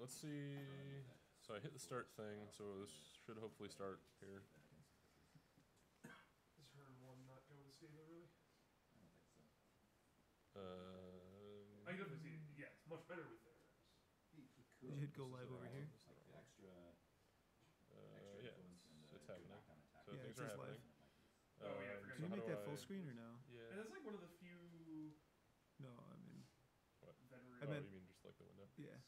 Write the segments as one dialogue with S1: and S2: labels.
S1: let's see. So I hit the start thing, so this should hopefully start here.
S2: Does Hearn 1 not go with Stable, really?
S1: I
S2: can definitely see it. Yeah, it's much better with there.
S3: Did you hit go live over here?
S1: Yeah, it's happening. So
S3: Yeah,
S1: things
S3: it
S1: are
S3: says
S1: happening.
S3: live.
S2: Oh, yeah, I forgot.
S3: Can you
S1: how
S3: make
S1: do
S3: that full screen or no?
S1: Yeah.
S2: And that's like one of the few
S3: No, I mean,
S1: What?
S2: veteran
S3: I meant-
S1: you mean just like the window?
S3: yeah.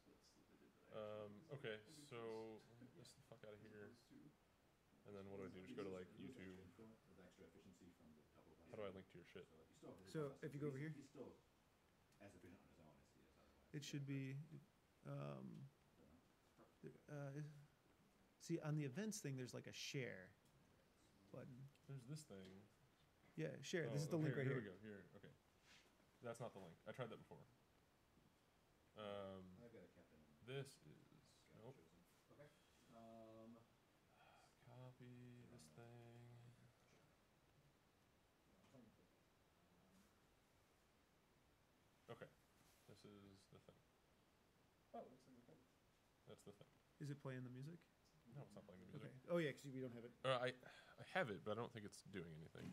S2: splits that they did that I actually
S1: Okay,
S2: was
S1: so let me get this the fuck out of
S2: as
S1: here.
S2: opposed to-
S1: And then what do I do? Just go to like YouTube. How do I link to your shit?
S3: So if you go over here, it should be. See, on the events thing, there's like a share button.
S1: There's this thing.
S3: Yeah, share. This is the link right
S1: here.
S3: here.
S1: Here we go. Here, okay. That's not the link. I tried that before. This is nope. Copy this thing. Okay, this is the thing.
S2: Oh, it looks like the thing.
S1: That's the thing.
S3: Is it playing the music?
S1: No, it's not playing the music.
S3: Okay. Oh yeah, because we don't have it.
S1: I have it, but I don't think it's doing anything.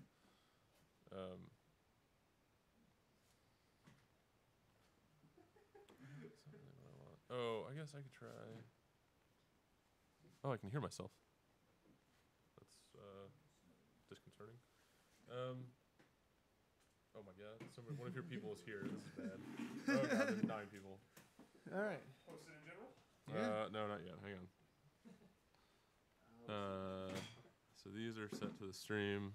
S1: Something that I want. Oh, I guess I could try. Oh, I can hear myself. That's disconcerting. Oh my god, one of your people is here. This is bad. Oh god, there's 9 people.
S3: All right.
S2: Posted in general?
S1: No, not yet. Hang on. So these are set to the stream.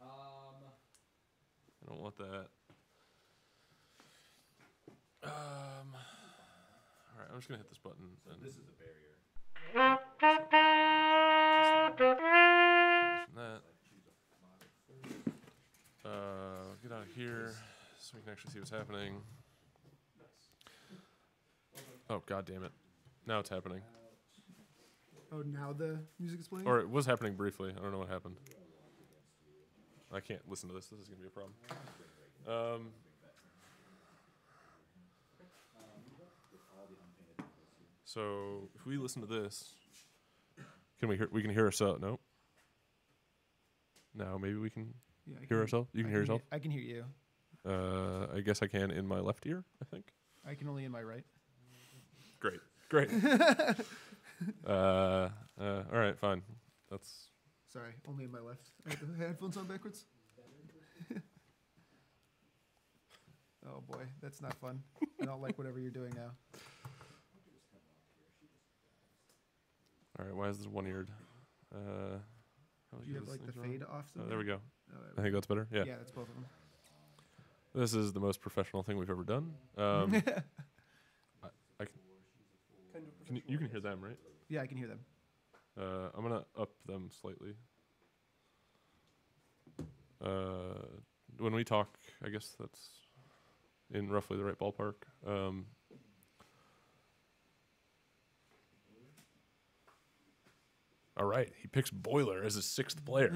S1: I don't want that. All right, I'm just gonna hit this button. And
S4: This is a barrier.
S1: that. Get out of here so we can actually see what's happening. Oh god damn it! Now it's happening.
S3: Oh, now the music is playing.
S1: Or it was happening briefly. I don't know what happened. I can't listen to this. This is gonna be a problem. So if we listen to this, can we hear? We can hear ourselves. Nope. Now maybe we can
S3: Yeah, I
S1: hear ourselves. You can hear yourself.
S3: I can hear you.
S1: I guess I can in my left ear. I think.
S3: I can only in my right.
S1: Great. All right, fine. That's.
S3: Sorry, only in my left. I have the headphones on backwards. Oh boy, that's not fun. I don't like whatever you're doing now.
S1: All right. Why is this one-eared?
S3: Do you have like the fade off?
S1: There we go.
S3: Oh,
S1: I think that's better. Yeah.
S3: Yeah, that's both of them.
S1: This is the most professional thing we've ever done. You can hear them, right?
S3: Yeah, I can hear them.
S1: I'm gonna up them slightly. When we talk, I guess that's in roughly the right ballpark. All right, he picks Boiler as his 6th player.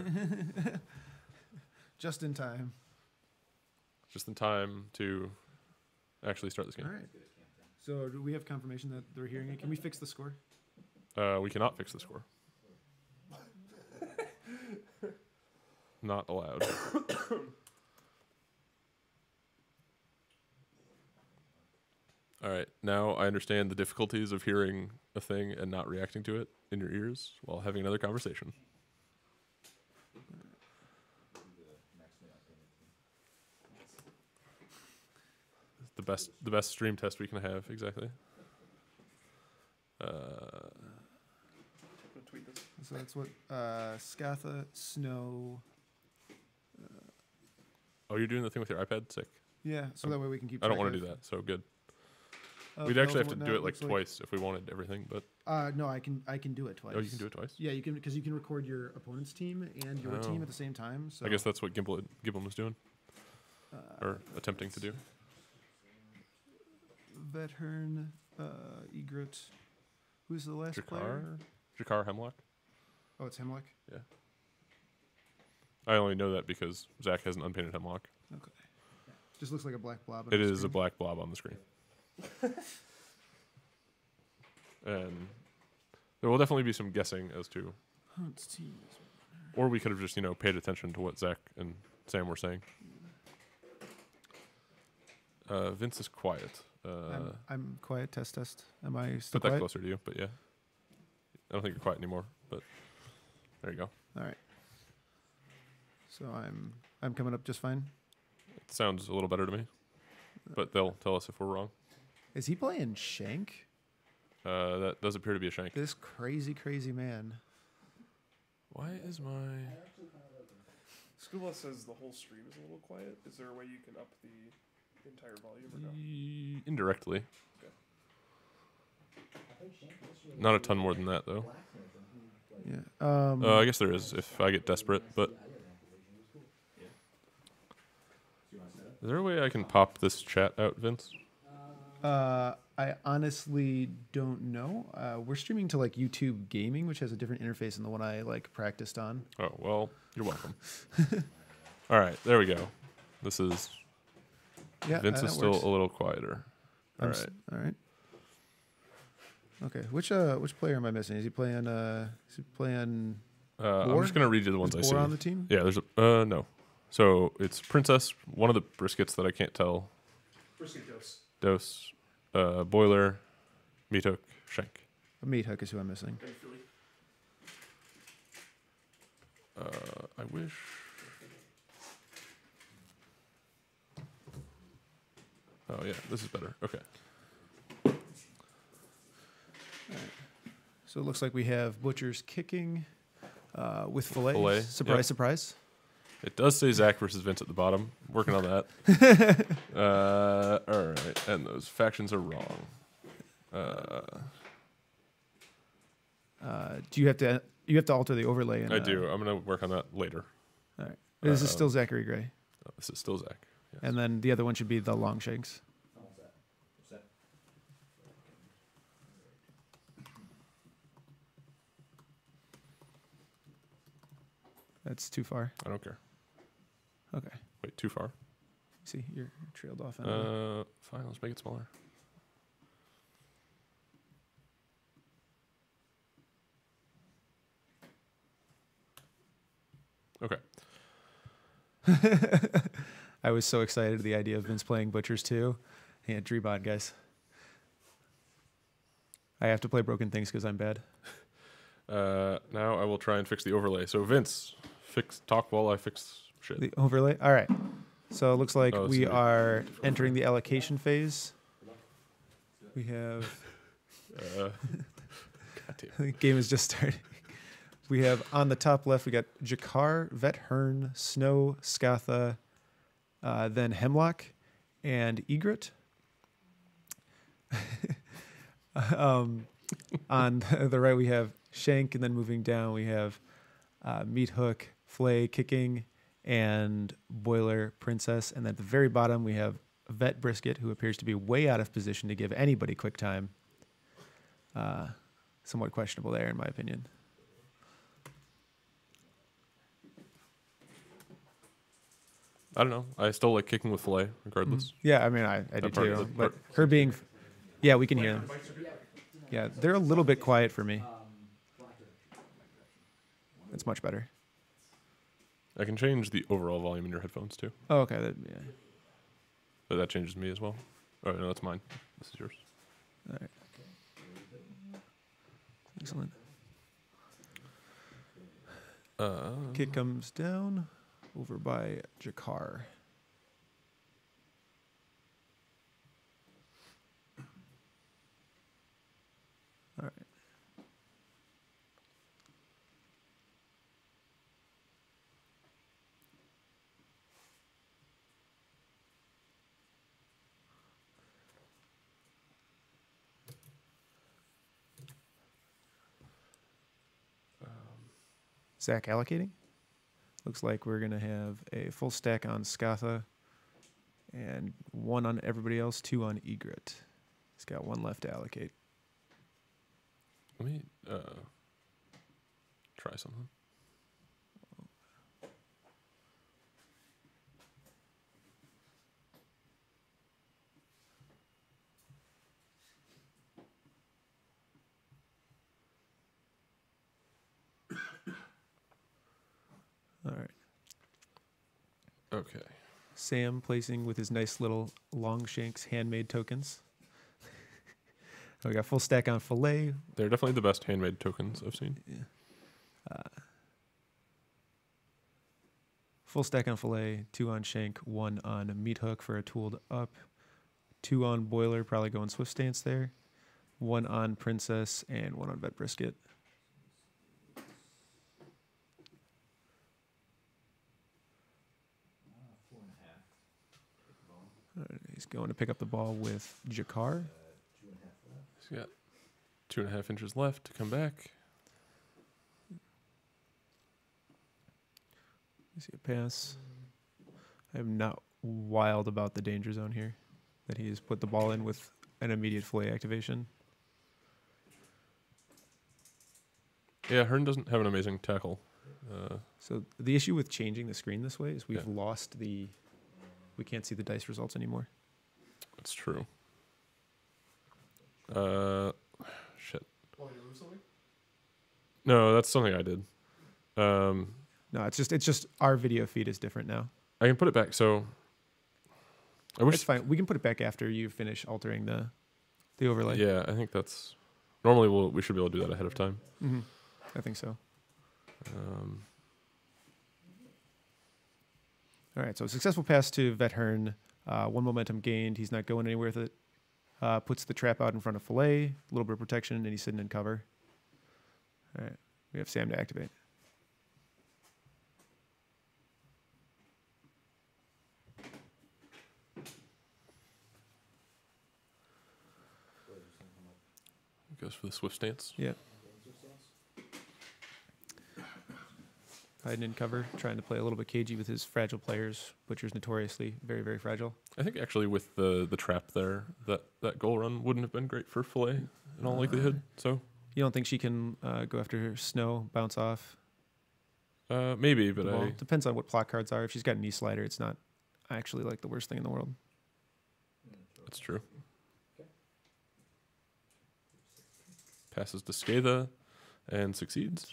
S3: Just in time.
S1: Just in time to actually start this game.
S3: All right. So do we have confirmation that they're hearing it? Can we fix the score?
S1: We cannot fix the score. Not allowed. All right, now I understand the difficulties of hearing a thing and not reacting to it in your ears while having another conversation. The best stream test we can have, exactly.
S2: Tweet this.
S3: So that's what Scatha, Snow.
S1: Oh, you're doing the thing with your iPad? Sick.
S3: Yeah, so that way we can keep.
S1: I don't
S3: track
S1: want to
S3: of,
S1: do that, so good.
S3: of
S1: We'd
S3: bells
S1: actually have
S3: and
S1: to do it
S3: whatnot.
S1: like
S3: Looks
S1: twice if we wanted everything, but
S3: No, I can do it twice.
S1: oh, you can do it twice?
S3: Yeah, you can because you can record your opponent's team and your team at the same time. So
S1: I guess that's what Giblin was doing, or attempting to do.
S3: Vethern, Egret. Who's the last player?
S1: Jakar Hemlock.
S3: Oh, it's Hemlock.
S1: Yeah. I only know that because Zach has an unpainted Hemlock.
S3: Okay. Just looks like a black blob.
S1: It is a black blob on the screen. And there will definitely be some guessing as to,
S3: Hunt's team is
S1: or we could have just, paid attention to what Zach and Sam were saying. Vince is quiet.
S3: I'm quiet. Test. Am I still
S1: Put that
S3: quiet?
S1: closer to you, but yeah. I don't think you're quiet anymore, but there you go.
S3: All right. So I'm coming up just fine.
S1: It sounds a little better to me, but they'll tell us if we're wrong.
S3: Is he playing Shank?
S1: That does appear to be a shank.
S3: This crazy man.
S1: Why is my...
S2: School Bus says the whole stream is a little quiet. Is there a way you can up the entire volume or no?
S1: Indirectly. Not a ton more than that, though.
S3: Yeah.
S1: I guess there is if I get desperate, but... Is there a way I can pop this chat out, Vince?
S3: I honestly don't know. We're streaming to like YouTube Gaming, which has a different interface than the one I like practiced on.
S1: Oh, well, you're welcome. All right, there we go. This is...
S3: Yeah,
S1: Vince
S3: that
S1: is still
S3: works.
S1: a little quieter. All right.
S3: All right. Okay. Which player am I missing? Is he playing?
S1: I'm
S3: Boar?
S1: just gonna read you the ones I
S3: Is
S1: see.
S3: Boar on the team?
S1: Yeah, there's a no. So it's Princess, one of the briskets that I can't tell.
S2: Brisket dose.
S1: Dose, Boiler, Meat Hook, Shank.
S3: Meat Hook is who I'm missing.
S2: And Philly.
S1: I wish. Oh yeah, this is better. Okay.
S3: So it looks like we have Butcher's kicking with fillet.
S1: Fillet,
S3: Surprise,
S1: yep.
S3: surprise.
S1: It does say Zach versus Vince at the bottom. Working on that. All right, and those factions are wrong.
S3: Do you have to alter the overlay?
S1: I do. I'm gonna work on that later.
S3: All right. This is still Zachary Gray,
S1: Oh, this is still Zach. Yes.
S3: and then the other one should be the Longshanks. That's too far.
S1: I don't care.
S3: Okay.
S1: Wait, too far.
S3: See, you're trailed off.
S1: Fine. Let's make it smaller. Okay.
S3: I was so excited at the idea of Vince playing Butchers too. Yeah, Dreebot, guys. I have to play Broken Things because I'm bad.
S1: Now I will try and fix the overlay. So Vince, talk while I fix shit.
S3: The overlay? All right. So it looks like
S1: Oh,
S3: we
S1: so
S3: are entering the allocation phase. We have...
S1: God damn.
S3: the game is just starting. We have on the top left, we got Jakar, Vet Hearn, Snow, Scatha, then Hemlock, and Egret. On the right, we have Shank, and then moving down, we have Meat Hook, Flay, Kicking, and Boiler, Princess. And then at the very bottom, we have Vet Brisket, who appears to be way out of position to give anybody quick time. Somewhat questionable there, in my opinion.
S1: I don't know. I still like kicking with fillet, regardless.
S3: Yeah, I mean, I do
S1: That part of
S3: too.
S1: it,
S3: But
S1: part-
S3: her being... Yeah, we can hear them. Yeah, they're a little bit quiet for me. It's much better.
S1: I can change the overall volume in your headphones too,
S3: Oh, okay. Yeah.
S1: but that changes me as well. Oh no, that's mine. This is yours.
S3: All right. Excellent. Kick comes down over by Jakar. All right. Zach allocating. Looks like we're going to have a full stack on Scatha and 1 on everybody else, 2 on Egret. He's got 1 left to allocate.
S1: Let me try something. Okay.
S3: Sam placing with his nice little Longshanks handmade tokens. We got full stack on fillet.
S1: They're definitely the best handmade tokens I've seen.
S3: Yeah. Full stack on fillet, 2 on shank, 1 on meat hook for a tooled up, 2 on boiler, probably going swift stance there, 1 on princess, and 1 on vet brisket. He's going to pick up the ball with Jakar.
S1: He's got 2.5 inches left to come back.
S3: I see a pass. I'm not wild about the danger zone here, that he has put the ball in with an immediate fillet activation.
S1: Yeah, Hearn doesn't have an amazing tackle.
S3: So the issue with changing the screen this way is we've
S1: Yeah.
S3: lost the... We can't see the dice results anymore.
S1: That's true. Shit.
S2: Want me to move something?
S1: No, that's something I did.
S3: No, it's just our video feed is different now.
S1: I can put it back. So I wish.
S3: It's fine. We can put it back after you finish altering the overlay.
S1: Yeah, I think that's normally we should be able to do that ahead of time.
S3: Mm-hmm. I think so. All right, so successful pass to Vet Hearn. 1 momentum gained. He's not going anywhere with it. Puts the trap out in front of fillet. A little bit of protection, and he's sitting in cover. All right, we have Sam to activate.
S1: Goes for the swift stance.
S3: Yeah. Hiding in cover, trying to play a little bit cagey with his fragile players. Butcher's notoriously very, very fragile.
S1: I think actually with the trap there, that goal run wouldn't have been great for fillet in all likelihood. So
S3: You don't think she can go after her snow, bounce off?
S1: maybe, but
S3: the ball? Depends on what plot cards are. If she's got a knee slider, it's not actually like the worst thing in the world.
S1: That's true. Passes to Skatha and succeeds.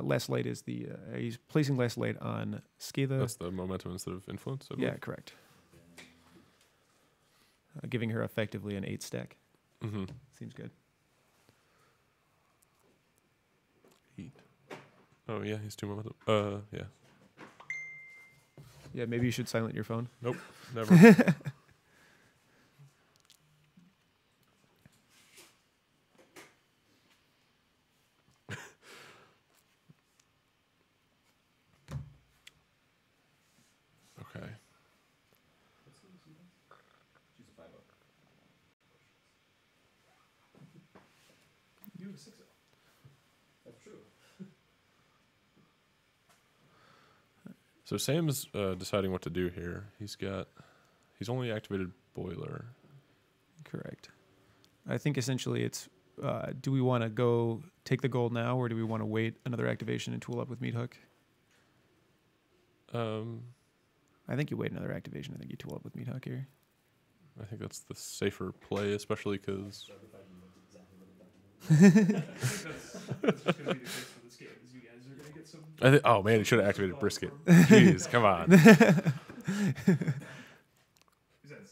S3: Last light is the he's placing last light on Skatha.
S1: That's the momentum instead of influence. I
S3: Yeah,
S1: believe.
S3: correct. Giving her effectively an 8 stack.
S1: Mm-hmm.
S3: Seems good.
S1: 8. Oh yeah, he's 2 momentum. Yeah.
S3: Yeah, maybe you should silent your phone.
S1: Nope. Never. Okay.
S2: You have a 6-0. That's true.
S1: So Sam's deciding what to do here. He's only activated boiler.
S3: Correct. I think essentially it's do we want to go take the gold now, or do we want to wait another activation and tool up with meat hook? I think you wait another activation. I think you tool up with meat hook here.
S1: I think that's the safer play, especially because
S2: I think that's just going to be the case for this game, is you guys are going to get some...
S1: oh man, he should have activated brisket. Jeez, come on.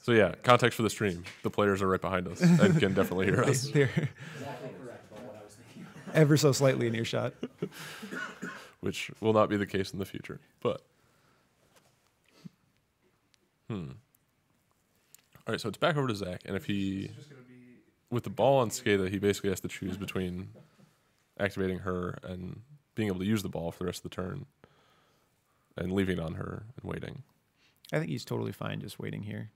S1: So yeah, context for the stream. The players are right behind us and can definitely hear us.
S3: They're ever so slightly in earshot.
S1: Which will not be the case in the future. But all right, so it's back over to Zach, and if he
S2: It's just going to be...
S1: with the ball on Skatha, he basically has to choose between activating her and being able to use the ball for the rest of the turn, and leaving it on her and waiting.
S3: I think he's totally fine just waiting here.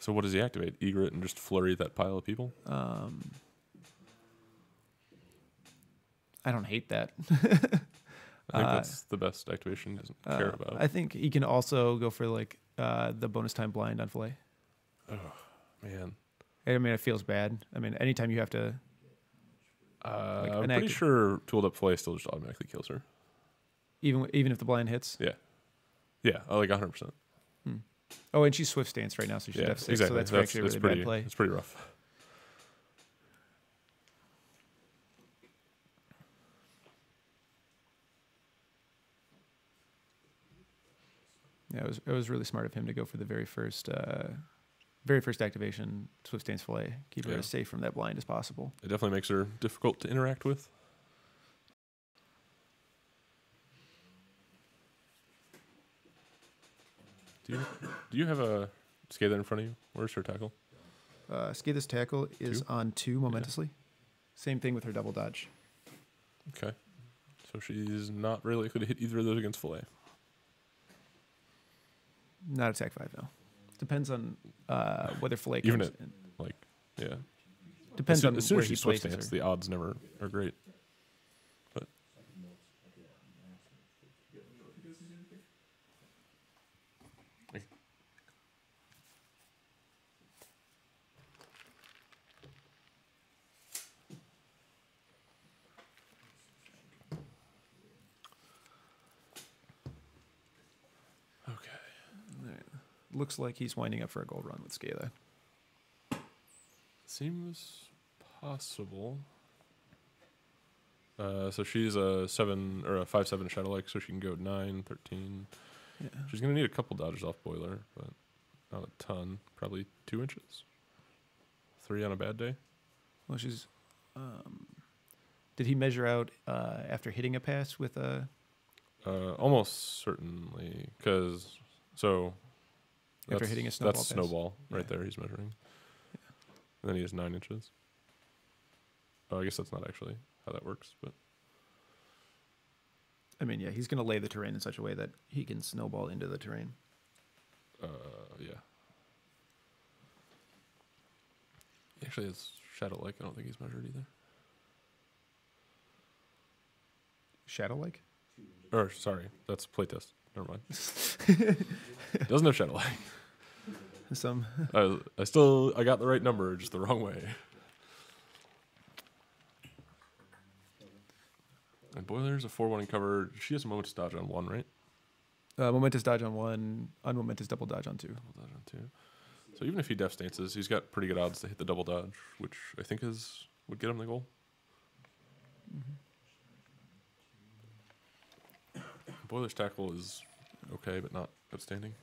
S1: So what does he activate? Egret and just flurry that pile of people?
S3: I don't hate that.
S1: I think that's the best activation he doesn't care about.
S3: I think he can also go for like the bonus time blind on fillet.
S1: Oh, man.
S3: I mean, it feels bad. I mean, anytime you have to...
S1: I'm
S3: an
S1: pretty
S3: active-
S1: sure tooled up fillet still just automatically kills her.
S3: Even if the blind hits.
S1: Yeah, like 100%.
S3: Oh, and she's swift stance right now, so she's
S1: Yeah,
S3: F6.
S1: exactly.
S3: So that's actually a really
S1: pretty,
S3: bad play.
S1: It's pretty rough.
S3: Yeah, it was really smart of him to go for the very first activation, Swift Stance Fillet. Keep her
S1: Yeah.
S3: as safe from that blind as possible.
S1: It definitely makes her difficult to interact with. Do you have a Skather in front of you? Where's her tackle?
S3: Skathis tackle is
S1: 2?
S3: on 2 momentously. Same thing with her double dodge.
S1: Okay. So she's not really likely to hit either of those against Fillet.
S3: Not attack 5 though. Depends on whether Fillet
S1: Even
S3: comes
S1: at-
S3: in.
S1: Like, yeah.
S3: Depends on
S1: as soon
S3: where
S1: as
S3: he
S1: she Swift
S3: places
S1: Stance,
S3: her.
S1: the odds never are great. But okay.
S3: Looks like he's winding up for a gold run with Scala.
S1: Seems possible. So she's a 7 or a 5/7 Shadow Like, so she can go 9, 13.
S3: Yeah.
S1: She's gonna need a couple dodges off Boiler, but not a ton. Probably 2 inches. 3 on a bad day.
S3: Well, she's. Did he measure out after hitting a pass with a?
S1: Almost certainly, because
S3: After hitting a snowball
S1: that's
S3: pass?
S1: snowball right
S3: Yeah.
S1: there. He's measuring. And then he has 9 inches. Oh, I guess that's not actually how that works, but
S3: I mean, yeah, he's going to lay the terrain in such a way that he can snowball into the terrain.
S1: yeah. Actually, it's Shadow Like. I don't think he's measured either.
S3: Shadow like?
S1: Or sorry, that's playtest. Never mind. Doesn't have Shadow Like.
S3: Some.
S1: I got the right number, just the wrong way. And Boiler's a 4/1 in cover. She has a momentous dodge on 1, right?
S3: Momentous dodge on 1, unmomentous double dodge on 2.
S1: Double dodge on 2. So even if he def stances, he's got pretty good odds to hit the double dodge, which I think would get him the goal. Boiler's tackle is okay, but not outstanding.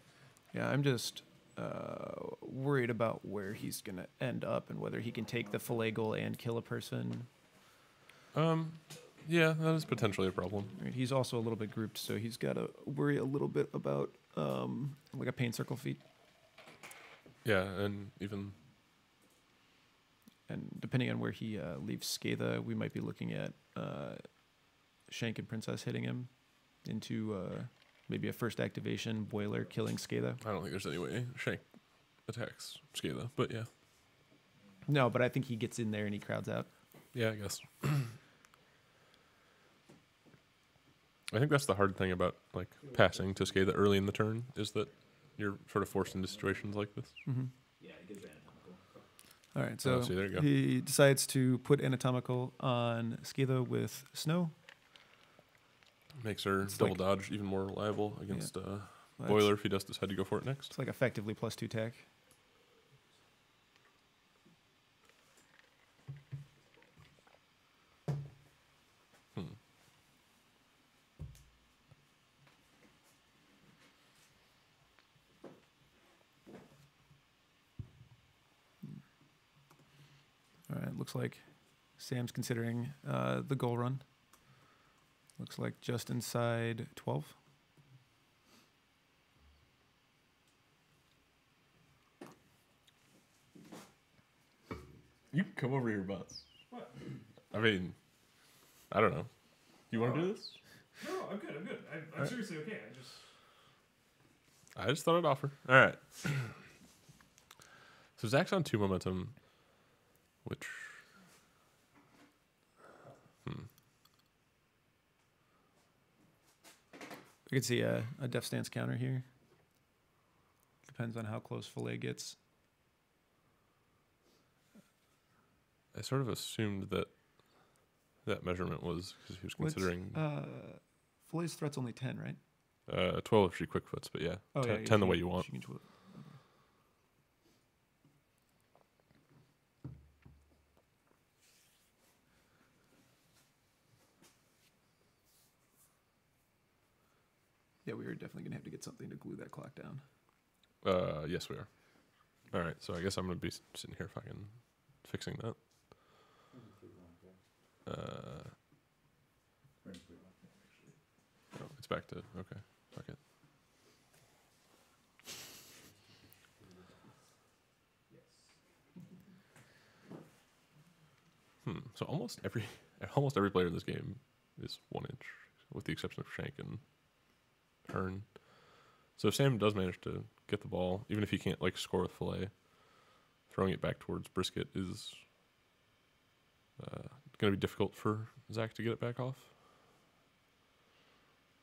S3: Yeah, I'm just worried about where he's going to end up and whether he can take the fillet goal and kill a person.
S1: Yeah, that is potentially a problem.
S3: Right, he's also a little bit grouped, so he's got to worry a little bit about like a pain circle feat.
S1: Yeah, and even
S3: And depending on where he leaves Scatha, we might be looking at Shank and Princess hitting him into maybe a first activation, Boiler killing Scatha.
S1: I don't think there's any way Shank attacks Scala, but yeah.
S3: No, but I think he gets in there and he crowds out.
S1: Yeah, I guess. I think that's the hard thing about like passing to Scala early in the turn is that you're sort of forced into situations like this.
S3: Mm-hmm. All right, so
S1: see, there you go.
S3: he decides to put anatomical on Scatha with snow.
S1: Makes her
S3: It's
S1: double
S3: like-
S1: dodge even more reliable against
S3: Well,
S1: Boiler if he does decide to go for it next.
S3: It's like effectively +2 tack. All right, looks like Sam's considering the goal run. Looks like just inside 12.
S1: You can come over here, boss.
S2: What?
S1: I mean, I don't know. You want to do this?
S2: No, I'm good. I'm good. I'm seriously okay.
S1: I just thought I'd offer. All right. So Zach's on 2 momentum, which.
S3: I could see a def stance counter here. Depends on how close Fillet gets.
S1: I sort of assumed that measurement was because he was considering
S3: Fillet's threat's only 10, right?
S1: 12 if she quick foots, but yeah,
S3: Oh,
S1: 10,
S3: yeah,
S1: 10 the way you want.
S3: She can Yeah, we are definitely gonna have to get something to glue that clock down.
S1: Yes, we are. All right, so I guess I'm gonna be sitting here fucking fixing that. Oh, it's back to okay. Fuck it. So almost every player in this game is 1 inch, with the exception of Shank and Hearn. So if Sam does manage to get the ball, even if he can't like score with Filet, throwing it back towards Brisket is going to be difficult for Zach to get it back off.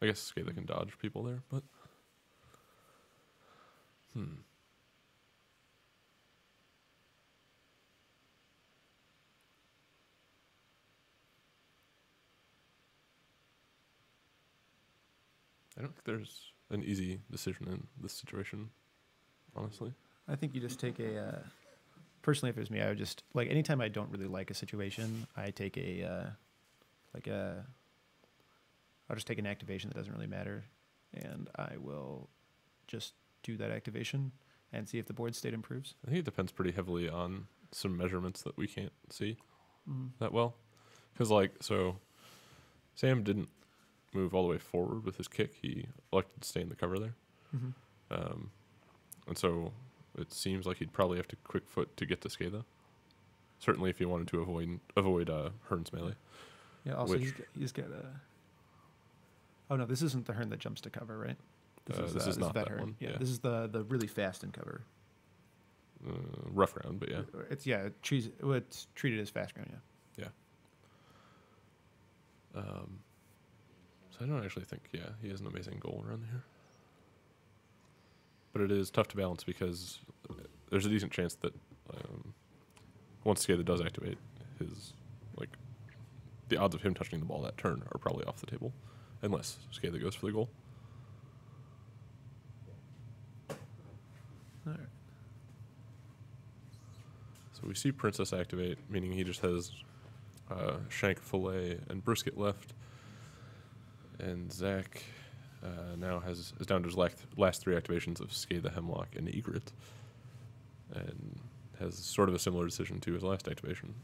S1: I guess Skada can dodge people there, but I don't think there's an easy decision in this situation, honestly.
S3: I think you just take a. Personally, if it was me, I would just like anytime I don't really like a situation, I take I'll just take an activation that doesn't really matter, and I will just do that activation and see if the board state improves.
S1: I think it depends pretty heavily on some measurements that we can't see that well. Because, like, so Sam didn't move all the way forward with his kick. He elected to stay in the cover there. And so it seems like he'd probably have to quick foot to get to Skada. Certainly if he wanted to avoid Hearn's melee.
S3: Yeah, also he's got a... Oh, no, this isn't the Hearn that jumps to cover, right?
S1: This is not that one.
S3: Yeah, this is the really fast in cover.
S1: Rough round, but yeah.
S3: It's treated as fast round, yeah.
S1: Yeah. So I don't actually think, he has an amazing goal around here. But it is tough to balance because there's a decent chance that once Skada does activate, the odds of him touching the ball that turn are probably off the table, unless Skada goes for the goal.
S3: All right.
S1: So we see Princess activate, meaning he just has Shank, Filet, and Brisket left. And Zach now is down to his last 3 activations of Skada, Hemlock, and Egret. And has sort of a similar decision to his last activation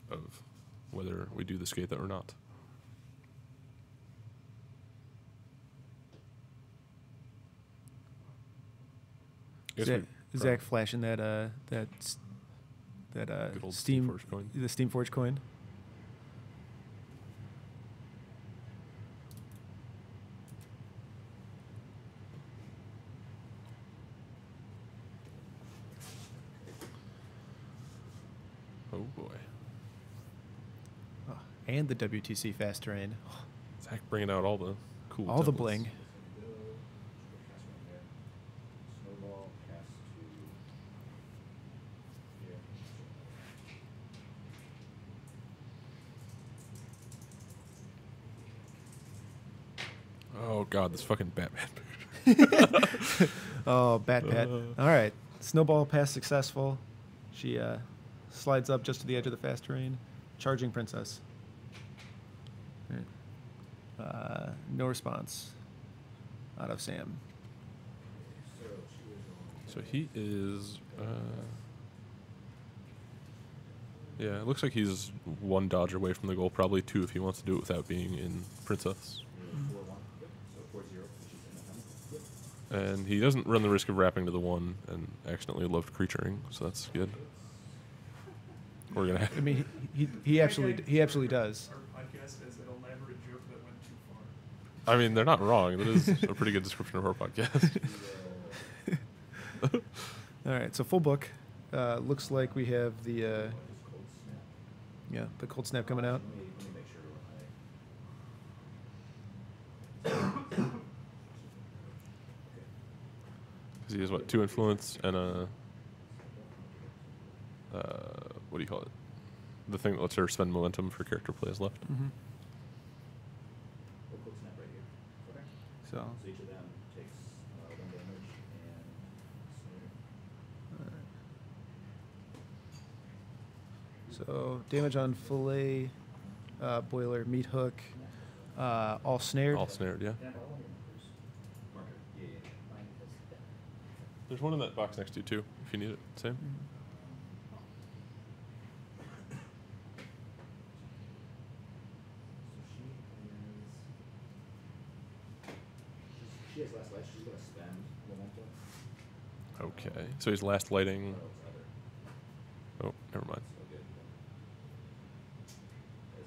S1: of whether we do the Skada or not.
S3: Zach flashing that
S1: good old
S3: Steamforged
S1: coin.
S3: The Steamforged coin.
S1: Oh boy.
S3: Oh, and the WTC fast terrain.
S1: Zach bringing out all the cool
S3: All the
S1: templates.
S3: bling.
S1: Oh god, this fucking Batman.
S3: Oh, Bat Pat. All right. Snowball pass successful. She slides up just to the edge of the fast terrain. Charging Princess. Right. No response out of Sam.
S1: So he is... yeah, it looks like he's 1 dodge away from the goal, probably 2 if he wants to do it without being in Princess. And he doesn't run the risk of wrapping to the 1 and accidentally loved creaturing, so that's good. We're gonna.
S3: I mean, he absolutely does.
S2: Our podcast is an elaborate joke that went too far.
S1: I mean, they're not wrong. That is a pretty good description of our podcast.
S3: All right, so full book. Looks like we have the cold snap coming out.
S1: Because he has, 2 influence and a... what do you call it? The thing that lets her spend momentum for character plays left.
S3: Mm-hmm. So
S4: each of them takes 1 damage and
S3: So damage on fillet, boiler, meat hook, all snared.
S1: All snared, yeah.
S4: and all of your numbers.
S1: There's one in that box next to you too, if you need it. Same.
S4: She has last light. She's gonna spend momentum.
S1: Okay. So he's last lighting.
S4: Oh, it's other.
S1: Oh, never mind.
S4: So good. It's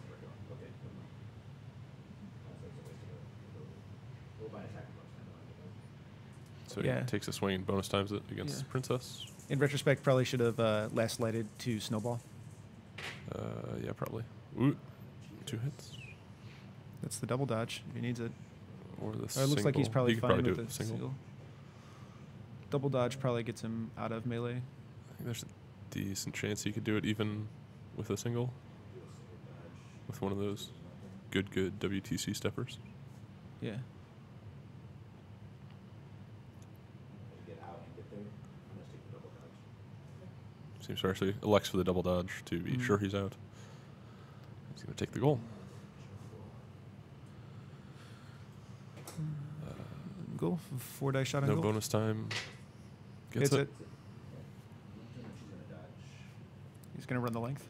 S4: never going. Okay, never mind. So it's a waste of ability. We'll buy an attack bonus time though.
S1: So
S3: Yeah.
S1: he takes a swing and bonus times it against
S3: Yeah.
S1: Princess.
S3: In retrospect, probably should have last lighted to Snowball.
S1: Yeah, probably. Ooh, 2 hits.
S3: That's the double dodge if he needs it.
S1: Or the
S3: Or it
S1: single.
S3: looks like he's probably
S1: he could
S3: fine
S1: probably
S3: with
S1: do
S3: the
S1: it single.
S3: single. Double dodge probably gets him out of melee.
S1: I think there's a decent chance he could do it even with a single. With one of those good WTC steppers.
S3: Yeah.
S4: Get out and get there. I'm gonna take the double dodge.
S1: Seems fair. So he elects for the double dodge to be sure he's out. He's going to take the goal.
S3: Goal. 4 dice shot on
S1: No
S3: goal.
S1: bonus time. Gets
S3: Hits it.
S1: it.
S4: She's gonna dodge.
S3: He's going to run the length.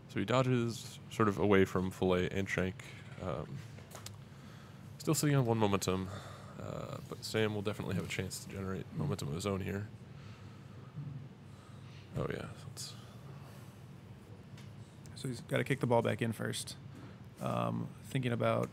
S1: So he dodges sort of away from Fillet and Shank. Still sitting on 1 momentum, but Sam will definitely have a chance to generate momentum of his own here. Oh yeah,
S3: So he's got to kick the ball back in first. Thinking about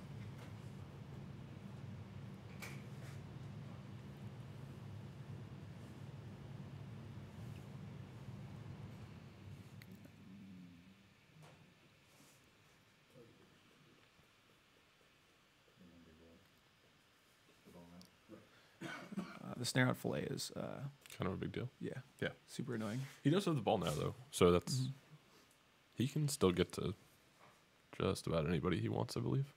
S3: the snare out fillet is
S1: kind of a big deal.
S3: yeah
S1: Yeah.
S3: super annoying.
S1: He does have the ball now though, so that's he can still get to just about anybody he wants, I believe.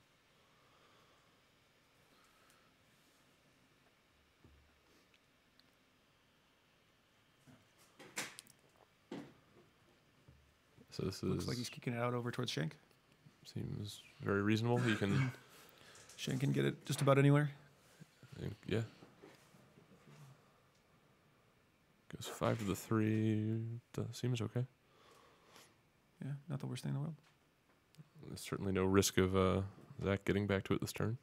S1: So this
S3: Looks
S1: is
S3: like he's kicking it out over towards Shank.
S1: seems very reasonable. He can,
S3: Shank can get it just about anywhere.
S1: yeah. Goes 5 to the 3. Seems okay.
S3: Yeah, not the worst thing in the world.
S1: There's certainly no risk of Zach getting back to it this turn.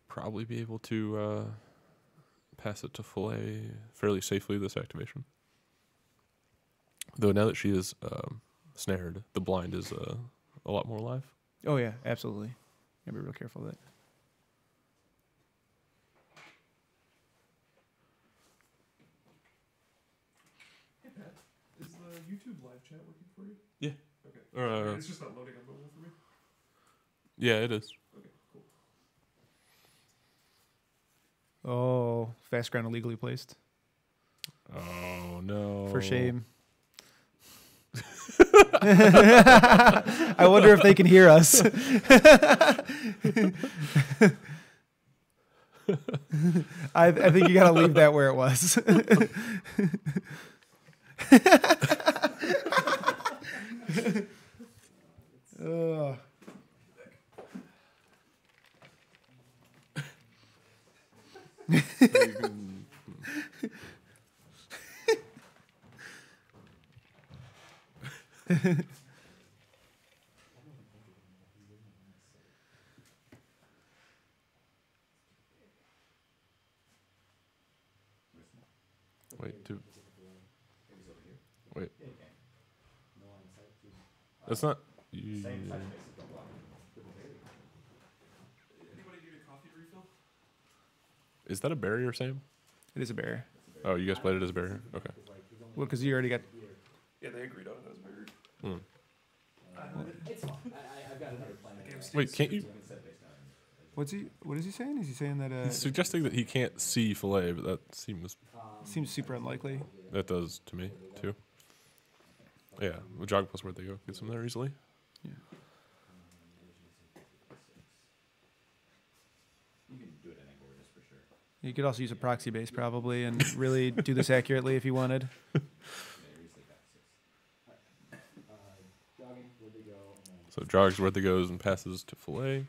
S1: Probably be able to pass it to Fillet fairly safely this activation. Though now that she is snared, the blind is a lot more alive.
S3: Oh yeah, absolutely. Gotta be real careful of that.
S2: Hey Pat, is the YouTube live chat working for you?
S1: Yeah.
S2: Okay.
S1: Or,
S2: It's just not loading on mobile for me.
S1: yeah, it is.
S2: Okay, cool.
S3: Oh, fast ground illegally placed.
S1: Oh no!
S3: For shame. I wonder if they can hear us. I think you gotta leave that where it was. Ugh.
S1: Wait, wait. That's not.
S2: Anybody need a coffee refill?
S1: Is that a barrier, Sam?
S3: It is a bear.
S1: Oh, you guys played it as a barrier? Okay.
S3: Well, because you already got.
S2: Yeah, they agreed on it as buried.
S1: Hmm.
S4: It's fine. I've got another plan.
S1: Wait, can't you?
S3: What is he saying? Is he saying that
S1: He's suggesting that he can't see Fillet, but that seems.
S3: seems super unlikely?
S1: That does to me, too. Yeah, with jog plus where'd they go? Gets him there easily.
S3: Yeah.
S4: You can do it anywhere, just for sure.
S3: You could also use a proxy base probably and really do this accurately if you wanted.
S4: Jogging, where'd they go? And then
S1: So jogs where they goes and passes to fillet.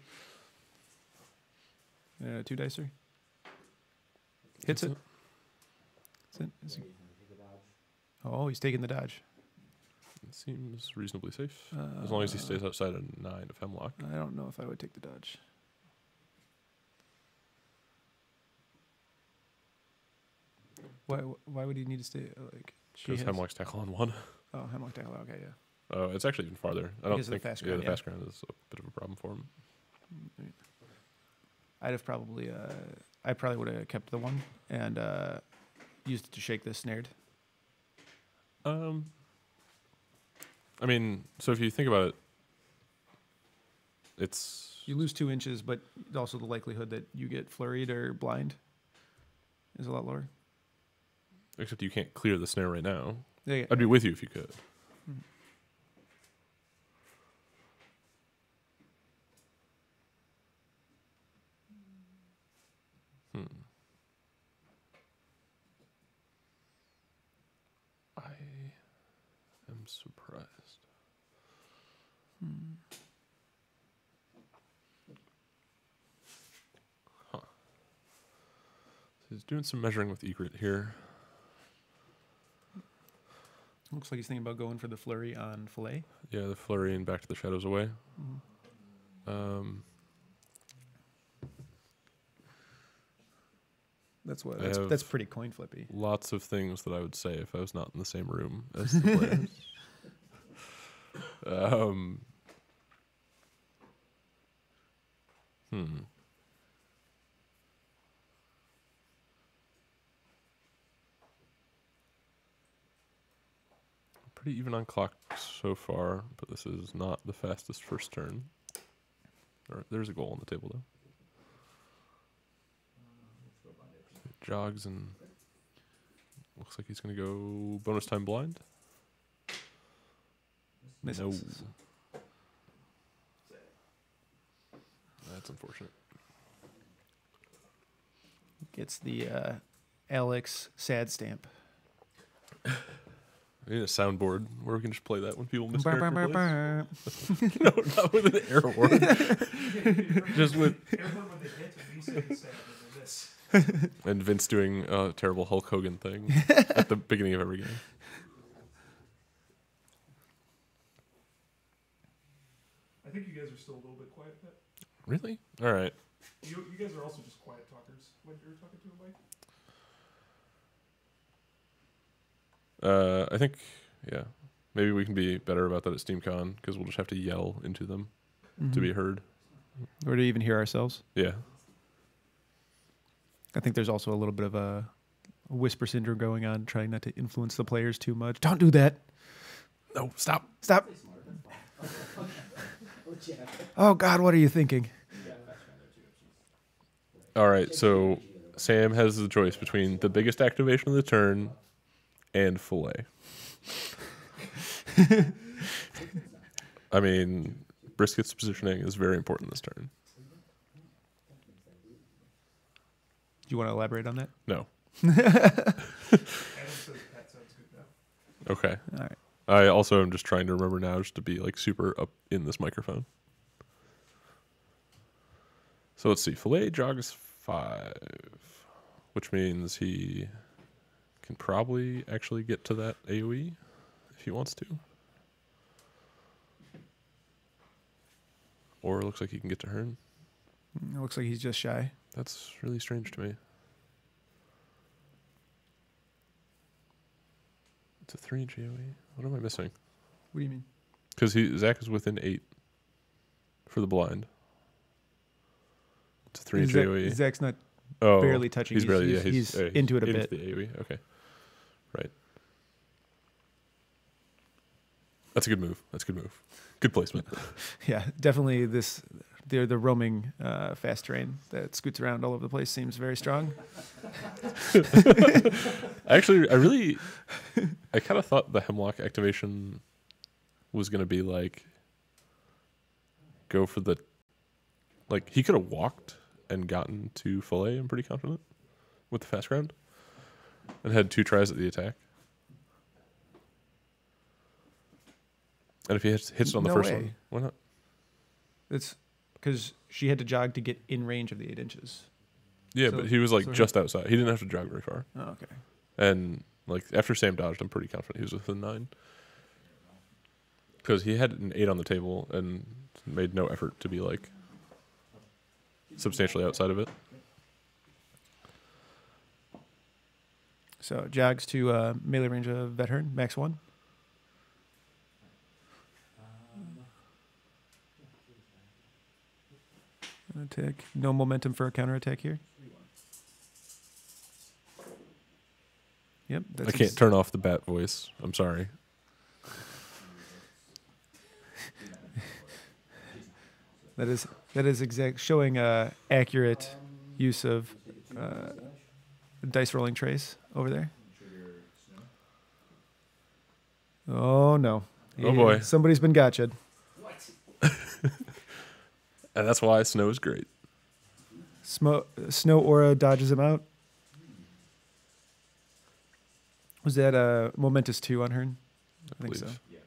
S3: 2 dicer. Hits it. Is it? Is he-
S4: he's gonna take the dodge.
S3: Oh, he's taking the dodge.
S1: It seems reasonably safe. As long as he stays outside of 9 of Hemlock.
S3: I don't know if I would take the dodge. Why would he need to stay like? she
S1: Because
S3: has-
S1: Hemlock's tackle on 1.
S3: Oh, Hemlock tackle. Okay, yeah.
S1: Oh, it's actually even farther. I don't
S3: Because of the
S1: think.
S3: fast
S1: Yeah,
S3: ground,
S1: the
S3: yeah.
S1: fast ground is a bit of a problem for him.
S3: I'd have probably, I probably would have kept the 1 and used it to shake this snared.
S1: I mean, so if you think about it, it's
S3: You lose 2 inches, but also the likelihood that you get flurried or blind is a lot lower.
S1: except you can't clear the snare right now.
S3: Yeah,
S1: I'd be with you if you could. I am surprised. Huh. So he's doing some measuring with egret here.
S3: Looks like he's thinking about going for the flurry on fillet.
S1: Yeah, the flurry and back to the shadows away.
S3: That's what.
S1: I
S3: That's,
S1: have-
S3: that's pretty coin flippy.
S1: Lots of things that I would say if I was not in the same room as the players. Pretty even on clock so far, but this is not the fastest first turn. There's a goal on the table though.
S4: Let's go blind it.
S1: Jogs and looks like he's gonna go bonus time blind.
S3: Misses.
S1: No. That's unfortunate.
S3: Gets the Alex sad stamp.
S1: I need a soundboard where we can just play that when people miss
S3: Brr, brr,
S1: character
S3: brr,
S1: plays.
S3: brr.
S1: No, not with an air horn. Just with
S2: Everyone when they hit and we say sad over this.
S1: and Vince doing a terrible Hulk Hogan thing at the beginning of every game.
S2: I think you guys are still a little bit quiet, Pat.
S1: Really? All right.
S2: You guys are also just quiet talkers when you're talking to a mic.
S1: I think, yeah, maybe we can be better about that at SteamCon because we'll just have to yell into them to be heard.
S3: Or to even hear ourselves.
S1: Yeah.
S3: I think there's also a little bit of a whisper syndrome going on, trying not to influence the players too much. Don't do that.
S1: No, stop.
S3: Stop. Oh God, what are you thinking?
S1: All right, so Sam has the choice between the biggest activation of the turn and fillet. I mean, brisket's positioning is very important this turn.
S3: Do you want to elaborate on that?
S1: No.
S2: Adam says Pat sounds good now.
S1: Okay.
S3: All right.
S1: I also am just trying to remember now just to be like super up in this microphone. So let's see. Fillet jogs 5, which means he can probably actually get to that AoE if he wants to. Or it looks like he can get to Hearn.
S3: It looks like he's just shy.
S1: That's really strange to me. It's a 3 AoE. What am I missing?
S3: What do you mean?
S1: Because Zach is within 8 for the blind. It's a 3 AoE.
S3: Zach's not
S1: Oh,
S3: barely touching.
S1: He's barely. Yeah,
S3: he's into it a bit.
S1: The AoE. Okay, right. That's a good move. That's a good move. Good placement.
S3: Yeah, definitely. The roaming fast terrain that scoots around all over the place seems very strong.
S1: Actually, I kind of thought the Hemlock activation was going to be like, go for the, like, he could have walked and gotten to fillet, I'm pretty confident. with the fast ground and had 2 tries at the attack. And if he hits it on the
S3: No
S1: first
S3: way.
S1: one, why not?
S3: It's because she had to jog to get in range of the 8 inches.
S1: Yeah,
S3: So-
S1: but he was like
S3: so he-
S1: just outside. He didn't have to jog very far.
S3: Oh, okay.
S1: And like after Sam dodged, I'm pretty confident he was within 9. Because he had an 8 on the table and made no effort to be like substantially outside of it.
S3: So jogs to melee range of Vethern, max 1. Attack. No momentum for a counterattack here. Yep.
S1: I can't turn off the bat voice. I'm sorry.
S3: That is exact showing accurate use of dice rolling trace over there. Oh no!
S1: Oh, boy.
S3: Somebody's been gotcha'd.
S1: And that's why snow is great.
S3: Snow aura dodges him out. Was that a momentous 2 on Hearn? I think so.
S1: believe.
S4: Yeah.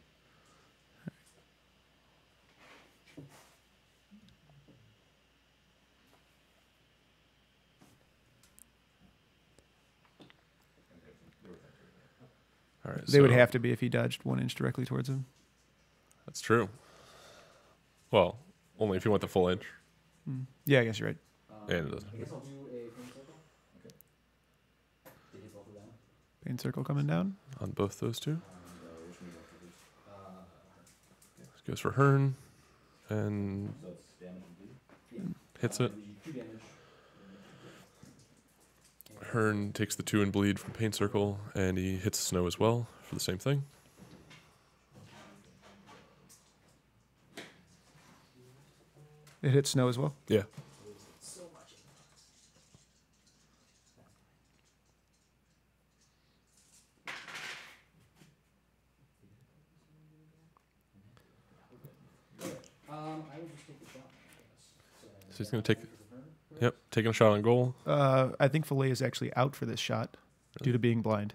S1: All right.
S3: They would
S1: so
S3: have to be if he dodged 1 inch directly towards him.
S1: That's true. Well, only if you went the full inch.
S3: Yeah, I guess you're right.
S1: And it doesn't.
S4: I guess I'll do a pain circle. Okay. Did he both of them?
S3: Pain circle coming down.
S1: On both those two.
S4: Which one do you want for this?
S1: This goes for Hearn. And
S4: So it's damage and bleed?
S1: hits it.
S4: 2 damage.
S1: Hearn takes the 2 and bleed from Pain Circle, and he hits Snow as well for the same thing.
S3: It hits Snow as well.
S1: Yeah.
S4: So much. I would just take the shot, I guess.
S1: So he's going to take. Yep, taking a shot on goal.
S3: I think Filet is actually out for this shot due to being blind.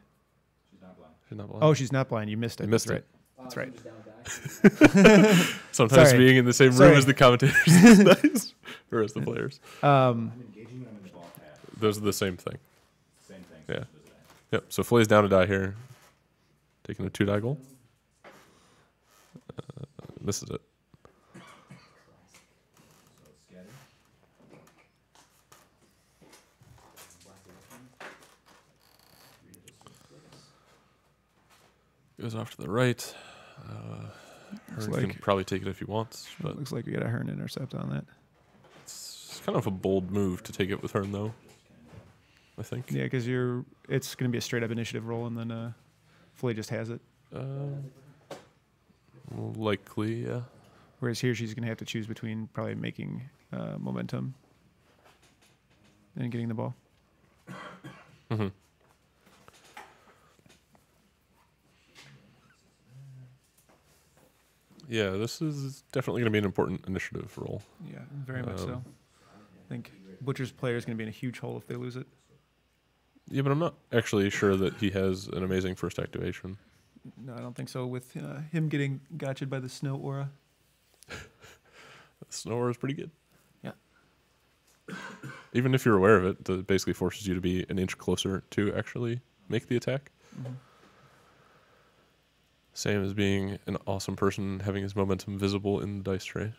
S4: She's not blind.
S1: She's not blind.
S3: Oh, she's not blind. You missed it.
S1: You missed
S3: That's
S1: it.
S3: right. That's right.
S4: Just down a die.
S1: Sometimes
S3: Sorry.
S1: being in the same room
S3: Sorry.
S1: as the commentators is nice, or as the players.
S4: I'm engaging when I'm in the ball path.
S1: Those are the same thing.
S4: Same thing.
S1: Yeah.
S4: Does that.
S1: Yep. So Flay's down a die here, taking a 2 die goal. Misses it.
S4: So scatter.
S1: Goes off to the right.
S3: Looks
S1: Hearn can
S3: like-
S1: probably take it if he wants, but
S3: Looks like we got a Hearn intercept on that.
S1: it's kind of a bold move to take it with Hearn, though. I think.
S3: Yeah, because it's going to be a straight up initiative roll, and then Filet just has it.
S1: Likely, yeah.
S3: Whereas here, she's going to have to choose between probably making momentum and getting the ball.
S1: Mm-hmm. Yeah, this is definitely going to be an important initiative roll.
S3: Yeah, very much so. I think Butcher's player is going to be in a huge hole if they lose it.
S1: Yeah, but I'm not actually sure that he has an amazing first activation.
S3: No, I don't think so. With him getting gotcha'd by the snow aura.
S1: Snower is pretty good.
S3: Yeah.
S1: Even if you're aware of it, it basically forces you to be an inch closer to actually make the attack.
S3: Mm-hmm.
S1: Same as being an awesome person, having his momentum visible in the dice tray.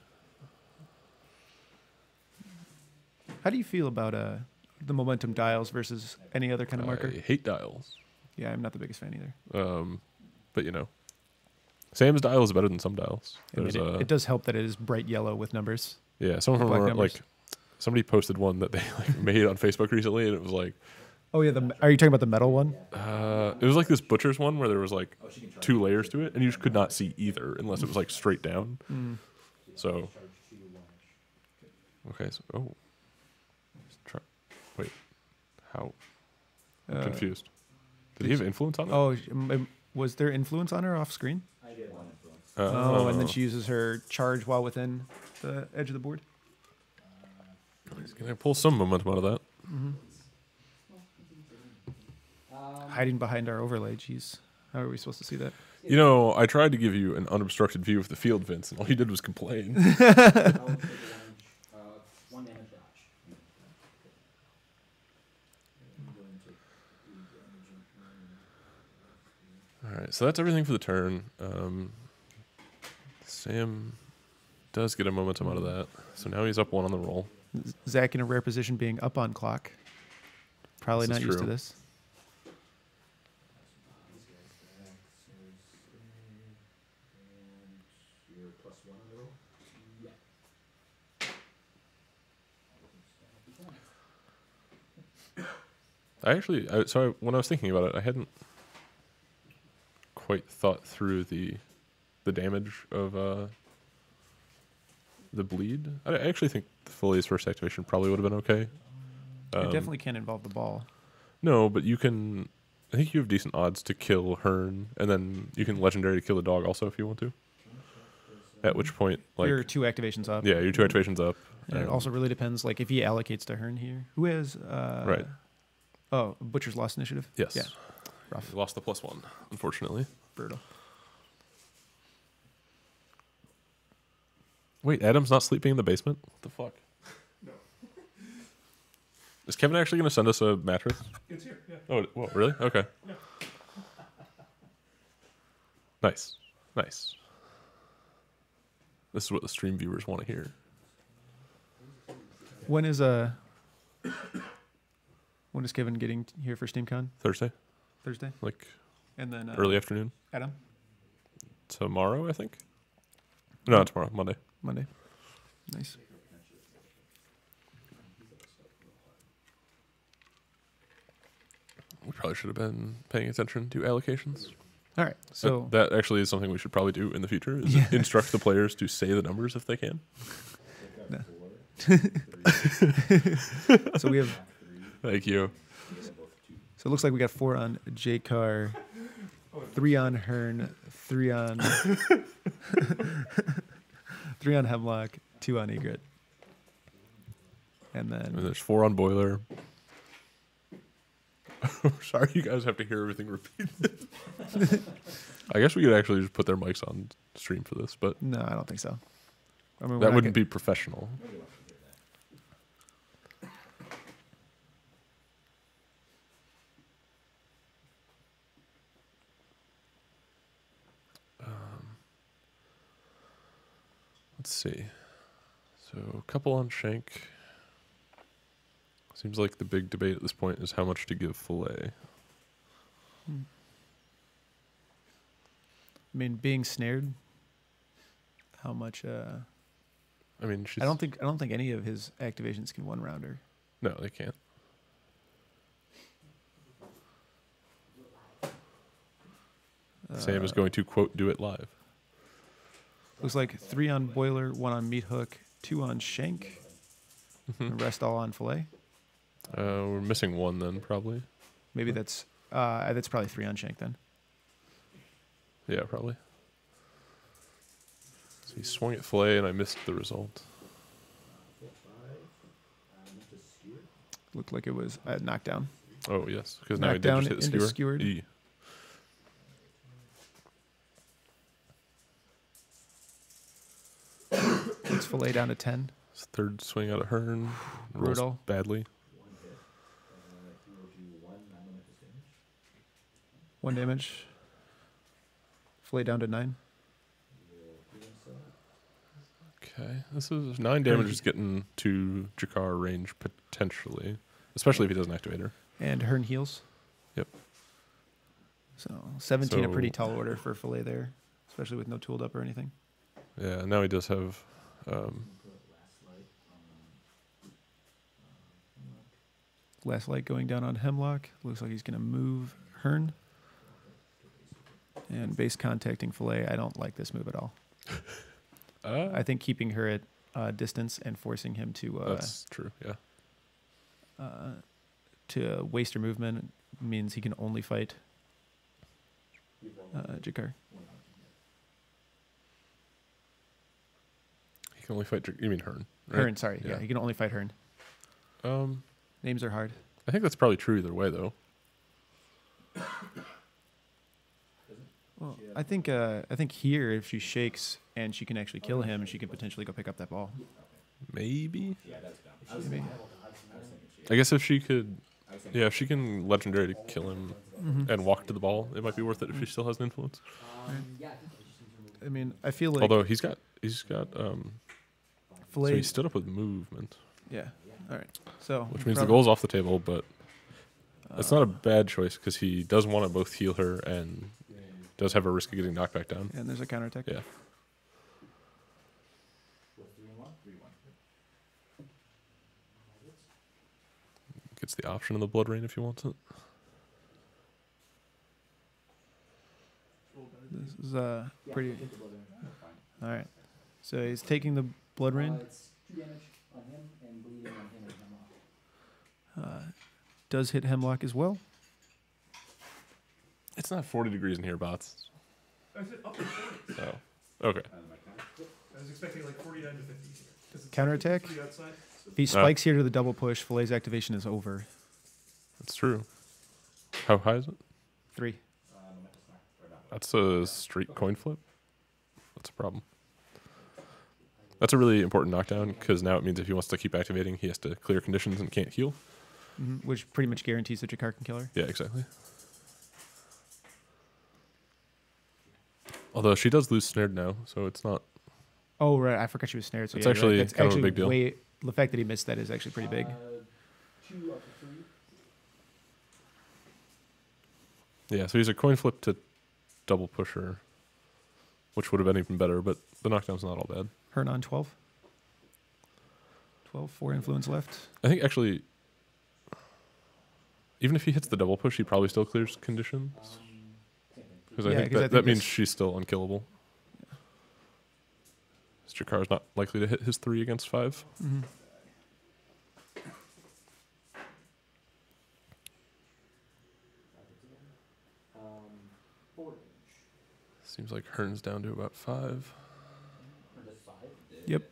S3: How do you feel about the momentum dials versus any other kind of marker?
S1: I hate dials.
S3: Yeah, I'm not the biggest fan either.
S1: But, you know, Sam's dial is better than some dials.
S3: I mean,
S1: There's
S3: it does help that it is bright yellow with numbers.
S1: yeah, some of them
S3: black
S1: are
S3: numbers.
S1: like, somebody posted one that they like made on Facebook recently, and it was like,
S3: Oh yeah, are you talking about the metal one?
S1: it was like this butcher's one where there was like
S4: Oh, she can charge
S1: 2 layers to it, and you just could not see either unless it was like straight down. So,
S4: charge 2 1.
S1: okay, so, wait, how? I'm
S3: Uh,
S1: confused. Did he have influence on that?
S3: Oh, was there influence on her off screen?
S4: I did 1 influence.
S3: Oh, and then she uses her charge while within the edge of the board.
S1: He's gonna pull some momentum out of that.
S3: hiding behind our overlay. Jeez, how are we supposed to see that?
S1: You know, I tried to give you an unobstructed view of the field, Vince, and all you did was complain.
S4: I'll take a 1 inch, 1 damage dodge. I'm going to take 3 damage and
S1: All right, so that's everything for the turn. Sam does get a momentum out of that, so now he's up 1 on the roll.
S3: Zach in a rare position, being up on clock. Probably
S1: This
S3: not
S1: is
S3: used to
S1: true.
S3: this.
S4: these guys back. And you're +1 on the roll? Yeah.
S1: When I was thinking about it, I hadn't quite thought through the damage of the bleed. I actually think the Fille's first activation probably would have been okay.
S3: It definitely can't involve the ball.
S1: No, but you can. I think you have decent odds to kill Hearn, and then you can legendary to kill the dog also if you want to. At which point, like,
S3: Your 2 activations up.
S1: yeah, your 2 activations up.
S3: And it also really depends, like if he allocates to Hearn here. Who has?
S1: Right.
S3: Oh, Butcher's lost initiative.
S1: Yes.
S3: Yeah. Rough.
S1: You lost the +1, unfortunately.
S3: Brutal.
S1: Wait, Adam's not sleeping in the basement? What the fuck?
S2: No.
S1: Is Kevin actually going to send us a mattress?
S2: It's here, yeah.
S1: Oh, well, really? Okay.
S2: Yeah.
S1: Nice. Nice. This is what the stream viewers want to hear.
S3: When is Kevin getting here for SteamCon?
S1: Thursday,
S3: Thursday,
S1: like
S3: and then
S1: early afternoon.
S3: Adam
S1: Tomorrow, I think. No, not tomorrow. Monday.
S3: Monday. Nice.
S1: We probably should have been paying attention to allocations.
S3: All right. So
S1: That actually is something we should probably do in the future. Is
S3: Yeah.
S1: instruct the players to say the numbers if they can.
S3: No. so we have.
S1: Thank you.
S3: So it looks like we got 4 on J Car, 3 on Hearn, 3 on 3 on Hemlock, 2 on Egret, and
S1: And
S3: then
S1: there's 4 on Boiler. Sorry, you guys have to hear everything repeated. I guess we could actually just put their mics on stream for this, but
S3: no, I don't think so. I mean,
S1: that wouldn't be professional. Let's see. So a couple on Shank. Seems like the big debate at this point is how much to give Fillet.
S3: I mean, being snared. How much?
S1: I mean, she's...
S3: I don't think any of his activations can 1-rounder.
S1: No, they can't. Sam is going to, quote, do it live.
S3: Looks like 3 on Boiler, 1 on Meat Hook, 2 on Shank, and the rest all on Fillet.
S1: We're missing 1 then, probably.
S3: Maybe that's probably 3 on Shank then.
S1: Yeah, probably. So he swung at Fillet, and I missed the result.
S3: Looked like it was a knockdown.
S1: Oh, yes, because now he did
S3: Knockdown
S1: just hit the
S3: into
S1: skewer.
S3: skewered.
S1: E.
S3: Puts Fillet down to 10.
S1: His third swing out of Hearn. Rolls
S3: Brutal.
S1: badly.
S3: 1 damage. Fillet down to 9.
S1: Okay, this is 9 damage is getting to Jakar range potentially, especially if he doesn't activate her.
S3: And Hearn heals.
S1: Yep.
S3: So 17 a pretty
S1: So-
S3: tall order for Fillet there, especially with no tooled up or anything.
S1: Yeah, now he does have.
S3: Last light going down on Hemlock. Looks like he's going to move Hearn. And base contacting Fillet. I don't like this move at all. I think keeping her at distance and forcing him to
S1: That's true. Yeah.
S3: to waste her movement means he can only fight Jakar.
S1: He can only fight. You mean Hearn? Right?
S3: Hearn, sorry. Yeah, he can only fight Hearn. Names are hard.
S1: I think that's probably true either way, though.
S3: Well, I think here, if she shakes and she can actually kill him, she could potentially go pick up that ball.
S1: Maybe.
S4: Yeah, that's dumb. I was
S3: Maybe.
S4: thinking she.
S1: I guess if she could,
S4: I was thinking
S1: yeah, if she can legendary to kill him and walk to the ball, it might be worth it if she still has an influence.
S4: Yeah, I think I just need to remove.
S3: I mean, I feel like
S1: Although he's got so
S3: Flay.
S1: he stood up with movement,
S3: Yeah. All right. So
S1: which means the goal's off the table, but it's not a bad choice because he does want to both heal her and does have a risk of getting knocked back down.
S3: And there's a counterattack.
S1: Yeah.
S4: With 3-1, 3-1.
S1: Gets the option of the blood rain if he wants it.
S3: This is
S4: Yeah,
S3: pretty.
S4: take the blood in. Fine.
S3: All right. So he's taking the blood rain.
S4: It's 2 damage on him and bleeding on him and hemlock.
S3: Does hit Hemlock as well.
S1: It's not 40 degrees in here, bots.
S2: I said up to 40.
S1: Oh, okay.
S2: I was expecting like 49 to 50 here. 'Cause it's
S3: Counterattack?
S2: pretty outside.
S3: If he spikes here to the double push, Flay's activation is over.
S1: That's true. How high is it?
S3: 3.
S1: That's a straight coin flip. That's a problem. That's a really important knockdown because now it means if he wants to keep activating, he has to clear conditions and can't heal.
S3: Which pretty much guarantees that Jakar can kill her.
S1: Yeah, exactly. Although she does lose snared now, so it's not.
S3: Oh, right. I forgot she was snared. So
S1: It's
S3: yeah, you're
S1: actually
S3: right. That's
S1: kind of a
S3: actually
S1: big deal.
S3: The fact that he missed that is actually pretty big.
S4: 2 up to 3.
S1: Yeah, so he's a coin flip to double push her, which would have been even better, but the knockdown's not all bad.
S3: Hern on 12. 12, 4 influence left.
S1: I think actually, even if he hits the double push, he probably still clears conditions. Because I
S3: Yeah,
S1: think
S3: 'cause I
S1: that,
S3: think
S1: that means
S3: this-
S1: she's still unkillable. Jakar's not likely to hit his 3 against 5.
S4: Forward.
S1: Seems like Hearn's down to about 5.
S4: Or just 5.
S3: Yep.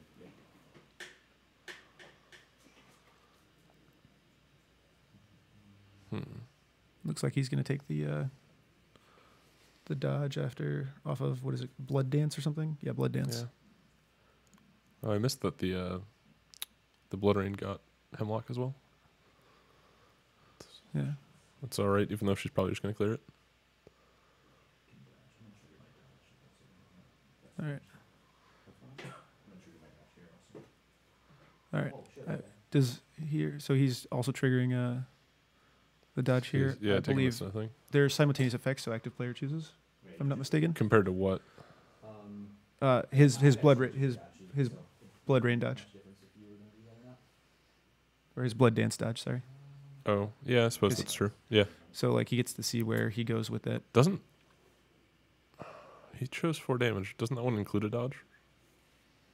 S3: Looks like he's going to take the dodge off of, what is it, Blood Dance or something? Yeah, Blood Dance.
S1: Yeah. Oh, I missed that the blood rain got Hemlock as well.
S3: Yeah.
S1: That's all right, even though she's probably just going to clear it.
S3: All right. All right. Does here? So he's also triggering the dodge here.
S1: He's- yeah,
S3: I
S1: taking
S3: believe
S1: this, I think.
S3: they're simultaneous effects, so active player chooses. If I'm not mistaken.
S1: Compared to what?
S3: His blood rain dodge, or his blood dance dodge. Sorry.
S1: Oh, yeah, I suppose
S3: Is he-
S1: that's true. Yeah.
S3: So like he gets to see where he goes with it.
S1: Doesn't. He chose 4 damage. Doesn't that one include a dodge?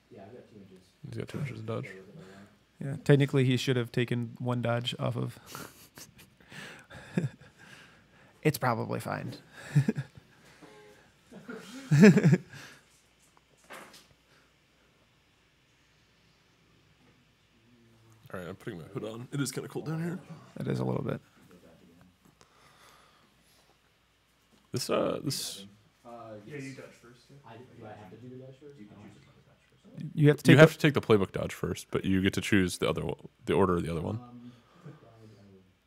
S4: Yeah, I've got 2 inches.
S1: He's got 2 inches of dodge.
S3: Yeah. Technically, he should have taken 1 dodge off of. It's probably fine.
S1: All right, I'm putting my hood on. It is kind of cold down here.
S3: That is a little bit.
S1: This
S2: Yeah, you dodge first. Yeah.
S4: Do I have to do the dash first? You can choose to dodge first.
S3: You have to
S1: you
S3: take.
S1: have to take the playbook dodge first, but you get to choose the order of the other one.
S4: I would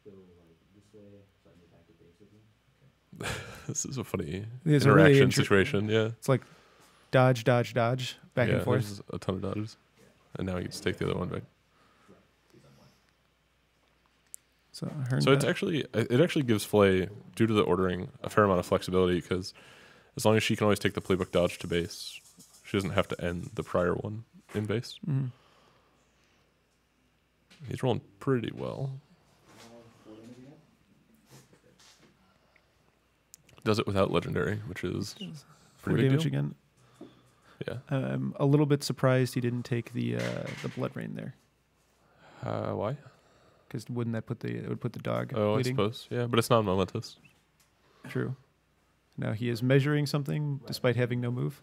S4: go like this way so I can get back to base with you.
S1: This is a funny
S3: It's a really
S1: interaction situation. Yeah.
S3: It's like dodge, dodge, dodge, back
S1: yeah,
S3: and forth.
S1: there's a ton of dodges, and now he gets to take the other one back.
S3: So, Hearn
S1: So it's
S3: dodge.
S1: it actually gives Flay, due to the ordering, a fair amount of flexibility because as long as she can always take the playbook dodge to base, she doesn't have to end the prior one in base.
S3: Mhm.
S1: He's rolling pretty well. Does it without legendary, which is
S3: 4
S1: pretty big
S3: damage
S1: deal.
S3: again.
S1: Yeah.
S3: I'm a little bit surprised he didn't take the blood rain there,
S1: Why?
S3: because wouldn't that put it would put the dog
S1: Oh,
S3: bleeding?
S1: I suppose. Yeah, but it's not momentous.
S3: True. Now he is measuring something despite having no move.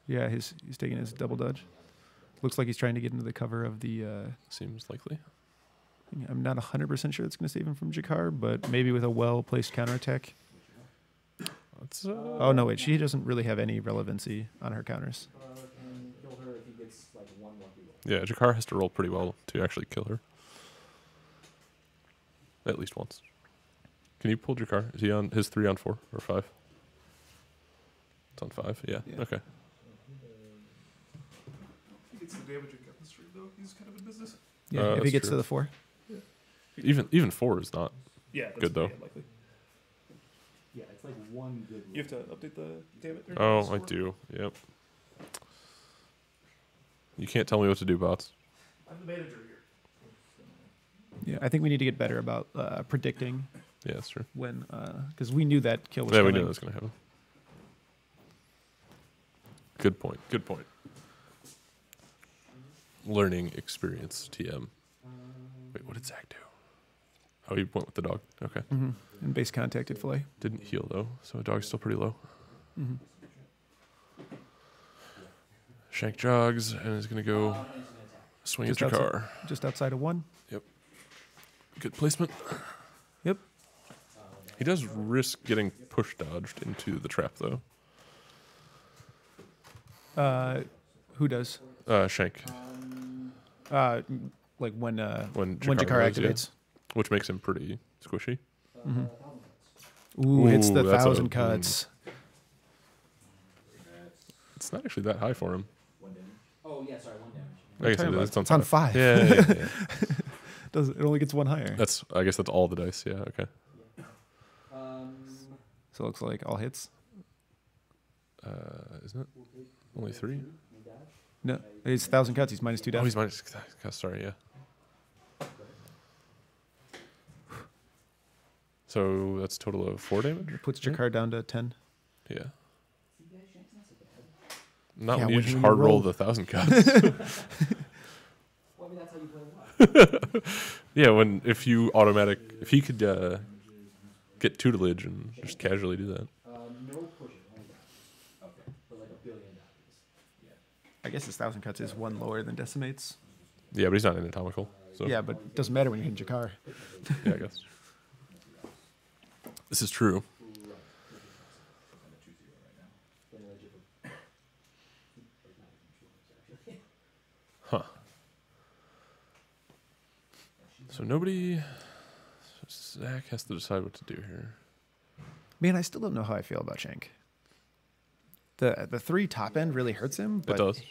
S3: Yeah, he's taking his double dodge. Looks like he's trying to get into the cover of the.
S1: Seems likely.
S3: I'm not 100% sure it's going to save him from Jakar, but maybe with a well placed counterattack.
S1: It's,
S3: Oh no, wait, she doesn't really have any relevancy on her counters.
S4: Can kill her if he gets like one lucky roll.
S1: yeah, Jakar has to roll pretty well to actually kill her. At least once. Can you pull Jakar? Is he on his 3 on 4 or 5? It's on 5. Yeah.
S3: Yeah.
S1: Okay.
S2: He gets the damage and chemistry though. He's kind of in business.
S3: Yeah, if he
S1: That's
S3: gets
S1: true.
S3: to the 4.
S1: Even 4 is not.
S2: Yeah, that's
S1: Good, though.
S2: pretty unlikely.
S4: Yeah, it's like one good roll.
S2: You have to update the damage. or
S1: Oh, I
S2: score?
S1: do. Yep. You can't tell me what to do, bots.
S2: I'm the manager here.
S3: Yeah, I think we need to get better about predicting
S1: Yeah, that's true.
S3: when, because we knew that kill was
S1: Yeah, we
S3: coming.
S1: knew that was going to happen. Good point. Good point. Learning experience, TM. Wait, what did Zach do? Oh, he went with the dog. Okay.
S3: Mm-hmm. And base contacted Filet.
S1: Didn't heal, though, so the dog's still pretty low.
S3: Mm-hmm.
S1: Shank jogs and is going to go swing at
S3: Just
S1: Jakar.
S3: Just outside of 1.
S1: Good placement.
S3: Yep.
S1: He does risk getting push dodged into the trap, though.
S3: Who does?
S1: Shank,
S3: Like when
S1: when
S3: Jakar
S1: goes, yeah,
S3: activates.
S1: which makes him pretty squishy.
S3: Mm-hmm. Ooh, hits the
S1: Ooh, that's a-
S3: 1,000 cuts.
S1: It's not actually that high for him.
S4: One damage. Oh yeah, sorry, one damage.
S1: I guess
S3: talking
S1: it
S3: about?
S1: is. It's on
S3: It's on
S1: 5.
S3: 5.
S1: Yeah.
S3: It only gets 1 higher.
S1: I guess that's all the dice. Yeah. Okay.
S3: So it looks like all hits.
S1: Isn't it only 3?
S3: No, it's 1,000 cuts. He's minus 2
S1: Oh,
S3: damage.
S1: he's minus. Sorry. Yeah. So that's a total of 4 damage.
S3: Puts Jakar down to 10.
S1: Yeah. Not
S3: Yeah,
S1: when you
S3: when
S1: just
S3: you
S1: hard roll
S3: roll.
S1: the 1,000 cuts.
S4: Well, I mean, that's how you play the
S1: Yeah, if he could get tutelage and just casually do that.
S4: No pushing, only dodges. Okay. For like a billion dodges. Yeah.
S3: I guess his 1,000 cuts is 1 lower than decimates.
S1: Yeah, but he's not anatomical. So
S3: Yeah, but it doesn't matter when you're hitting Jakar.
S1: yeah, I guess. This is true. Huh. So nobody. So Zach has to decide what to do here.
S3: Man, I still don't know how I feel about Shank. The 3 top end really hurts him, but
S1: It does.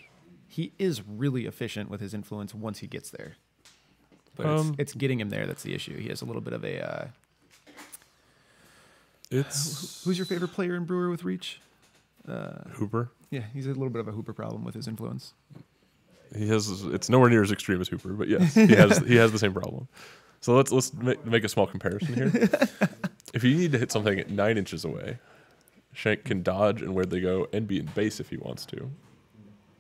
S3: he is really efficient with his influence once he gets there. But it's getting him there that's the issue. He has a little bit of a...
S1: It's
S3: who's your favorite player in Brewer with Reach?
S1: Hooper.
S3: Yeah, he's a little bit of a Hooper problem with his influence.
S1: He has. It's nowhere near as extreme as Hooper, but yes, he has the same problem. So let's make a small comparison here. If you need to hit something at 9 inches away, Shank can dodge and where they go and be in base if he wants to,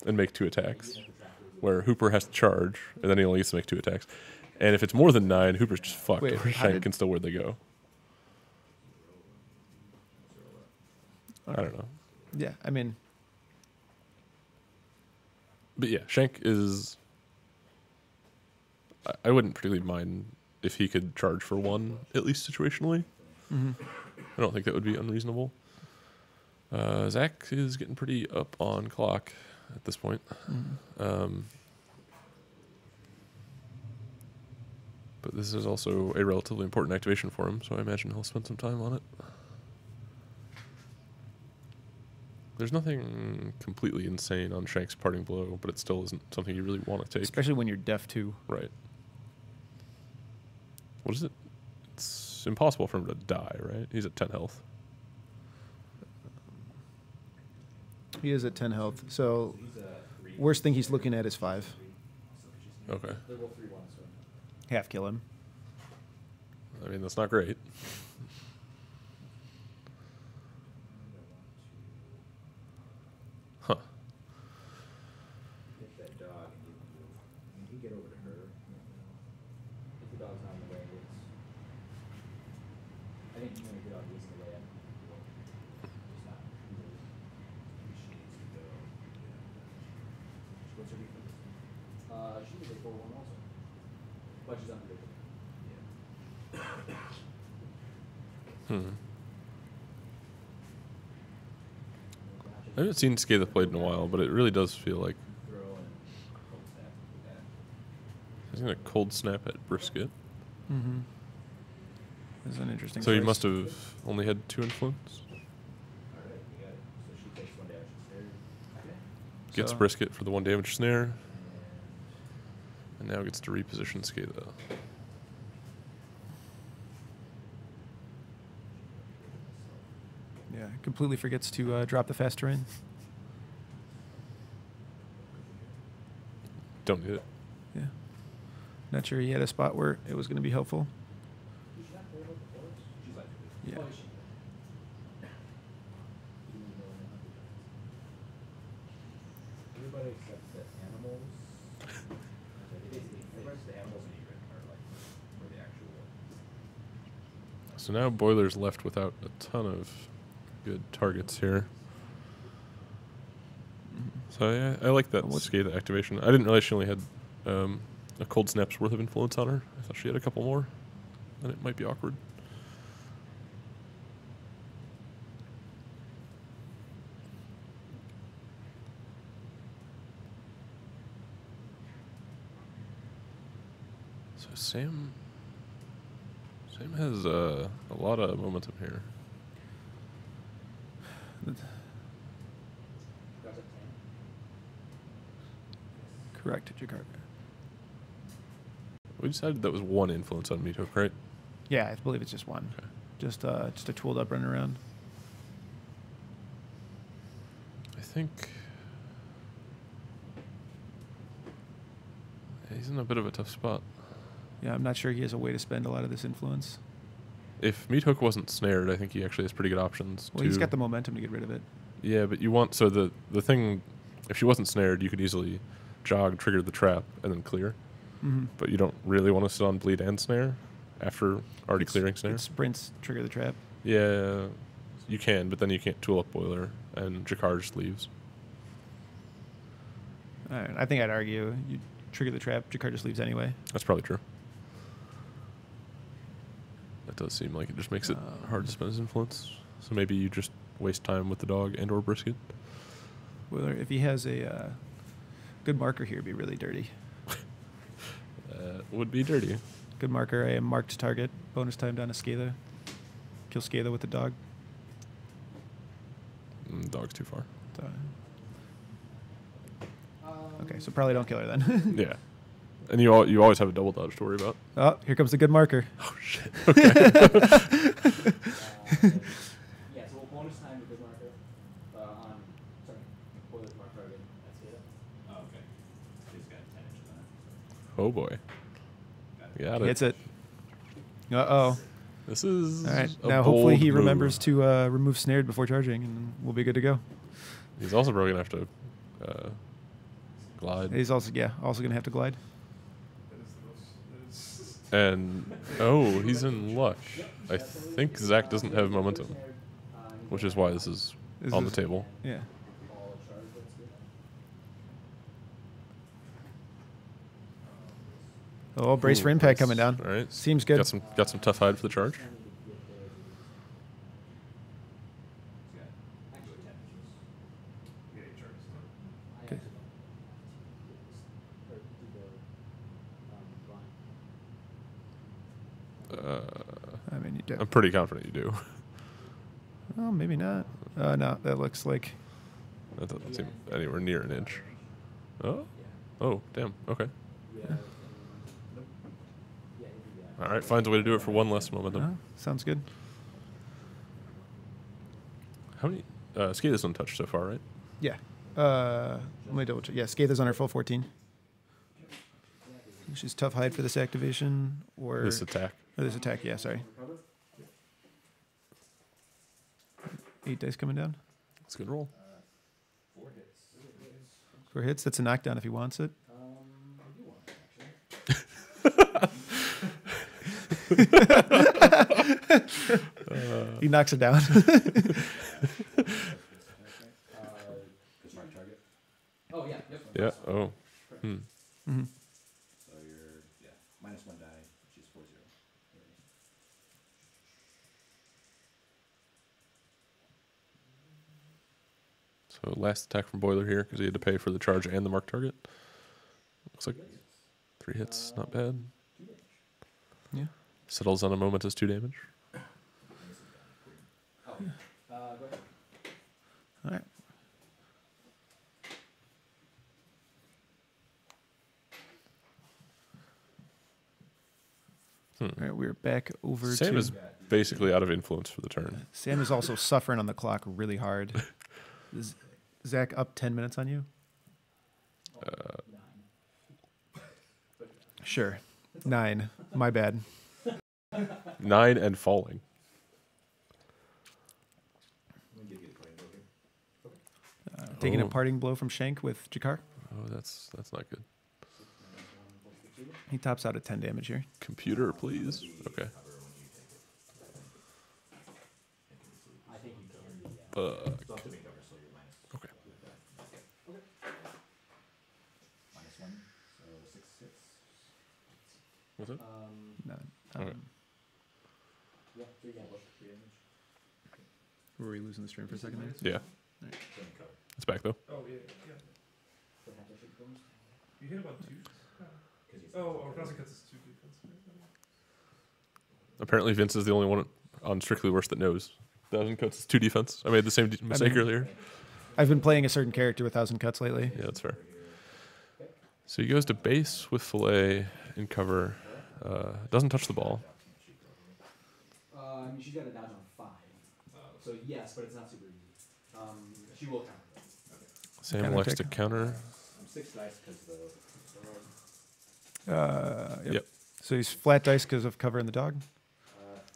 S1: and make 2 attacks. Where Hooper has to charge, and then he only gets to make 2 attacks. And if it's more than 9, Hooper's just fucked.
S3: Wait,
S1: Where
S3: how
S1: Shank
S3: did-
S1: can still where they go. I don't know.
S3: Yeah, I mean,
S1: But yeah, Shank is. I wouldn't particularly mind if he could charge for 1, at least situationally.
S3: mhm.
S1: I don't think that would be unreasonable. Zach is getting pretty up on clock at this point. But this is also a relatively important activation for him, so I imagine he'll spend some time on it. There's nothing completely insane on Shank's parting blow, but it still isn't something you really want to take.
S3: Especially when you're deaf too.
S1: Right. What is it? It's impossible for him to die, right? He's at 10 health.
S3: He is at 10 health. So worst thing he's looking at is 5.
S1: Okay.
S4: They roll 3-1, so.
S3: Half kill him.
S1: I mean, that's not great. Huh.
S4: Get that dog and give him move. I mean, he get over to her. If the dog's not in the way, it's. I think when the dog is in the way, it's not. What's her defense? She was a 4-1 also. But she's unpredictable. Yeah.
S1: Hmm. I haven't seen Scathe played in a while, but it really does feel like
S4: throw and cold snap with that.
S1: he's gonna cold snap at Brisket.
S3: Mm-hmm. This is an interesting.
S1: So he
S3: choice.
S1: must have only had 2 influence.
S4: All right, you got it. So she takes 1 damage to snare. Okay.
S1: Gets
S3: So-
S1: Brisket for the 1 damage snare,
S4: And
S1: and now gets to reposition Scathe.
S3: Yeah, completely forgets to drop the fast terrain.
S1: Don't need it.
S3: Yeah. Not sure he had a spot where it was going to be helpful.
S4: did she not play about the forest? She's like,
S3: Yeah.
S4: oh, is she? Everybody except the animals. Basically, the animals in Egret are like where the actual.
S1: So now Boiler's left without a ton of good targets here. So yeah, I like that
S3: What's-
S1: Scathe activation. I didn't realize she only had a cold snap's worth of influence on her. I thought she had a couple more. Then it might be awkward. So Sam has a lot of momentum here.
S4: That's a 10.
S3: Correct, Jakarta.
S1: We decided that was 1 influence on Meathook, right?
S3: Yeah, I believe it's just one.
S1: Okay.
S3: Just a tooled up run around.
S1: I think he's in a bit of a tough spot.
S3: Yeah, I'm not sure he has a way to spend a lot of this influence.
S1: If Meathook wasn't snared, I think he actually has pretty good options.
S3: Well, he's got the momentum to get rid of it.
S1: Yeah, but you want so the thing, if she wasn't snared, you could easily jog, trigger the trap, and then clear.
S3: Mm-hmm.
S1: But you don't really want to sit on bleed and snare after already clearing snare.
S3: It sprints, trigger the trap.
S1: Yeah, you can, but then you can't tool up Boiler, and Jakar just leaves.
S3: All right, I think I'd argue you trigger the trap, Jakar just leaves anyway.
S1: That's probably true. That does seem like it just makes it hard to spend his influence. So maybe you just waste time with the dog and or Brisket.
S3: Whether if he has a good marker here, it'd be really dirty.
S1: Would be dirty.
S3: Good marker, a marked target, bonus time down to Scathe. Kill Scathe with the dog.
S1: Dog's too far.
S3: So, okay, so probably don't kill her then.
S1: Yeah. And you always have a double dodge to worry about.
S3: Oh, here comes the good marker.
S1: Oh shit.
S4: Yeah, so we'll bonus time with the marker on boiler's mark target. That's it. Oh, okay. He's got 10 inches on it.
S1: Oh boy. Got it.
S3: Hits it. Uh-oh.
S1: This is
S3: All right,
S1: a
S3: now hopefully
S1: bold
S3: he
S1: move.
S3: remembers to remove snared before charging, and we'll be good to go.
S1: He's also probably gonna have to glide.
S3: He's also going to have to glide.
S2: That is the most.
S1: And oh, he's in luck. I think Zach doesn't have momentum, which is why this is
S3: This
S1: on
S3: is-
S1: the table.
S3: Yeah.
S4: All charge, that's good.
S3: Oh, brace
S1: Ooh,
S3: for impact
S1: brace.
S3: coming down.
S1: All right.
S3: Seems good.
S1: Got some tough hide for the charge.
S4: He's got actually 10 inches.
S2: Yeah, he charges down.
S4: I
S3: Okay.
S4: actually don't. Or do the blind.
S3: I mean, you do.
S1: I'm pretty confident you do.
S3: Oh, maybe not. No, that looks like.
S1: That doesn't seem anywhere near an inch. Oh.
S4: Yeah.
S1: Oh, damn. Okay.
S4: Yeah. Nope. Yeah, he'd do that.
S1: All right. Finds a way to do it for 1 less momentum.
S3: Oh, sounds good.
S1: How many? Skate is untouched so far, right?
S3: Yeah. Let me double check. Yeah, Scathe is on her full 14. She's tough hide for this activation or
S1: This attack.
S3: or this attack. Yeah, sorry. 8 dice coming down.
S1: It's a good roll.
S4: 4 hits.
S3: 4 hits. That's a knockdown if he wants it.
S4: I do want it, actually.
S3: He knocks it down.
S4: Smart target. Oh, yeah. Yep.
S1: Yeah. Oh. Hmm.
S3: Mhm.
S4: So you're, minus 1 die, which is 4-0.
S1: So last attack from Boiler here because he had to pay for the charge and the mark target. Looks like 3 hits, not bad.
S4: 2 damage.
S3: Yeah.
S1: Settles on a momentous 2 damage.
S4: Oh, go ahead.
S3: All right. All right, we're back over
S1: Sam
S3: to
S1: is basically out of influence for the turn.
S3: Sam is also suffering on the clock really hard. Is Zach up 10 minutes on you?
S4: 9.
S3: Sure. 9. My bad.
S1: 9 and falling.
S3: Taking a
S1: Oh.
S3: parting blow from Shank with Jakar.
S1: Oh, that's not good.
S3: He tops out at 10 damage here.
S1: Computer, please. Okay.
S4: I think you can.
S1: Fuck. Okay.
S4: -1, so 6 hits.
S1: What's it?
S3: No,
S1: Okay.
S4: Yeah, 3 damage. 3 damage.
S3: Were we losing the stream for a second there?
S1: Yeah. It's back though.
S2: Oh, yeah.
S4: What happened to the bonus?
S2: You hit about 2. Oh, 1,000 cuts is 2 defense.
S1: Apparently Vince is the only one on Strictly Worse that knows. 1,000 cuts is 2 defense. I made the same mistake earlier.
S3: I've been playing a certain character with 1,000 cuts lately.
S1: Yeah, that's fair. So he goes to base with Fillet in cover. Doesn't touch the ball.
S4: I mean, she's got a dodge on 5. So yes, but it's not super easy. She will counter.
S1: Sam
S3: Counter
S1: elects to
S3: attack.
S1: counter.
S4: 6 dice because the.
S3: Yep. So he's flat dice because of covering the dog.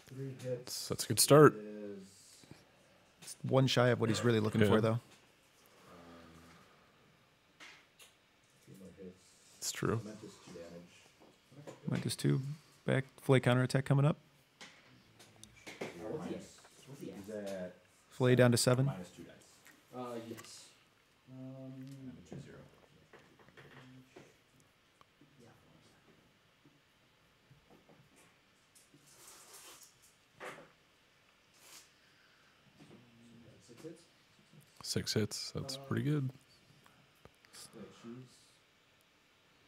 S4: 3 hits.
S1: That's a good start.
S4: Is,
S3: It's one shy of what he's really looking
S1: Yeah.
S3: for, though.
S4: 2 more hits.
S1: It's true.
S4: Momentous 2 damage.
S3: Minus 2. Back. Flay counterattack coming up.
S4: What's the X? What's the X?
S5: Is that
S3: Flay down to 7.
S5: minus 2 dice?
S4: Yes.
S5: 2-0.
S4: Yeah. 6 hits.
S1: 6 hits. That's pretty good.
S4: Wait,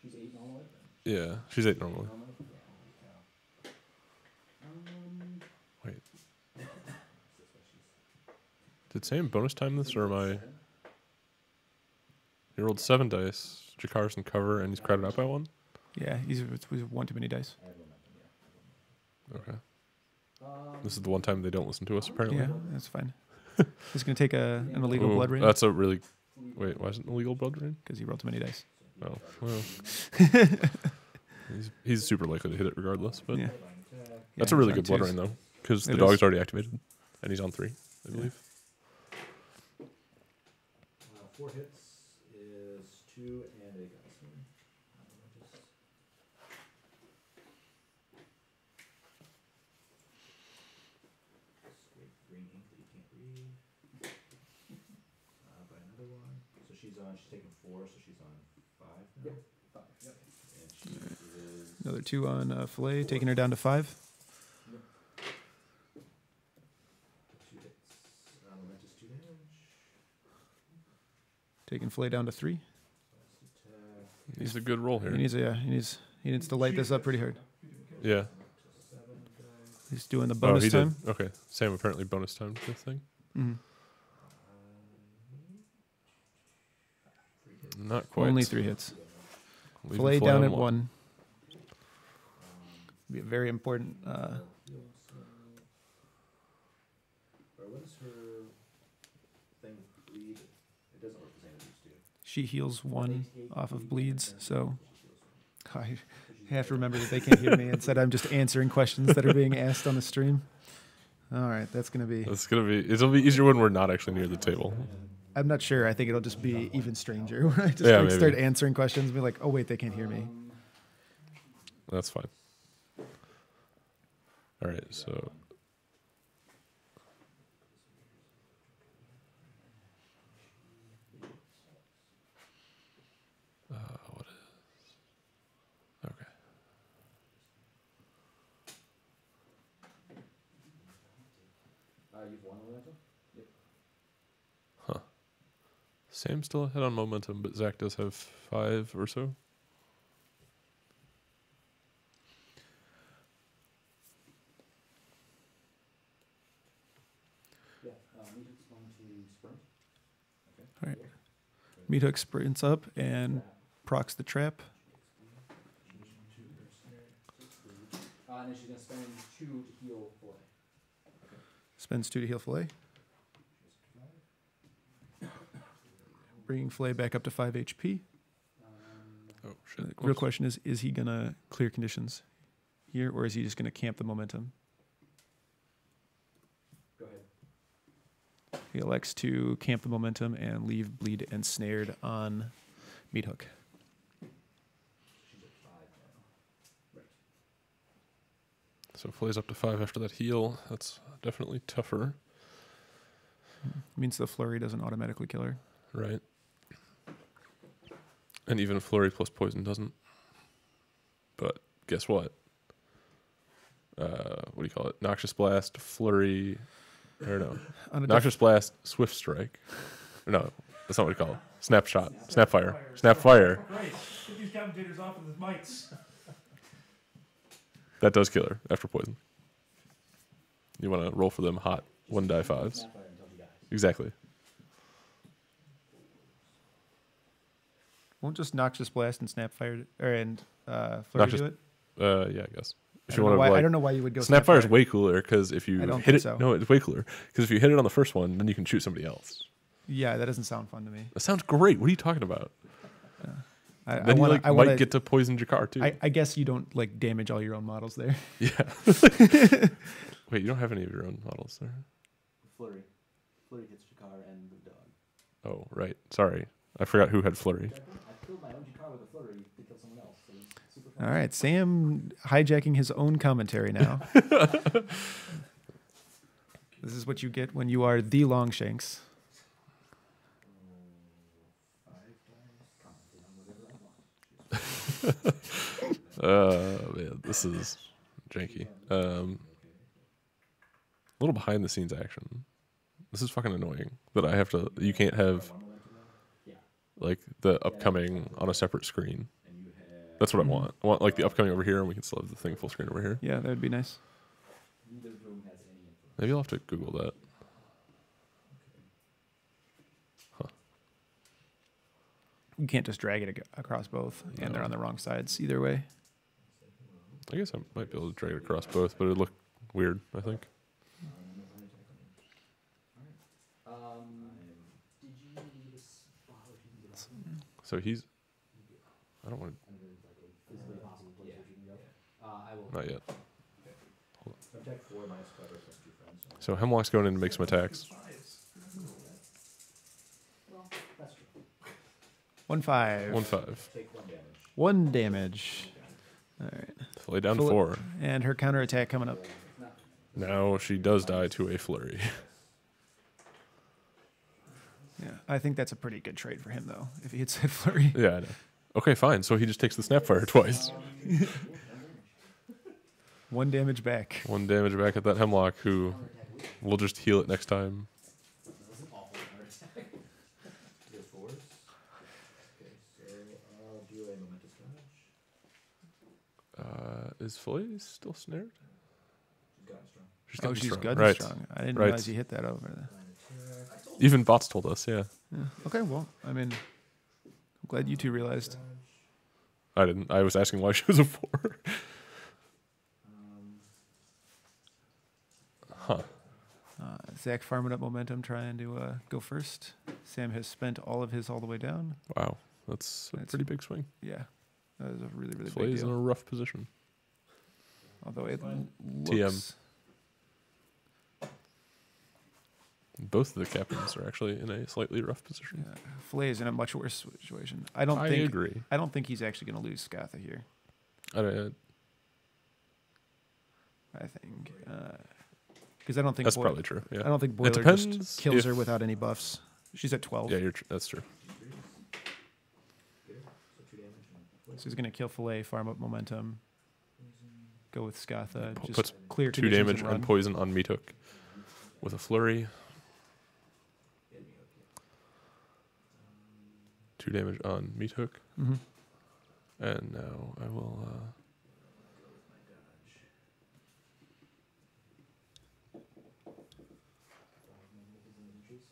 S4: she's 8 normally.
S1: Yeah, she's 8 normally.
S4: Yeah.
S1: Wait. Did Sam bonus time this, or am I? He rolled 7 dice. Jakar's in cover, and he's crowded out by 1.
S3: Yeah, he's one too many dice.
S4: I have momentum, yeah.
S1: Okay. This is the one time they don't listen to us, apparently.
S3: Yeah, that's fine. He's going to take an illegal
S1: Ooh,
S3: blood rain
S1: That's a really. Wait, why is it an illegal blood rain?
S3: because he rolled too many dice.
S1: Oh, well. he's super likely to hit it regardless, but
S3: Yeah.
S1: that's
S3: Yeah,
S1: a really
S3: he's on
S1: good blood
S3: twos.
S1: rain, though, because the
S3: It
S1: dog's
S3: is.
S1: already activated, and he's on 3, I believe.
S4: 4 hits is 2 and a gun. Green ink that you can't read. By another one. So she's taking 4, so she's on 5 now. Yep. 5. Yep. And she is.
S3: Another 2 on Fillet, taking her down to 5.
S4: 2 hits. Momentous 2 damage.
S3: Taking Fillet down to 3.
S4: Last attack.
S1: He's a good roll here.
S3: He needs to light this up pretty hard.
S1: Yeah.
S4: 7 dice.
S3: He's doing the
S1: Oh,
S3: bonus
S1: he
S3: time.
S1: did. Okay. Sam apparently bonus timed the thing.
S3: Mhm.
S4: 3 hits.
S1: Not quite.
S3: Only 3 hits.
S1: Leaving
S3: Fillet
S1: Fillet
S3: down
S1: on
S3: at 1. Be a very important.
S4: Or what is her thing? Bleed. It doesn't work the same as it used to.
S3: She heals 1 off of bleeds, so
S4: She heals 1.
S3: I have to remember that they can't hear me. Instead, I'm just answering questions that are being asked on the stream. All right, that's gonna be.
S1: It'll be easier when we're not actually near the table.
S3: I'm not sure. I think it'll just be even stranger when I just
S1: Yeah,
S3: like, start
S1: maybe.
S3: answering questions and be like, "Oh wait, they can't hear me."
S1: That's fine. All right, so what is? Okay.
S4: You've won momentum? Yep.
S1: Huh. Sam still ahead on momentum, but Zach does have 5 or so.
S4: Yeah, Meathook's going to sprint. Okay.
S3: All right.
S4: Yep.
S3: Meat Hook sprints up and
S4: Trap.
S3: procs the trap.
S4: And then she's going to spend 2 to heal Flay.
S3: Spends 2 to heal Flay. Bringing Flay back up to 5 HP.
S1: Oh, shit.
S3: The real question is he going to clear conditions here, or is he just going to camp the momentum?
S4: Go ahead.
S3: He elects to camp the momentum and leave bleed and snared on Meat Hook.
S4: She's at 5 now. Right.
S1: So Flay's up to 5 after that heal. That's definitely tougher.
S3: Means the flurry doesn't automatically kill her.
S1: Right. And even flurry plus poison doesn't. But guess what? What do you call it? Noxious Blast, Flurry, or no. Noxious Blast, Swift Strike. Or no, that's not what you call it. Snapshot. Snapfire. Snapfire.
S2: Right. Get these commentators off of the mics.
S1: That does kill her after poison. You want to roll for them hot 1 die 5s.
S4: Snapfire until she dies.
S1: Exactly.
S3: Won't just Noxious Blast and Snapfire and Flurry
S1: Noxious-
S3: do it?
S1: Yeah, I guess.
S3: I
S1: If
S3: don't,
S1: you
S3: know
S1: want
S3: why,
S1: to,
S3: I don't know why you would go
S1: Snapfire is
S3: Snapfire.
S1: way cooler because if you
S3: I don't
S1: hit
S3: think
S1: it,
S3: so.
S1: no, it's way cooler because if you hit it on the first one, then you can shoot somebody else.
S3: Yeah, that doesn't sound fun to me.
S1: That sounds great. What are you talking about?
S3: I
S1: Then
S3: wanna,
S1: you
S3: I
S1: might
S3: wanna,
S1: get to poison Jakar too.
S3: I guess you don't like damage all your own models there.
S1: Yeah. Wait, you don't have any of your own models there?
S5: Flurry. Flurry hits Jakar and the dog.
S1: Oh, right. Sorry. I forgot who had Flurry.
S4: I killed my own Jakar with a flurry to kill someone else. So it's super fun.
S3: All right, Sam hijacking his own commentary now. This is what you get when you are the Longshanks.
S1: Man, this is janky. A little behind the scenes action. This is fucking annoying that I have to. You can't have like the upcoming on a separate screen. That's what I want. I want like the upcoming over here, and we can still have the thing full screen over here.
S3: Yeah, that would be nice.
S4: Neither room has any influence.
S1: Maybe I'll have to Google that.
S3: You can't just drag it across both, and they're on the wrong sides either way.
S1: I guess I might be able to drag it across both, but it'd look weird, I think.
S4: Did you need a spot where you can get off?
S1: So he's. I don't want
S4: Physically possible place where you can go? I will.
S1: to. Not yet.
S5: So attack 4 minus cover plus 2 friends.
S1: So Hemlock's going in to make some attacks.
S4: Well, that's true.
S3: 1-5.
S1: 1-5.
S5: Take 1 damage.
S3: 1 damage. All right.
S1: Lay down
S3: Full-
S1: 4.
S3: And her counterattack coming up.
S1: Now she does die to a flurry.
S3: Yeah, I think that's a pretty good trade for him, though, if he hits that flurry.
S1: Yeah, I know. Okay, fine. So he just takes the Snapfire twice.
S3: 1 damage back.
S1: 1 damage back at that Hemlock, who will just heal it next time.
S4: This is an awful counterattack.
S5: Your 4s. Okay, so I'll do a momentous dodge.
S1: Is Flay still snared?
S5: She's gotten strong.
S1: She's
S3: Oh,
S1: gotten
S3: she's
S1: strong.
S3: good
S1: Right.
S3: and strong. I didn't
S1: Right.
S3: realize you hit that over there.
S5: Fine attack.
S1: Even bots told us, yeah.
S3: Yeah. Okay, well, I mean, I'm glad you two realized.
S1: I didn't. I was asking why she was a 4. Huh.
S3: Zach farming up momentum, trying to go first. Sam has spent all of his all the way down.
S1: Wow. That's a
S3: That's-
S1: pretty big swing.
S3: Yeah, that is a really, really big
S1: Flay's in a
S3: deal.
S1: rough position.
S3: Although it
S1: TM.
S3: looks...
S1: Both of the captains are actually in a slightly rough position.
S3: Yeah, Flay is in a much worse situation. I
S1: I
S3: think.
S1: agree.
S3: I don't think he's actually going to lose Scatha here.
S1: I don't,
S3: I think because I don't think
S1: that's
S3: Boi-
S1: probably true. Yeah.
S3: I don't think Boiler
S1: depends
S3: just kills her
S1: if-
S3: without any buffs. She's at 12.
S1: Yeah, that's true.
S5: Good. So 2 damage and
S3: So he's going to kill Flay, farm up momentum, go with Scatha,
S1: Puts
S3: just clear
S1: 2
S3: conditions
S1: damage
S3: and
S1: and
S3: run.
S1: poison on Meat Hook with a flurry. 2 damage on meat hook.
S3: Mm-hmm.
S1: And now I will.
S5: Go with my dodge. 5 magnificent inches.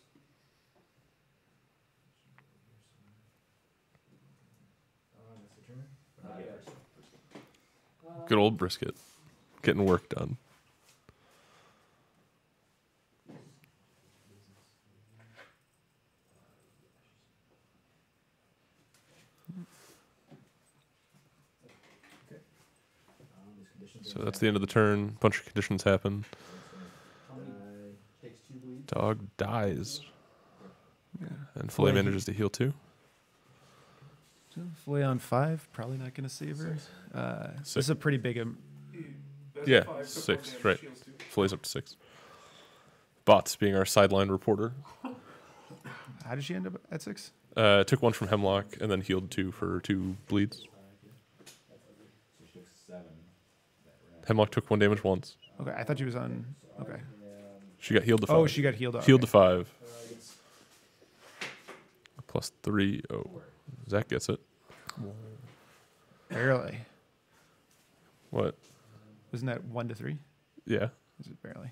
S5: That's the turn.
S4: Yeah.
S1: Good old brisket. Getting work done.
S5: These conditions
S1: So
S5: are
S1: that's the end of the turn. Bunch of conditions happen.
S4: How many takes 2 bleeds?
S1: Dog dies.
S3: Yeah.
S1: And Filet
S3: Filet-
S1: manages to heal 2.
S3: Flay on 5, probably not going to save her. This is a pretty big.
S2: Best
S1: Yeah,
S2: 5 took
S1: 6,
S2: 1 damage,
S1: right.
S2: heals 2.
S1: Filet's up to 6. Bots being our sideline reporter.
S3: How did she end up at 6?
S1: Took 1 from Hemlock and then healed 2 for 2 bleeds.
S5: So she took 7.
S1: Hemlock took 1 damage once.
S3: Okay, I thought she was on. Okay.
S1: She got healed to 5.
S3: Oh, she got healed up.
S1: Healed to 5.
S4: It's
S1: Plus 3. Oh, Zach gets it.
S3: Barely.
S1: What?
S3: Wasn't that 1 to 3?
S1: Yeah.
S3: Is it barely?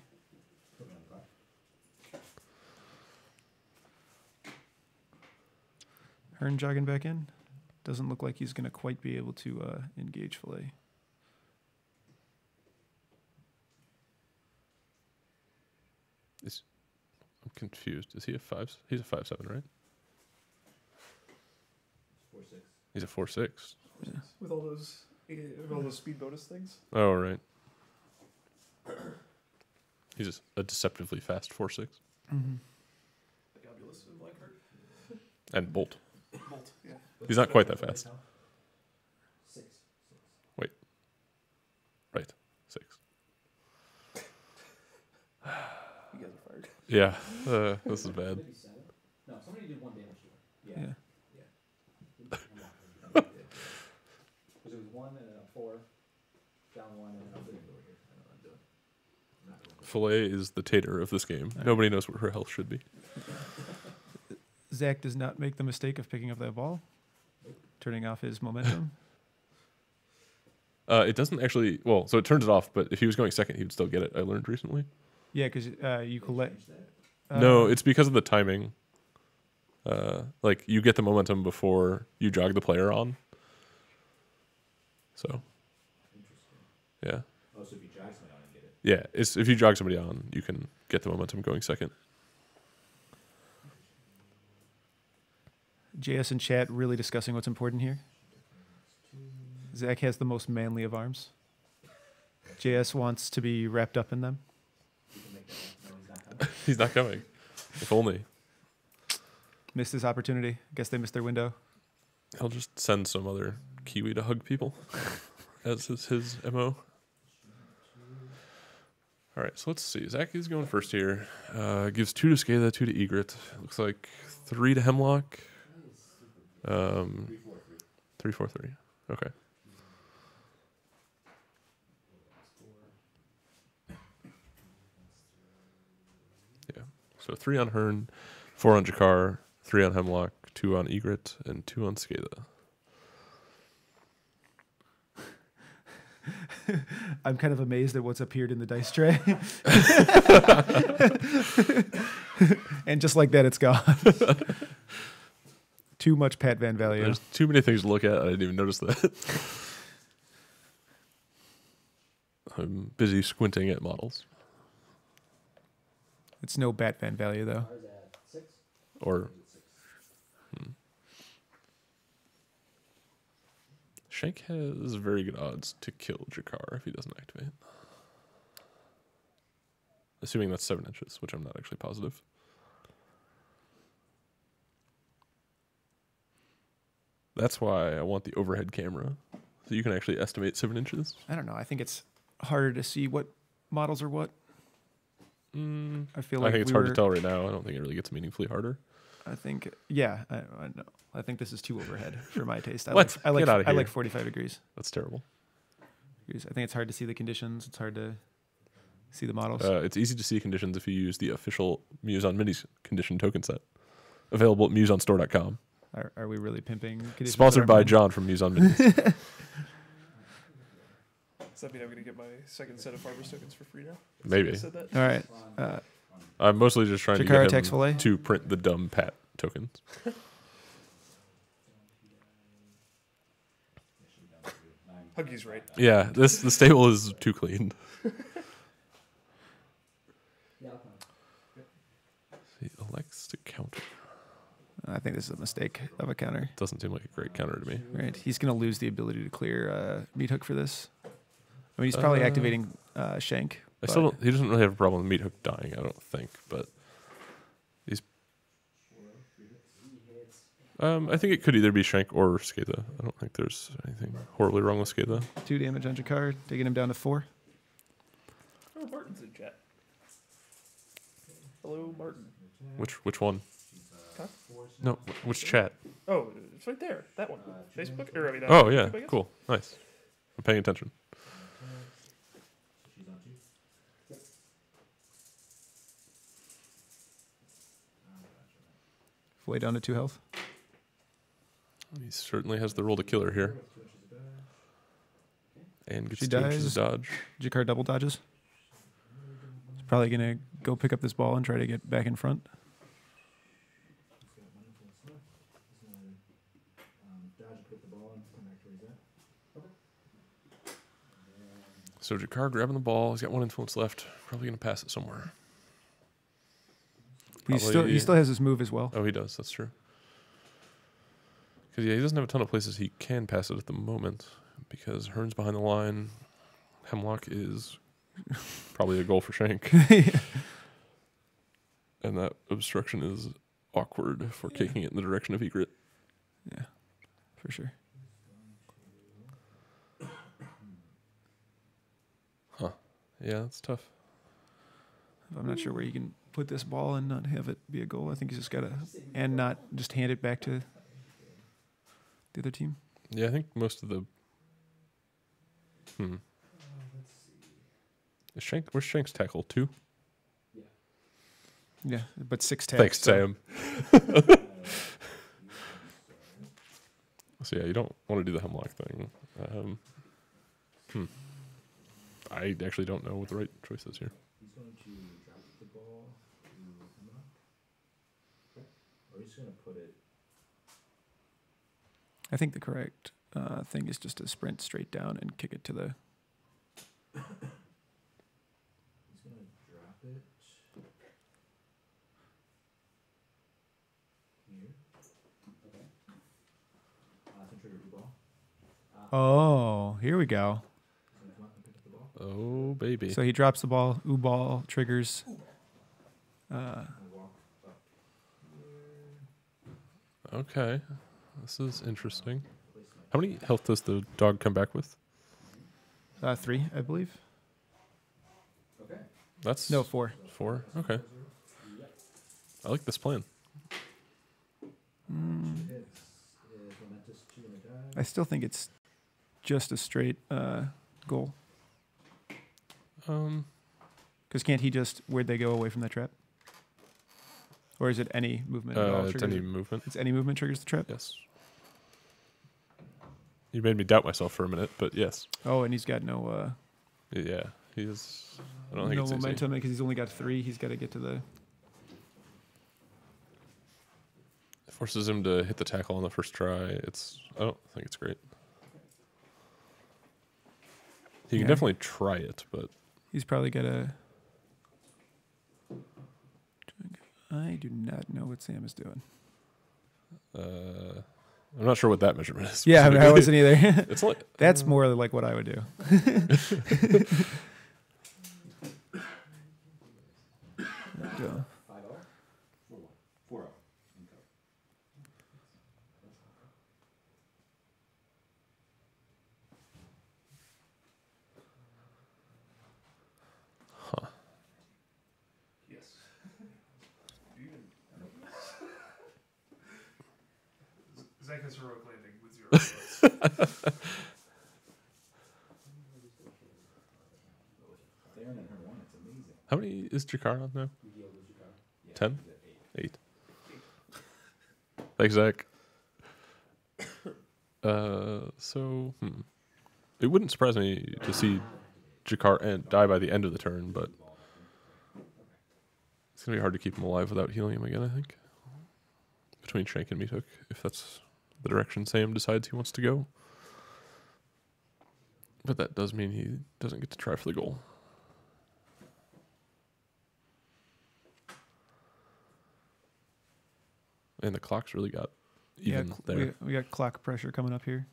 S3: Hearn jogging back in. Doesn't look like he's going to quite be able to engage Filet.
S1: I'm confused. Is he a 5? He's a 5/7, right?
S5: 4-6.
S1: He's a 4/6.
S2: With all those speed bonus things.
S1: Oh, right. He's a deceptively fast 4/6.
S3: Mm-hmm.
S2: Like Obulus and Blackheart.
S1: And Bolt.
S2: Bolt, yeah.
S1: He's not quite that fast.
S5: 6.
S1: Right. 6.
S2: You guys are fired.
S1: Yeah. This is bad.
S4: maybe 7. No, somebody did 1 damage to her.
S3: Yeah.
S4: Because it was 1 and then a 4. Down 1 and then a 3.
S1: Filet is the tater of this game.
S3: Alright.
S1: Nobody knows what her health should be.
S3: Zach does not make the mistake of picking up that ball, turning off his momentum.
S1: It doesn't actually. Well, so it turns it off, but if he was going second, he would still get it. I learned recently.
S3: Yeah, because you collect.
S1: No, it's because of the timing. Like you get the momentum before you jog the player on. So, yeah,
S5: Oh, so if you jog somebody on and get it.
S1: yeah. It's if you jog somebody on, you can get the momentum going second.
S3: JS and chat really discussing what's important here. Zach has the most manly of arms. JS wants to be wrapped up in them.
S5: You can make that. No, he's not coming.
S1: He's not coming. If only.
S3: Missed his opportunity. Guess they missed their window.
S1: He'll just send some other Kiwi to hug people, as is his MO. All right, so let's see. Zach is going first here. Gives 2 to Skada, 2 to Egret. Looks like 3 to Hemlock. 3, 4, 3. Okay. Yeah. So 3 on Hearn, 4 on Jakar, 3 on Hemlock, 2 on Egret, and 2 on Skada.
S3: I'm kind of amazed at what's appeared in the dice tray. And just like that, it's gone. Too much Pat Van Value.
S1: There's too many things to look at. I didn't even notice that. I'm busy squinting at models.
S3: It's no Bat Van Value, though.
S4: Ours at 6.
S1: Or Shank has very good odds to kill Jakar if he doesn't activate. Assuming that's 7 inches, which I'm not actually positive. That's why I want the overhead camera, so you can actually estimate 7 inches.
S3: I don't know. I think it's harder to see what models are what. I feel like
S1: I think it's hard to tell right now. I don't think it really gets meaningfully harder.
S3: I think, yeah, I know. I think this is too overhead for my taste. I
S1: What?
S3: like
S1: Get outta
S3: I
S1: here.
S3: like 45 degrees.
S1: That's terrible.
S3: I think it's hard to see the conditions. It's hard to see the models.
S1: It's easy to see conditions if you use the official Muse on Minis condition token set, available at museonstore.com.
S3: Are we really pimping? conditions
S1: Sponsored
S3: that
S1: by
S3: aren't
S1: John from News on Minis.
S2: Does that mean I'm gonna get my second set of farmers tokens for free now?
S1: Maybe.
S2: I said that.
S3: All right.
S1: I'm mostly just trying
S3: Jakara
S1: to get
S3: takes
S1: him
S3: filet.
S1: to print the dumb Pat tokens.
S2: Huggy's right.
S1: Yeah, the stable is too clean.
S4: Yeah, I'll come.
S1: He elects to counter.
S3: I think this is a mistake of a counter.
S1: Doesn't seem like a great counter to me.
S3: Right. He's going to lose the ability to clear meat hook for this. I mean, he's probably activating shank.
S1: I still don't, he doesn't really have a problem with meat hook dying, I don't think, but he's. I think it could either be shank or Skatha. I don't think there's anything horribly wrong with Skatha.
S3: 2 damage on Jakar, taking him down to 4.
S2: Oh, Martin's in chat. Hello, Martin.
S1: Which one?
S2: Huh?
S1: No, which chat?
S2: Oh, it's right there. That one. Facebook? Or, I mean,
S1: Oh yeah,
S2: YouTube, I guess?
S1: cool, nice. I'm paying attention.
S5: She's on 2.
S3: Flay down to 2 health.
S1: He certainly has the role to kill her here, and gets
S3: She
S1: 2 inches
S3: dies.
S1: of dodge.
S3: Jakar double dodges. He's probably going to go pick up this ball and try to get back in front.
S5: Dodge, put the ball and come back to where he's at.
S1: So Jakar grabbing the ball. He's got 1 influence left. Probably gonna pass it somewhere.
S3: He still has his move as well.
S1: Oh, he does. That's true. Because yeah, he doesn't have a ton of places he can pass it at the moment. Because Hearn's behind the line. Hemlock is probably a goal for Shank. And that obstruction is awkward for kicking it in the direction of Egret.
S3: Yeah, for sure.
S1: Yeah, that's tough.
S3: I'm not sure where you can put this ball and not have it be a goal. I think he's just got to, and not just hand it back to the other team.
S1: Yeah, I think most of the. Is where's Shank's tackle? 2?
S3: Yeah, but 6 tags.
S1: Thanks,
S3: so-
S1: Sam. So yeah, you don't want to do the Hemlock thing. I actually don't know what the right choice is here.
S5: He's going to drop the ball to Hemlock. Or he's going to put it.
S3: I think the correct thing is just to sprint straight down and kick it to the.
S5: He's going to drop it. Here.
S4: Okay.
S5: Some trigger ball.
S3: Oh, here we go.
S5: He's going to come up and pick up the ball.
S1: Oh baby.
S3: So he drops the ball. Ooh, ball triggers.
S5: And walk up.
S1: Okay, this is interesting. How many health does the dog come back with?
S3: 3, I believe.
S4: Okay.
S1: That's
S3: No, 4.
S1: 4. Okay, I like this plan.
S5: Hits is momentous 2 and a die.
S3: I still think it's just a straight goal. Because can't he just, where'd they go away from that trap? Or is it any movement? at all
S1: It's
S3: triggers
S1: any
S3: it?
S1: movement.
S3: It's any movement triggers the trap?
S1: Yes. You made me doubt myself for a minute, but yes.
S3: Oh, and he's got no
S1: Yeah, he's. I don't think
S3: no
S1: it's easy.
S3: momentum because he's only got 3. He's got to get to the.
S1: It forces him to hit the tackle on the first try. I don't think it's great. He can
S3: Yeah.
S1: definitely try it, but
S3: He's probably got a. I do not know what Sam is doing.
S1: I'm not sure what that measurement is.
S3: Yeah, I mean, I
S1: specifically.
S3: wasn't either.
S1: It's like
S3: That's more like what I would do. So,
S4: 5-0? 4-1. 4-0. Okay.
S2: Yes. Do you even Zach has heroic landing with 0 votes.
S5: Darren and her 1, it's amazing.
S1: how many is Jakar on now?
S4: You deal with your car.
S5: Yeah,
S1: 10?
S5: he's at 8.
S1: 8. Thanks, Zach. It wouldn't surprise me to see Jakar die by the end of the turn, but it's gonna be hard to keep him alive without healing him again. I think between Shank and Meathook, if that's the direction Sam decides he wants to go. But that does mean he doesn't get to try for the goal. And the clock's really got even there.
S3: We got clock pressure coming up here.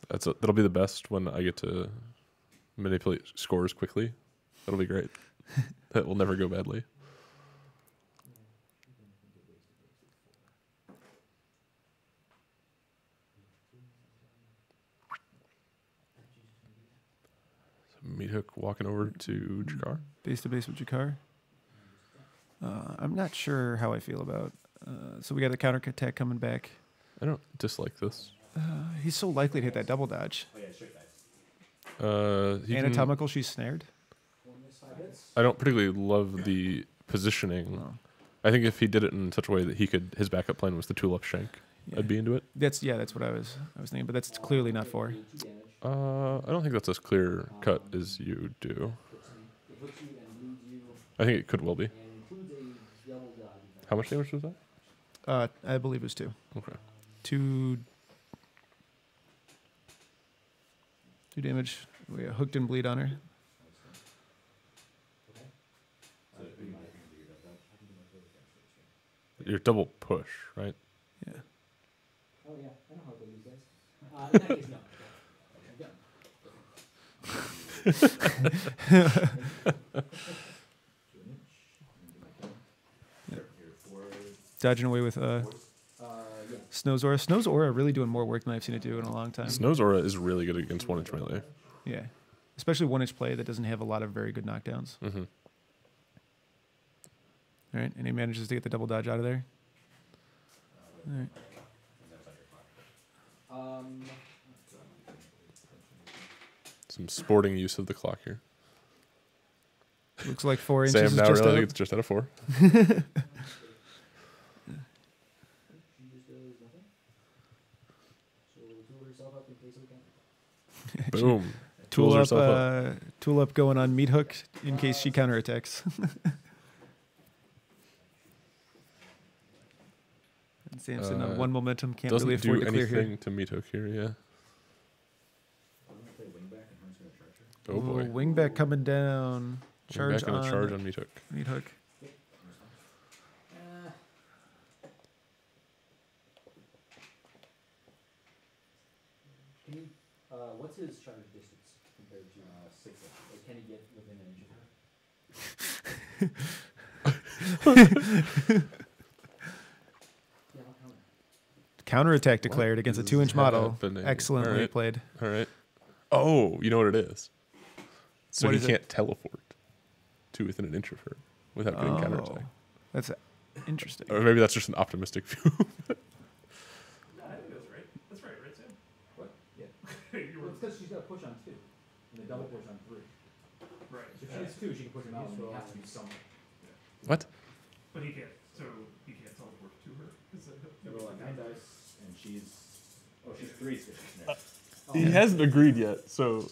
S1: That'll be the best when I get to manipulate scores quickly. That'll be great. That will never go badly. Meathook walking over to Jakar.
S3: Base to base with Jakar. I'm not sure how I feel about. So we got the counter attack coming back.
S1: I don't dislike this.
S3: He's so likely to hit that double dodge.
S4: Oh yeah, straight dice.
S3: Anatomical, she's snared.
S1: I don't particularly love the positioning.
S3: Oh.
S1: I think if he did it in such a way that his backup plan was the tulip shank,
S3: Yeah.
S1: I'd be into it.
S3: That's what I was thinking, but that's clearly not 4.
S1: I don't think that's as clear cut as you do. I think it could well be. How much damage was that?
S3: I believe it was 2.
S1: Okay.
S3: 2 damage. We hooked and bleed on her.
S1: Your double push, right?
S3: Yeah.
S4: Oh yeah, I know how to play these guys. In that case, no.
S3: Dodging away with
S4: Yeah.
S3: Snow's Aura. Snow's Aura really doing more work than I've seen it do in a long time.
S1: Snow's Aura is really good against 1-inch melee.
S3: Yeah. Especially 1-inch play that doesn't have a lot of very good knockdowns.
S1: Mm-hmm.
S3: All right, and he manages to get the double dodge out of there. All right.
S1: Some sporting use of the clock here.
S3: Looks like 4 inches
S1: Sam
S3: is
S1: now
S3: just
S1: realizing
S3: out.
S1: it's just out of 4. Boom. Tools herself up.
S3: Tulip going on Meathook in case she counterattacks. And Sam's sitting on 1 momentum, can't
S1: Doesn't
S3: really afford
S1: do
S3: to clear
S1: anything
S3: here.
S1: to Meathook here, yeah. Oh
S3: Ooh,
S1: boy.
S3: wingback coming down. Charge
S1: Back in
S3: on
S1: a charge on Meathook.
S3: Meathook.
S4: Can you, what's his charge distance compared to 6 inches? Like, can he get within an inch of her? Yeah, I'll counter.
S3: Counterattack declared against a 2-inch model.
S1: happening?
S3: Excellently
S1: Alright.
S3: played.
S1: All right. Oh, you know what it is. So
S3: What
S1: he
S3: is it?
S1: can't teleport to within an inch of her without getting counterattack.
S3: That's interesting.
S1: Or maybe that's just an optimistic view.
S2: No, I think that's right. That's right, right, Sam?
S4: What? Yeah.
S2: You
S4: Well,
S2: were
S4: it's because she's got to push on 2, and the double push on 3.
S2: right.
S4: So if she has 2, she can push him out, and he has to be somewhere.
S1: What?
S2: But he can't. So he can't teleport to her.
S4: You roll like 9 dice, and she's 3, so she's next.
S1: He hasn't agreed yet, so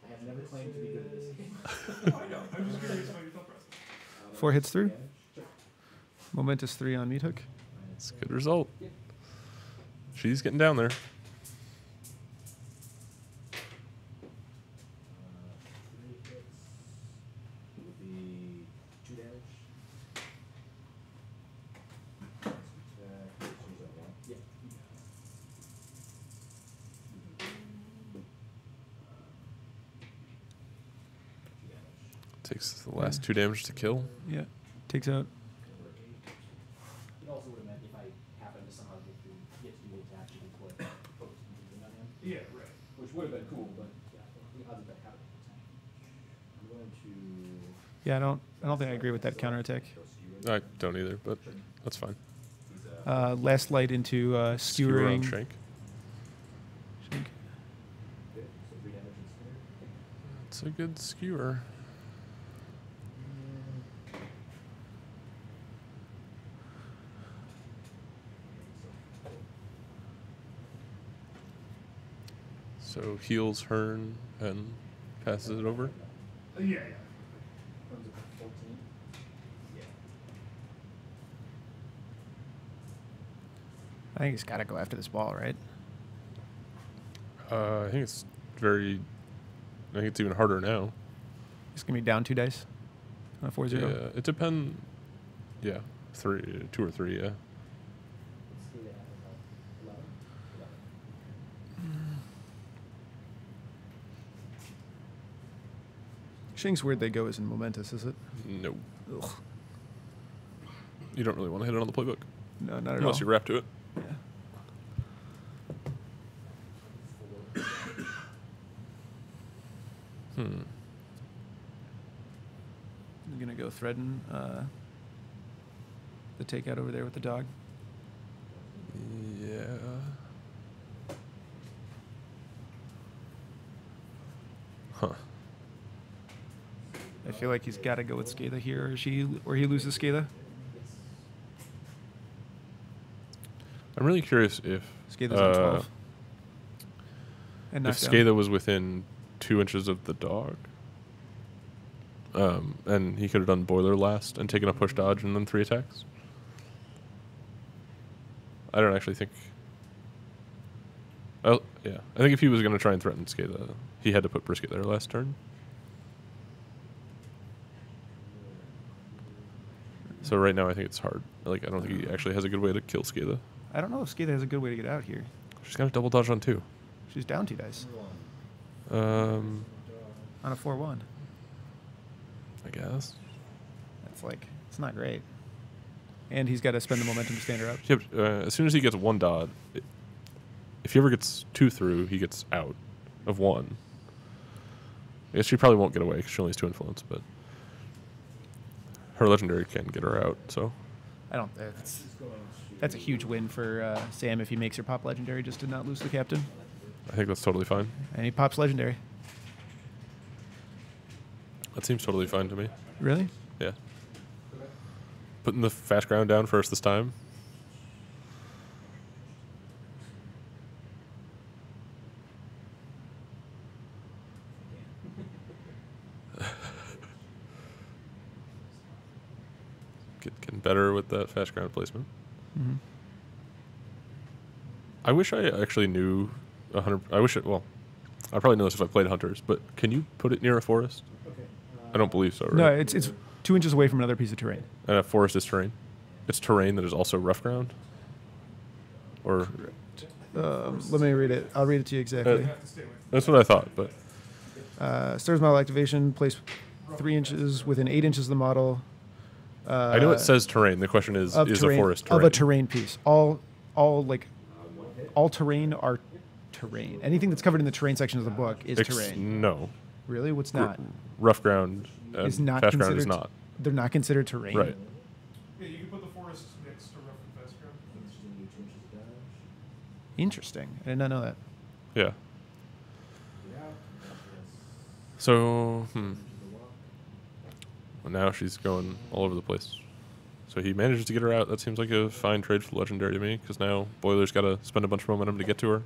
S4: I have never claimed to be good at this game.
S2: I know. I'm just curious about your thought process.
S3: 4 hits through.
S4: Sure.
S3: Momentous 3 on Meathook.
S1: it's a good result. She's getting down there.
S4: 3 hits would be 2 damage. She's at 1. Yeah.
S1: Takes the last 2 damage to kill.
S3: Yeah. Takes out.
S4: It also would have meant if I happened to somehow get to do the attack, she could put focus movement on him,
S2: Yeah, right.
S4: which would have been cool, but yeah, the odds of that happening all the time. I'm going to.
S3: Yeah, I don't think I agree with that counterattack.
S1: I don't either, but that's fine.
S3: Last light into
S1: Skewer on
S3: skewering.
S1: Shank.
S3: Shank.
S4: Okay, so 3 damage and scared.
S1: It's a good skewer. So heals Hearn and passes it over.
S2: Yeah.
S4: Comes up to 14. Yeah.
S3: I think he's got to go after this ball, right?
S1: I think it's very. I think it's even harder now.
S3: He's going to be down 2 dice on a 4-0.
S1: Yeah, it depends. Yeah, 2 or 3. Yeah.
S4: Let's do that. 11. 11.
S3: Shing's where'd they go isn't momentous, is it?
S1: No,
S3: Ugh.
S1: you don't really want to hit it on the playbook
S3: No, not at
S1: unless
S3: all.
S1: you wrap to it.
S3: Yeah.
S1: Hmm.
S3: I'm going to go threaten the takeout over there with the dog.
S1: Yeah. Huh.
S3: I feel like he's got to go with Skatha here, or he loses Skatha.
S1: I'm really curious if
S3: Skatha's on 12. And
S1: if
S3: knockdown.
S1: Skatha was within 2 inches of the dog, and he could have done Boiler last and taken a push dodge and then 3 attacks. I don't actually think. Oh yeah, I think if he was going to try and threaten Skatha, he had to put Brisket there last turn. So right now I think it's hard. Like I don't think he actually has a good way to kill Skatha.
S3: I don't know if Skatha has a good way to get out here.
S1: She's got a double dodge on 2.
S3: She's down 2 dice
S1: Um,
S3: on a 4-1.
S1: I guess.
S3: That's like, it's not great. And he's got to spend the momentum to stand her up.
S1: Yep. As soon as he gets 1 dot, if he ever gets 2 through, he gets out of 1. I guess she probably won't get away because she only has 2 influence, but her legendary can get her out. So
S3: I don't. That's a huge win for Sam if he makes her pop legendary just to not lose the captain.
S1: I think that's totally fine.
S3: And he pops legendary.
S1: That seems totally fine to me.
S3: Really?
S1: Yeah. Putting the fast ground down first this time. Getting better with that fast ground placement.
S3: Mm-hmm.
S1: I wish I actually knew 100. I wish it. Well, I probably know this if I played Hunters, but can you put it near a forest?
S4: Okay.
S1: I don't believe so, right?
S3: No, it's 2 inches away from another piece of terrain.
S1: And a forest is terrain. It's terrain that is also rough ground. Or
S3: Let me read it. I'll read it to you exactly.
S2: You have to stay away from
S1: that's what I thought, but
S3: Stars model activation. Place 3 inches within 8 inches of the model.
S1: I know it says terrain. The question is
S3: terrain,
S1: a forest terrain?
S3: of a terrain piece. All terrain are terrain. Anything that's covered in the terrain section of the book is terrain.
S1: No.
S3: Really? What's not?
S1: Rough ground.
S3: Is not
S1: fast ground is
S3: considered.
S1: not.
S3: They're not considered terrain.
S1: Right.
S2: Yeah, you can put the forest next to rough and fast ground.
S3: Interesting. I did not know that.
S1: Yeah. So, well, now she's going all over the place. So he manages to get her out. That seems like a fine trade for legendary to me, because now Boiler's got to spend a bunch of momentum to get to her,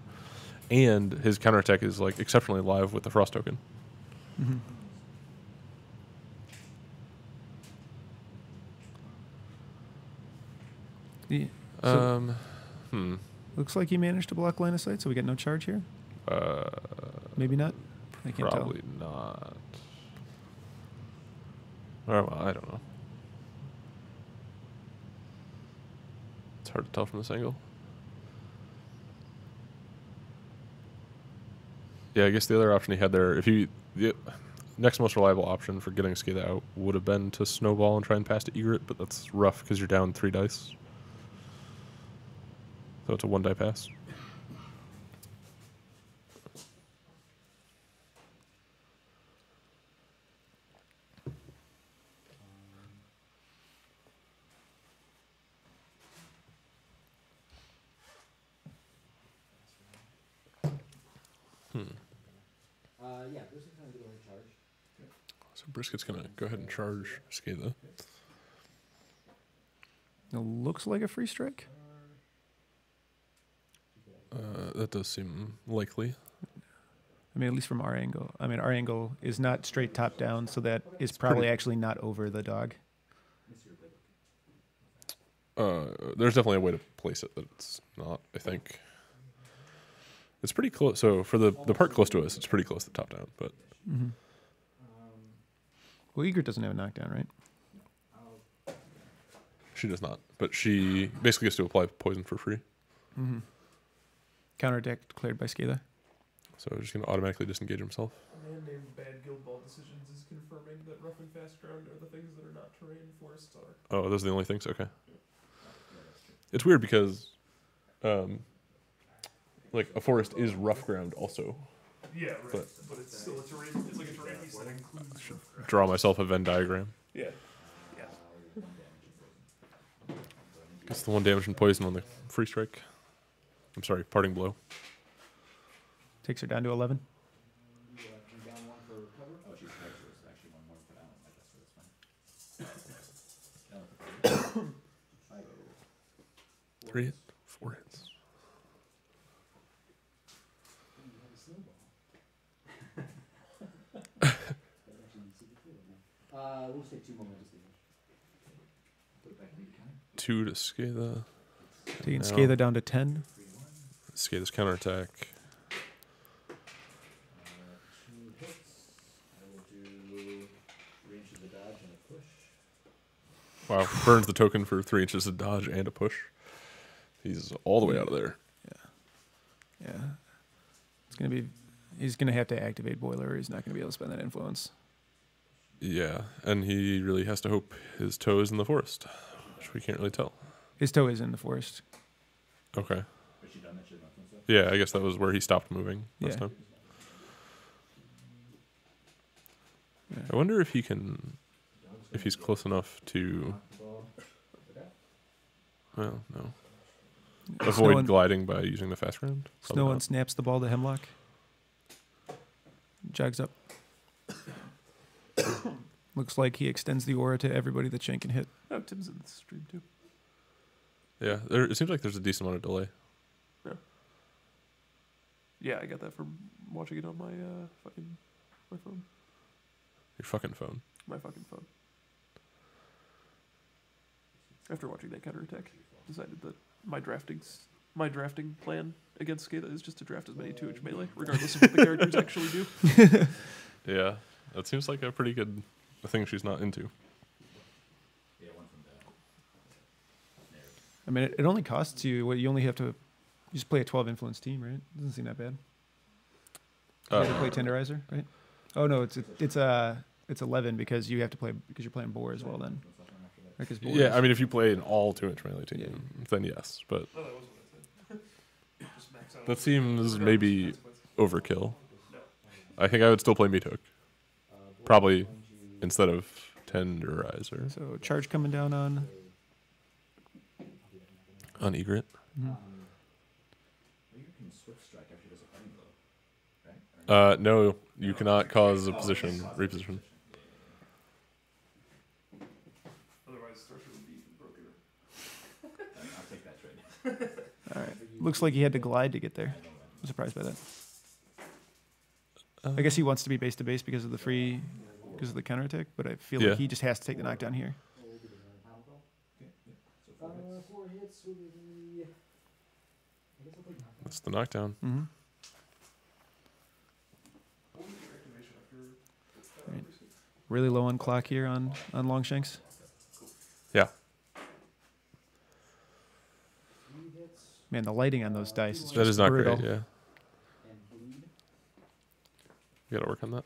S1: and his counterattack is like exceptionally live with the frost token.
S3: Mm-hmm. Yeah. So looks like he managed to block line of sight, so we get no charge here. Maybe not. I can't
S1: Probably not. Or, well, I don't know. It's hard to tell from this angle. Yeah, I guess the other option he had there, the next most reliable option for getting Skatha out would have been to snowball and try and pass to Egret, but that's rough because you're down 3 dice. So it's a 1 die pass.
S4: Yeah, Bruce is going to go ahead and charge.
S1: So Brisket's going to go ahead and charge Skatha.
S3: It looks like a free strike.
S1: That does seem likely.
S3: I mean, at least from our angle. I mean, our angle is not straight top down, so that is probably actually not over the dog.
S1: There's definitely a way to place it that it's not, I think. It's pretty close. So for the part close to us, it's pretty close to top down. But
S3: Mm-hmm. Well, Egret doesn't have a knockdown, right?
S1: she does not. But she basically gets to apply poison for free.
S3: Mm-hmm. Counterattack declared by Scala.
S1: So he's just going to automatically disengage himself.
S2: A man named Bad Guild Ball Decisions is confirming that rough and fast ground are the things that are not terrain, forests are.
S1: Oh, those are the only things? Okay. It's weird because, like, a forest is rough ground also.
S2: Yeah, right.
S1: But-
S2: But it's still a terrain. It's like a terrain piece that includes rough ground.
S1: Draw myself a Venn diagram.
S2: Yeah. Yeah.
S1: Gets the 1 damage and poison on the free strike. I'm sorry, parting blow.
S3: Takes her down to 11.
S4: You down 1 for cover? Oh, she's treacherous. Actually, 1 more for that one. That's fine. I go.
S1: 3 hits, 4 hits.
S4: You have a snowball. We'll just take 2 momentous damage. Put it back in the counter.
S1: 2 to Scatha.
S3: Taking
S1: No.
S3: Scala down to 10.
S1: Scatha's counterattack.
S4: 2 hits. I will do 3 inches of dodge and a push.
S1: Wow, burns the token for 3 inches of dodge and a push. He's all the way out of there.
S3: Yeah. It's going to be... He's going to have to activate Boiler or he's not going to be able to spend that influence.
S1: Yeah, and he really has to hope his toe is in the forest, which we can't really tell.
S3: His toe is in the forest.
S1: Okay.
S4: Has she done that? She has nothing, so?
S1: Yeah, I guess that was where he stopped moving last
S3: Yeah.
S1: time.
S3: Yeah.
S1: I wonder if he can, if he's close enough to, well, no. Avoid
S3: Snow
S1: gliding by using the fast round? Probably
S3: Snow
S1: not.
S3: one snaps the ball to Hemlock. Jogs up. Looks like he extends the aura to everybody that Shank can hit.
S2: Oh, Tim's in the stream too.
S1: Yeah, it seems like there's a decent amount of delay.
S2: Yeah, I got that from watching it on my my phone.
S1: Your fucking phone.
S2: My fucking phone. After watching that counterattack, decided that my drafting plan against Skada is just to draft as many 2-inch melee, regardless of what the characters actually do.
S1: Yeah, that seems like a pretty good thing she's not into.
S4: Yeah, 1 from the snare.
S3: I mean, it only costs you what you only have to. You just play a 12 influence team, right? Doesn't seem that bad. You have to play Tenderizer, right? Oh no, it's 11 because you have to play because you're playing Boar as well then. Right, 'cause Boar
S1: Yeah,
S3: is-
S1: I mean, if you play an all 2-inch melee team,
S3: Yeah.
S1: then yes. But
S2: Oh, that was what I said. Just max out.
S1: that seems maybe
S2: Consequences.
S1: overkill.
S2: No.
S1: I think I would still play Meathook Probably instead of Tenderizer
S3: So charge coming down on.
S1: on Egret.
S3: Mhm.
S4: You can swift strike after there's a fighting blow, right? Or
S1: No, you cannot cause a position reposition.
S2: Otherwise, Thresher would be even broken.
S4: I'll take that trade.
S3: All right. Looks like he had to glide to get there. I'm surprised by that. I guess he wants to be base to base because of the free, because of the counterattack. But I feel
S1: Yeah.
S3: like he just has to take the knockdown here.
S4: So 4 hits will be. I guess I'll take knockdown.
S1: That's the knockdown.
S3: Mm-hmm.
S2: What was your activation after?
S3: Right. Really low on clock here on Longshanks.
S1: Yeah.
S4: 3 hits
S3: Man, the lighting on those dice is
S1: That
S3: just
S1: is not
S3: brutal.
S1: great, yeah.
S4: and bleed.
S1: You gotta work on that.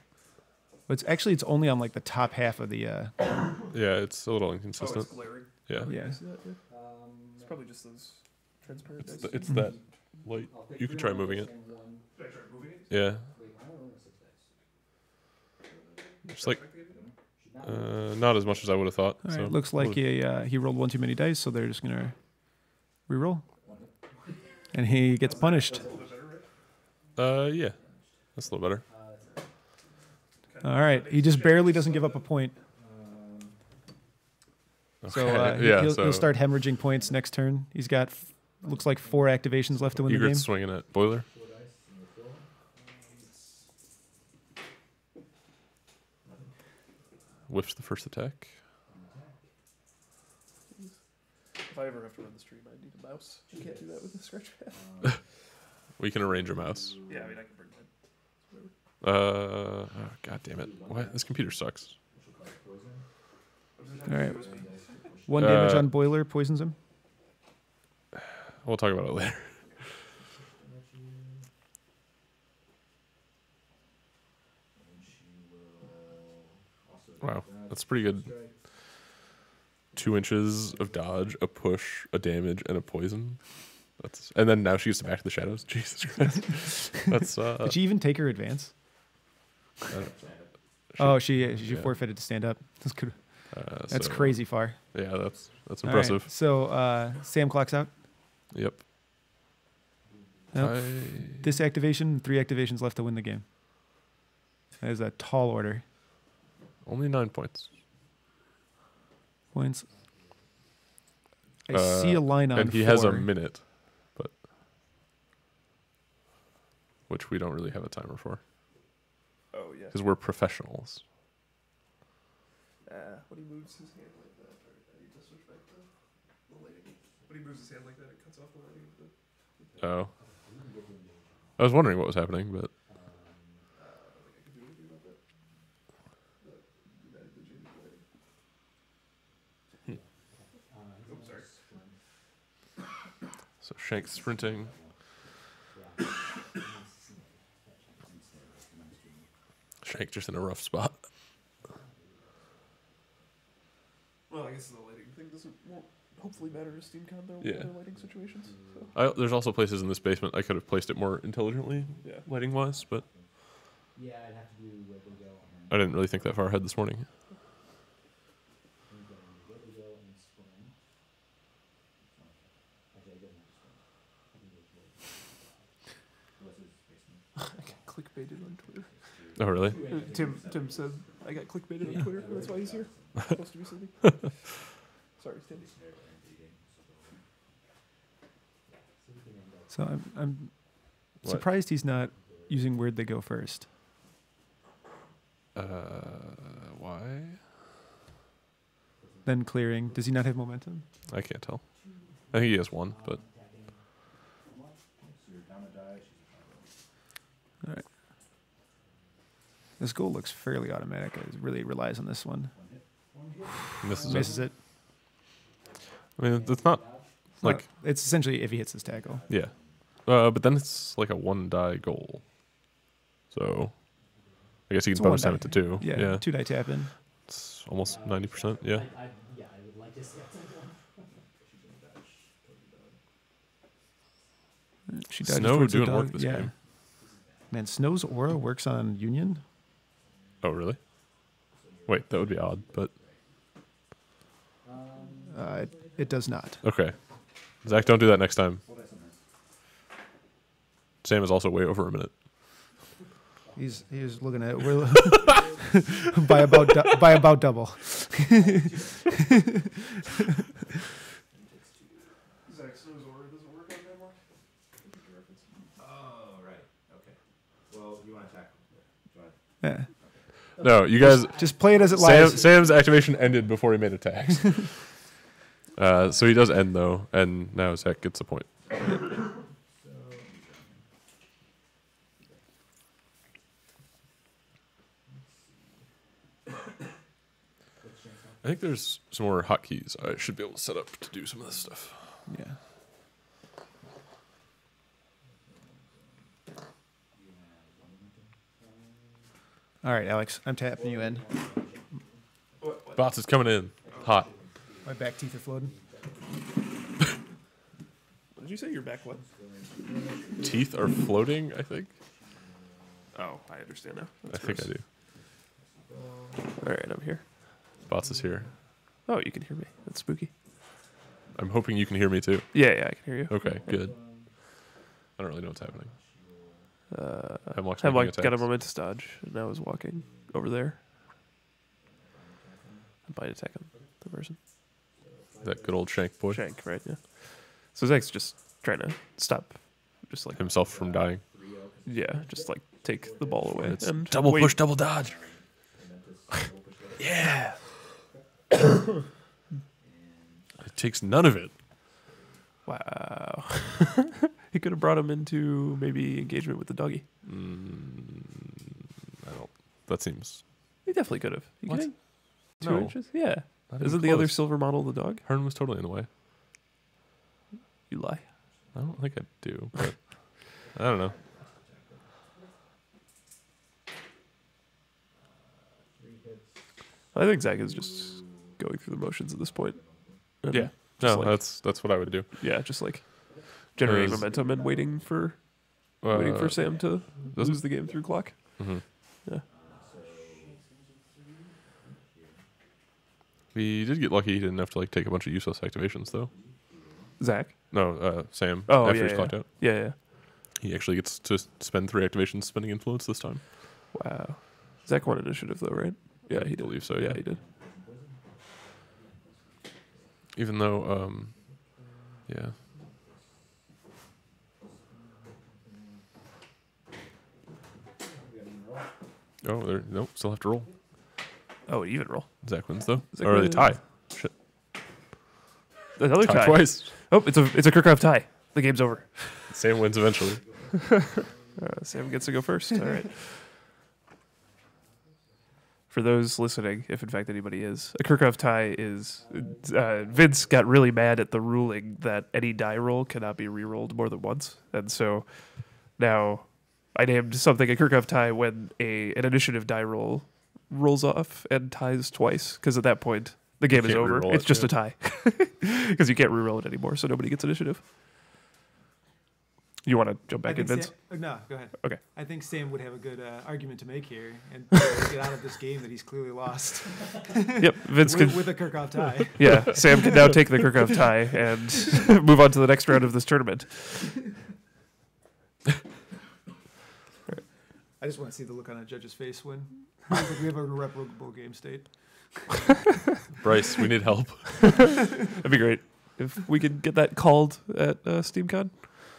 S3: But it's only on like the top half of the.
S1: Yeah, it's a little
S2: Oh,
S1: inconsistent.
S2: it's glaring.
S1: Yeah.
S3: Yeah.
S2: I see that, yeah. It's probably just those transparent dice.
S1: It's that light.
S4: I'll pick
S1: You could
S4: 3
S1: try moving it.
S4: and 1.
S2: Should I try moving it?
S1: Yeah.
S4: Wait, I don't know 6 dice.
S1: Just like,
S4: Should not
S1: not as much as I would have thought.
S3: All right.
S1: So
S3: Looks like he rolled one too many dice, so they're just gonna re-roll, and he gets punished.
S2: A little bit better, right?
S1: Yeah. That's a little better.
S3: All right. He just barely doesn't give up a point. So
S1: Okay, yeah,
S3: he'll start hemorrhaging points next turn. He's got looks like 4 activations left to win the game.
S1: Egret's swinging at Boiler.
S4: 4 dice and you fill.
S1: whiffs the first attack.
S2: Jeez. If I ever have to run the stream, I need a mouse. I can't do that with a scratch pad.
S1: We can arrange a mouse.
S2: Yeah, I mean, I can bring mine.
S1: Oh, God damn it. What? This computer sucks.
S3: All right. 1 damage on Boiler poisons him.
S1: We'll talk about it later. Wow, that's pretty good. 2 inches of dodge, a push, a damage, and a poison. And then now she gets to back to the shadows. Jesus Christ. That's
S3: Did she even take her advance? She forfeited to stand up. That's good. That's crazy far.
S1: Yeah, that's
S3: All
S1: impressive.
S3: right, so Sam clocks out.
S1: Yep.
S3: Nope. This activation, 3 activations left to win the game. That is a tall order.
S1: Only 9 points.
S3: Points. I see a line on
S1: and he
S3: 4.
S1: has a minute, but which we don't really have a timer for
S2: Oh, yeah.
S1: because we're professionals.
S2: When he moves his hand like that, I need to switch back to the lighting. When he moves his hand like that, it cuts off the lighting of the...
S1: Oh, I was wondering what was happening, but
S2: I don't think I can do anything about that. But that is the change of lighting. Oh, sorry.
S1: so Shank sprinting. Shank just in a rough spot.
S2: Well, I guess the lighting thing won't hopefully matter to SteamCon though.
S1: Yeah.
S2: With other lighting situations. So.
S1: There's also places in this basement I could have placed it more intelligently,
S2: Yeah.
S1: lighting wise, but
S4: Yeah, I'd have to do Wendigo and
S1: I didn't really think that far ahead this morning.
S4: Wendigo and Spring. Actually, I didn't have Spring. I can go to Unless it's basement.
S2: I got clickbaited on Twitter.
S1: Oh, really?
S2: Tim said I got clickbaited on Twitter. That's why he's here. Supposed to be sleeping. Sorry, Tim.
S3: So I'm
S1: What?
S3: surprised he's not using Where'd They Go first.
S1: Why?
S3: Then clearing. Does he not have momentum?
S1: I can't tell. I think he has 1, but
S3: All right. This goal looks fairly automatic. It really relies on this one.
S1: misses it.
S3: Misses it.
S1: I mean, it's not like
S3: It's essentially if he hits his tackle.
S1: yeah, but then it's like a 1 die goal. So I guess you
S3: It's
S1: can
S3: a
S1: bonus
S3: 1
S1: time it
S3: die.
S1: to 2.
S3: Yeah, 2 die tap in.
S1: It's almost 90%. Yeah.
S4: I would like to see that one.
S3: She dodges
S1: Snow
S3: towards the
S1: doing work
S3: dog.
S1: this
S3: Yeah.
S1: game.
S3: Man, Snow's aura works on Union.
S1: Oh, really? Wait, that would be odd, but
S3: It does not.
S1: okay. Zach, don't do that next time. Sam is also way over a minute.
S3: He's looking at we're by about double.
S2: Zach Snow's aura doesn't work on that one.
S5: Oh, right. Okay. Well, you want to attack?
S3: Yeah.
S1: No, you guys.
S3: Just play it as it lies.
S1: Sam's activation ended before he made attacks. So he does end though, and now Zach gets a point. I think there's some more hotkeys I should be able to set up to do some of this stuff.
S3: Yeah. All right, Alex, I'm tapping you in.
S1: Bots is coming in hot.
S3: My back teeth are floating.
S2: What did you say? Your back what?
S1: Teeth are floating, I think.
S2: Oh, I understand now.
S1: I think I do.
S2: All right, I'm here.
S1: Bots is here.
S2: Oh, you can hear me. That's spooky.
S1: I'm hoping you can hear me too.
S2: Yeah, I can hear you.
S1: Okay, good. I don't really know what's happening. Hemlock's
S2: Hemlock
S1: making
S2: got a
S1: attacks.
S2: momentous dodge, and now is walking over there. I might attack him, the person.
S1: That good old Shank boy.
S2: Shank, right? Yeah. So Zach's just trying to stop, just like
S1: Himself from dying.
S2: yeah, just like take the ball away.
S1: It's
S2: and
S1: double
S2: wait.
S1: push, double dodge. Yeah. It takes none of it.
S2: Wow. He could have brought him into maybe engagement with the doggy.
S1: I don't. That seems.
S2: He definitely could have. You
S1: What?
S2: kidding? 2
S1: No.
S2: inches? Yeah.
S1: Not even
S2: Isn't the other
S1: close.
S2: silver model the dog?
S1: Hearn was totally in the way.
S2: You lie.
S1: I don't think I do, but I don't know.
S2: I think Zach is just going through the motions at this point. And
S1: Yeah.
S2: just
S1: No,
S2: like-
S1: that's what I would do.
S2: Yeah, just like generating
S1: Is-
S2: momentum and waiting for Sam to lose the game through clock.
S1: Mhm.
S2: Yeah.
S1: He did get lucky. He didn't have to like take a bunch of useless activations though.
S2: Zach.
S1: No, Sam.
S2: Oh,
S1: after
S2: yeah,
S1: he's
S2: yeah.
S1: clocked out,
S2: Yeah.
S1: he actually gets to spend 3 activations spending influence this time.
S2: Wow. Zach won initiative though, right? Yeah, he
S1: I
S2: did.
S1: believe so.
S2: Yeah,
S1: Yeah.
S2: he did.
S1: Even though, yeah. Oh, there. Nope. Still have to roll.
S2: Oh, even roll.
S1: Zach wins though.
S2: Zach
S1: Or they
S2: wins.
S1: tie. Shit.
S2: Another
S1: Tie
S2: tie.
S1: twice.
S2: Oh, it's a Kirchhoff tie. The game's over.
S1: Sam wins eventually.
S2: Sam gets to go first. All right. For those listening, if in fact anybody is, a Kirchhoff tie is Vince got really mad at the ruling that any die roll cannot be re-rolled more than once, and so now I named something a Kirchhoff tie when an initiative die roll rolls off and ties twice, because at that point the game is
S1: can't
S2: over.
S1: re-roll
S2: It's
S1: it,
S2: just
S1: yeah.
S2: a tie because you can't re-roll it anymore, so nobody gets initiative. You want to jump back in, Vince?
S3: No, go ahead.
S2: Okay.
S3: I think Sam would have a good argument to make here and get out of this game that he's clearly lost.
S2: Yep, Vince can.
S3: with a Kirchhoff tie.
S2: Yeah, Sam can now take the Kirchhoff tie and move on to the next round of this tournament.
S3: I just want to see the look on a judge's face when like we have a irreparable game state.
S1: Bryce, we need help.
S2: That'd be great if we could get that called at SteamCon.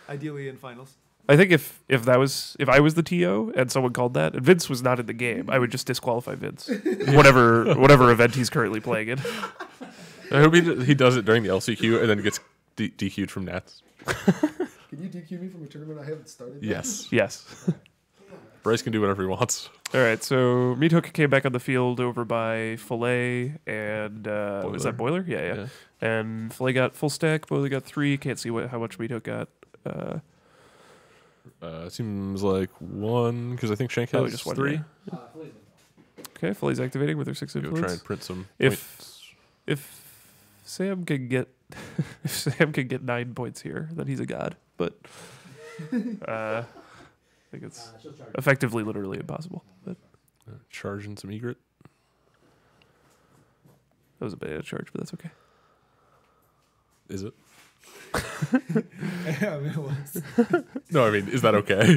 S3: Ideally in finals.
S2: I think if I was the TO and someone called that and Vince was not in the game, I would just disqualify Vince. Whatever event he's currently playing in.
S1: I hope he does it during the LCQ and then gets DQ'd from Nats.
S5: Can you DQ me from a tournament I haven't started yet?
S1: Yes.
S2: Yes.
S1: Bryce can do whatever he wants.
S2: All right, so Meat Hook came back on the field over by Filet and was that Boiler? Yeah. And Filet got full stack, Boiler got 3. Can't see how much Meat Hook got.
S1: Seems like 1 because I think Shank has
S2: just 1,
S1: 3.
S2: yeah. Okay, Filet's activating with her 6
S1: Go
S2: influence.
S1: try and print some
S2: If-
S1: points.
S2: If Sam can get 9 points here, then he's a god. But I think it's effectively literally impossible. But
S1: Charging some egret.
S2: that was a bit of a charge, but that's okay.
S1: Is it?
S3: I mean, it was.
S1: No, I mean, is that okay?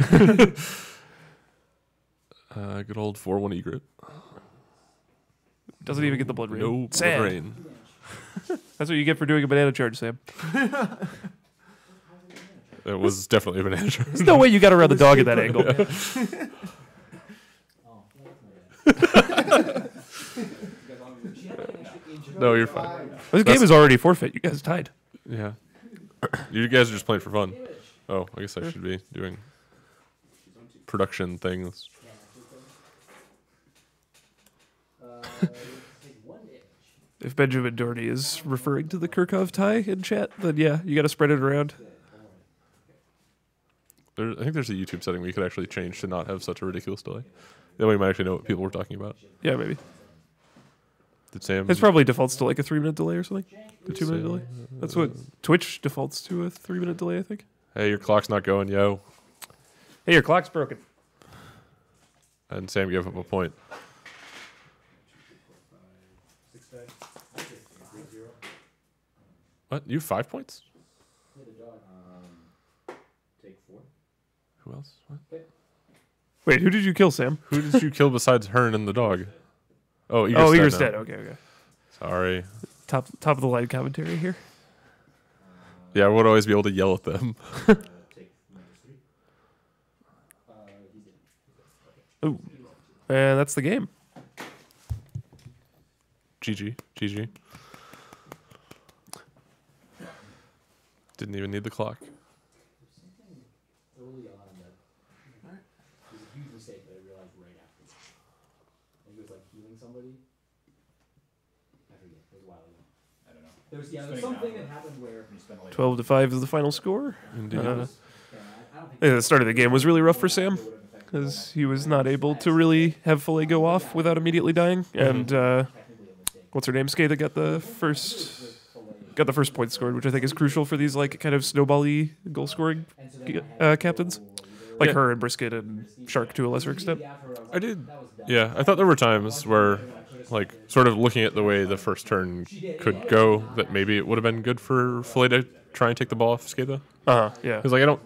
S1: Good old 4-1 egret.
S2: Doesn't even get the blood rain.
S1: No blood
S2: Sad.
S1: rain.
S2: That's what you get for doing a banana charge, Sam.
S1: It was definitely a banana charge.
S2: There's no way you got around the dog at that angle.
S1: No, you're fine.
S2: This game is already forfeit. You guys tied.
S1: Yeah. You guys are just playing for fun. Oh, I guess I should be doing production things.
S2: If Benjamin Dorney is referring to the Kirchhoff tie in chat, then yeah, you got to spread it around.
S1: I think there's a YouTube setting we could actually change to not have such a ridiculous delay. That way we might actually know what people were talking about.
S2: Yeah, maybe.
S1: Did Sam?
S2: It's probably defaults to like a 3-minute delay or something. A 2-minute
S1: Sam-
S2: delay. That's what Twitch defaults to, a 3-minute delay, I think.
S1: Hey, your clock's not going, yo.
S2: Hey, your clock's broken.
S1: And Sam gave up a point. What? You have 5 points?
S5: Take 4.
S1: Who else? What?
S2: Wait, who did you kill, Sam?
S1: Who did you kill besides Hearn and the dog? Oh,
S2: Eager's
S1: now.
S2: dead. Okay.
S1: Sorry.
S2: Top of the line commentary here.
S1: Yeah, I would always be able to yell at them.
S5: Take -3.
S2: Ooh. And that's the game.
S1: GG. Didn't even need the clock.
S4: There's something early on that was a huge mistake that I realized right after. I think it was like healing somebody. I forget. It was a while ago.
S5: I don't know.
S4: There was something that happened where.
S2: 12-5 is the final score.
S1: Indeed.
S4: I don't think.
S2: Yeah, the start of the game was really rough for Sam because he was not able to really have Filet go off without immediately dying. And
S4: Technically a mistake.
S2: what's her name? Skay that got the first point scored, which I think is crucial for these like kind of snowbally goal scoring
S4: And so then I had
S2: captains, like
S1: Yeah.
S2: her and Brisket and Shark to a lesser extent.
S1: I did. Yeah, I thought there were times where, like, sort of looking at the way the first turn could go, that maybe it would have been good for Filet to try and take the ball off Skada.
S2: Yeah.
S1: Because, like, I don't.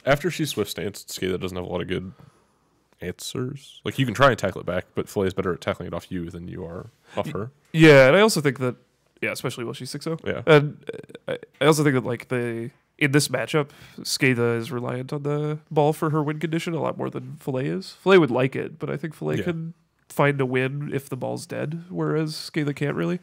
S1: After she's swift stanced, Skada doesn't have a lot of good answers. Like, you can try and tackle it back, but Filet is better at tackling it off you than you are off her.
S2: Yeah, and I also think that especially while she's 6-0.
S1: Yeah.
S2: And I also think that like in this matchup, Skada is reliant on the ball for her win condition a lot more than Filet is. Filet would like it, but I think Filet
S1: Yeah.
S2: can find a win if the ball's dead, whereas Skada can't really.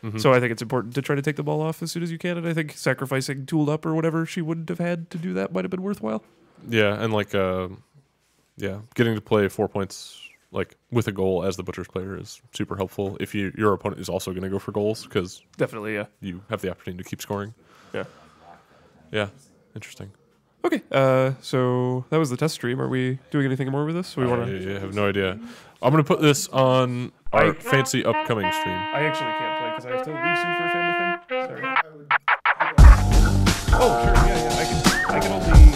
S1: Mhm.
S2: So I think it's important to try to take the ball off as soon as you can, and I think sacrificing tooled up or whatever she wouldn't have had to do that might have been worthwhile.
S1: Yeah, and like, getting to play 4 points like with a goal as the Butchers player is super helpful. If your opponent is also going to go for goals, because
S2: Definitely, yeah.
S1: you have the opportunity to keep scoring.
S2: Yeah.
S1: Yeah, interesting.
S2: Okay, so that was the test stream. Are we doing anything more with this? We want to.
S1: I have no idea. I'm going to put this on our fancy upcoming stream.
S2: I actually can't play because I have to leave soon for a family thing. Sorry.
S5: I would.
S2: Oh, sure. Yeah. I can only.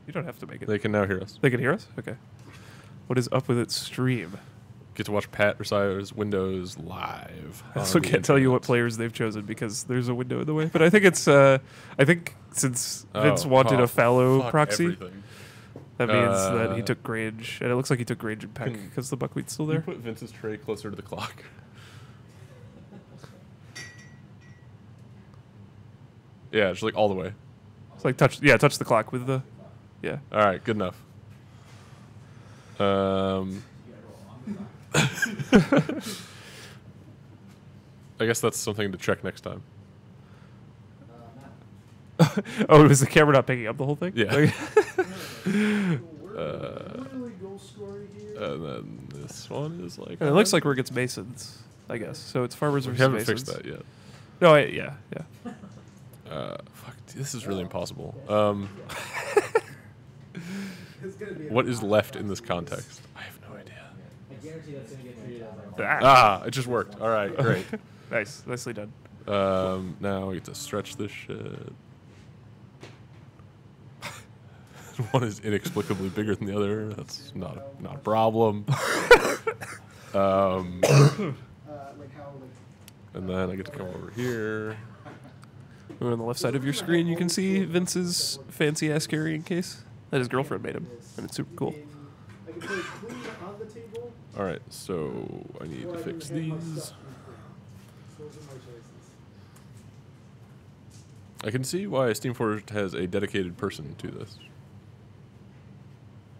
S2: You don't have to make it.
S1: They can now hear us.
S2: They can hear us? Okay. What is up with its stream?
S1: Get to watch Pat Resire's Windows live.
S2: I
S1: on
S2: also
S1: the
S2: can't tell you what
S1: internet.
S2: players they've chosen because there's a window in the way. But I think it's I think since Vince wanted a fallow
S1: fuck
S2: proxy,
S1: everything.
S2: that means that he
S1: Uh,
S2: took Grange, and it looks like he took Grange and Peck
S1: Can-
S2: because the buckwheat's still
S1: Can you
S2: there.
S1: put Vince's tray closer to the clock? Yeah, just like all the way.
S2: It's like touch the clock with the yeah.
S1: All right, good enough. I guess that's something to check next time.
S2: Oh, was the camera not picking up the whole thing?
S1: Yeah.
S2: Like-
S5: Really goal scoring here.
S1: And then this one is like.
S2: and it looks like we're against Masons, I guess. So it's farmers
S1: We
S2: versus
S1: haven't
S2: Masons.
S1: fixed that yet.
S2: No, yeah.
S1: Fuck, this is really impossible.
S5: It's gonna be a
S1: What is left in this context? I have no idea.
S4: I guarantee that's gonna get treated as like.
S2: Ah,
S1: It just worked. All right, great.
S2: nice, nicely done.
S1: Now we get to stretch this shit. One is inexplicably bigger than the other. That's not a problem.
S5: like how like.
S1: And then I get to come over here.
S2: And on the left side of your screen, you can see Vince's fancy ass carrying case that his girlfriend made him, and it's super cool.
S5: I can play queen on the table.
S1: All right, so I need to fix these.
S5: Those are my choices.
S1: I can see why Steamforged has a dedicated person to this.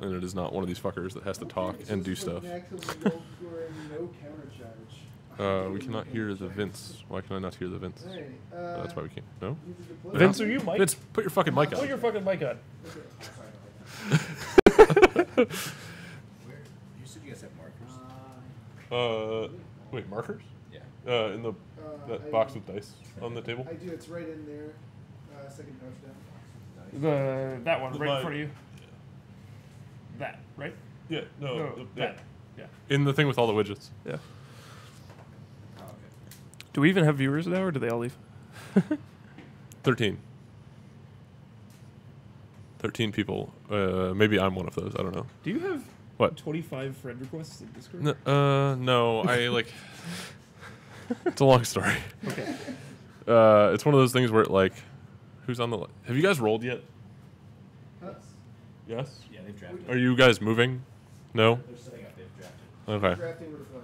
S1: And it is not one of these fuckers that has to talk and do stuff. We cannot hear the Vince. Why can I not hear the Vince? That's why we can't. No?
S2: Vince, are you Mike?
S1: Vince, put your fucking mic on.
S2: Put your fucking mic on.
S5: Where? You said you guys have markers.
S1: Wait, markers?
S5: Yeah.
S1: In the that box with dice on the table?
S5: I do. It's right in there. Second touchdown.
S2: That one
S1: The
S2: right in
S1: mine.
S2: front of you. That right?
S1: Yeah,
S2: that. Yeah.
S1: In the thing with all the widgets.
S2: Yeah.
S5: Oh, okay.
S2: Do we even have viewers now, or do they all leave?
S1: 13. 13 people. Maybe I'm one of those. I don't know.
S2: Do you have
S1: What?
S2: 25 friend requests in Discord?
S1: No. I like. It's a long story.
S2: Okay.
S1: It's one of those things where it like, who's on the? Have you guys rolled yet? Yes.
S5: Yeah, they've drafted.
S1: Are you guys moving? No.
S5: They're setting up. They've drafted.
S1: Okay.
S5: Drafting with a flag.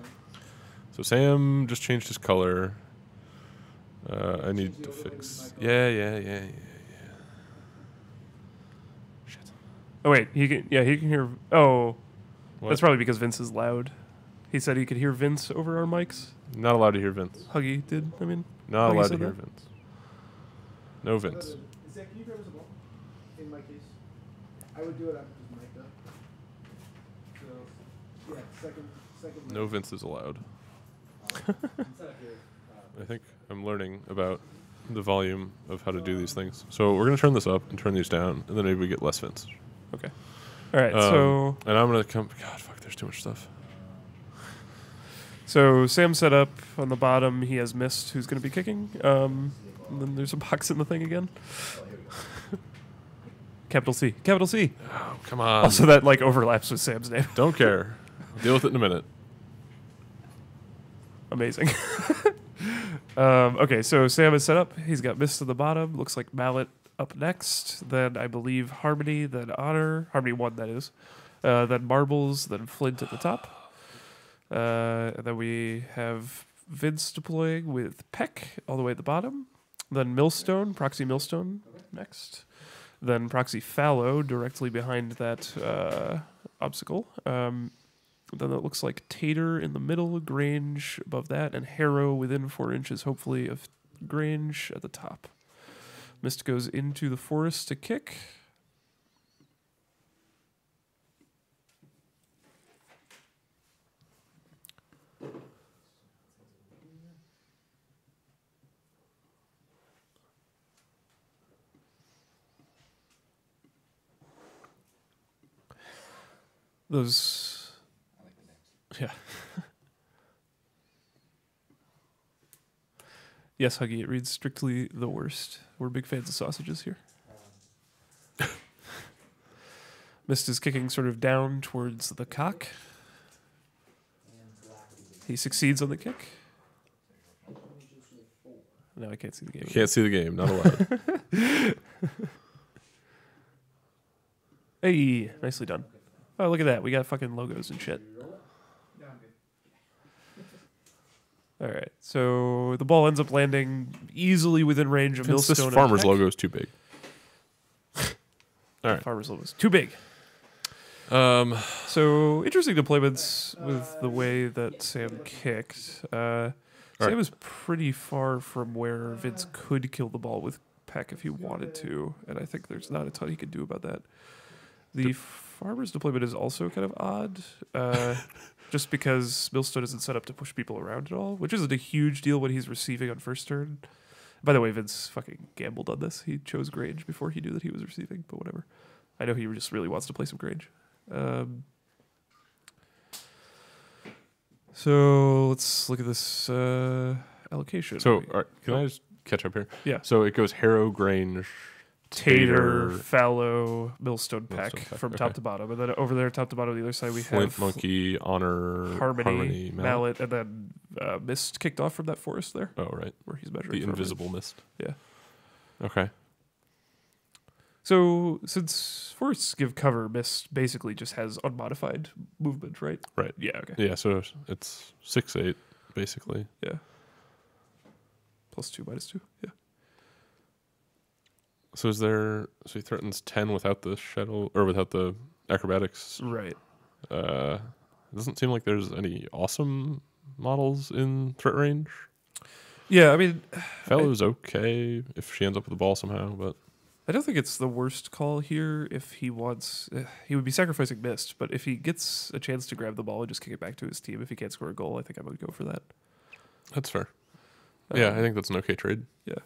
S1: So Sam just changed his color. I need
S5: Change the
S1: to
S5: overlay
S1: fix.
S5: with my
S1: Yeah. Shit.
S2: Oh wait, he can hear. Oh,
S1: What?
S2: that's probably because Vince is loud. He said he could hear Vince over our mics.
S1: Not allowed to hear Vince.
S2: Huggy did. I mean,
S1: Not
S2: Oh, you
S1: allowed to
S2: said
S1: hear
S2: that?
S1: Vince. No Vince.
S5: Zach, can you grab us a ball? In my case. I would do it after just mic'd up. So, yeah, second.
S1: No Vince is allowed.
S4: Instead of here,
S1: I think I'm learning about the volume of how to do these things. So we're gonna turn this up and turn these down, and then maybe we get less Vince.
S2: okay. All right. So
S1: And I'm gonna come. God, fuck. There's too much stuff.
S2: Sam set up on the bottom. He has missed who's going to be kicking. And then there's a box in the thing again. Capital C. Capital C.
S1: Oh, come on.
S2: Also, that like overlaps with Sam's name.
S1: Don't care. I'll deal with it in a minute.
S2: Amazing. Okay, so Sam is set up. He's got Mist at the bottom. Looks like Mallet up next. Then I believe Harmony, then Honor. Harmony 1, that is. Then Marbles, then Flint at the top. And then we have Vince deploying with Peck all the way at the bottom. Then Millstone, Proxy Millstone next. Then Proxy Fallow directly behind that obstacle. Then it looks like Tater in the middle, Grange above that, and Harrow within 4 inches, hopefully, of Grange at the top. Mist goes into the forest to kick. Those, yeah. Yes, Huggy, it reads strictly the worst. We're big fans of sausages here. Mist is kicking sort of down towards the cock. He succeeds on the kick. No, I can't see the game.
S1: Can't see the game. Not allowed.
S2: Hey, nicely done. Oh, look at that. We got fucking logos and shit. All right. So the ball ends up landing easily within range of
S1: Vince, this
S2: Millstone.
S1: farmer's logo is too big. All right.
S2: Farmer's logo is too big. So interesting deployments with the way that Sam kicked. Sam is pretty far from where Vince could kill the ball with Peck if he wanted to, and I think there's not a ton he could do about that. The farmer's deployment is also kind of odd, just because Millstone isn't set up to push people around at all, which isn't a huge deal when he's receiving on first turn. By the way, Vince fucking gambled on this. He chose Grange before he knew that he was receiving, but whatever. I know he just really wants to play some Grange. So let's look at this allocation.
S1: So, all right, can I just catch up here?
S2: Yeah.
S1: So it goes Harrow, Grange,
S2: Tater, Fallow, Millstone, Peck
S1: Peck,
S2: from
S1: okay.
S2: top to bottom. And then over there, top to bottom on the other side, we
S1: Flint,
S2: have
S1: Monkey, Honor,
S2: Harmony,
S1: Mallet.
S2: Mallet, and then Mist kicked off from that forest there,
S1: Oh, right.
S2: where he's measuring.
S1: The
S2: from.
S1: invisible mist.
S2: Yeah.
S1: Okay.
S2: So since forests give cover, Mist basically just has unmodified movement, right?
S1: Right.
S2: Yeah, okay.
S1: Yeah, so it's 6/8, basically.
S2: Yeah. +2, -2. Yeah.
S1: So so he threatens 10 without the shadow, or without the acrobatics.
S2: Right.
S1: It doesn't seem like there's any awesome models in threat range.
S2: Yeah, I mean,
S1: Fellow's okay if she ends up with the ball somehow, but
S2: I don't think it's the worst call here if he wants... he would be sacrificing Mist, but if he gets a chance to grab the ball and just kick it back to his team, if he can't score a goal, I think I would go for that.
S1: that's fair. Yeah, I think that's an okay trade.
S2: Yeah.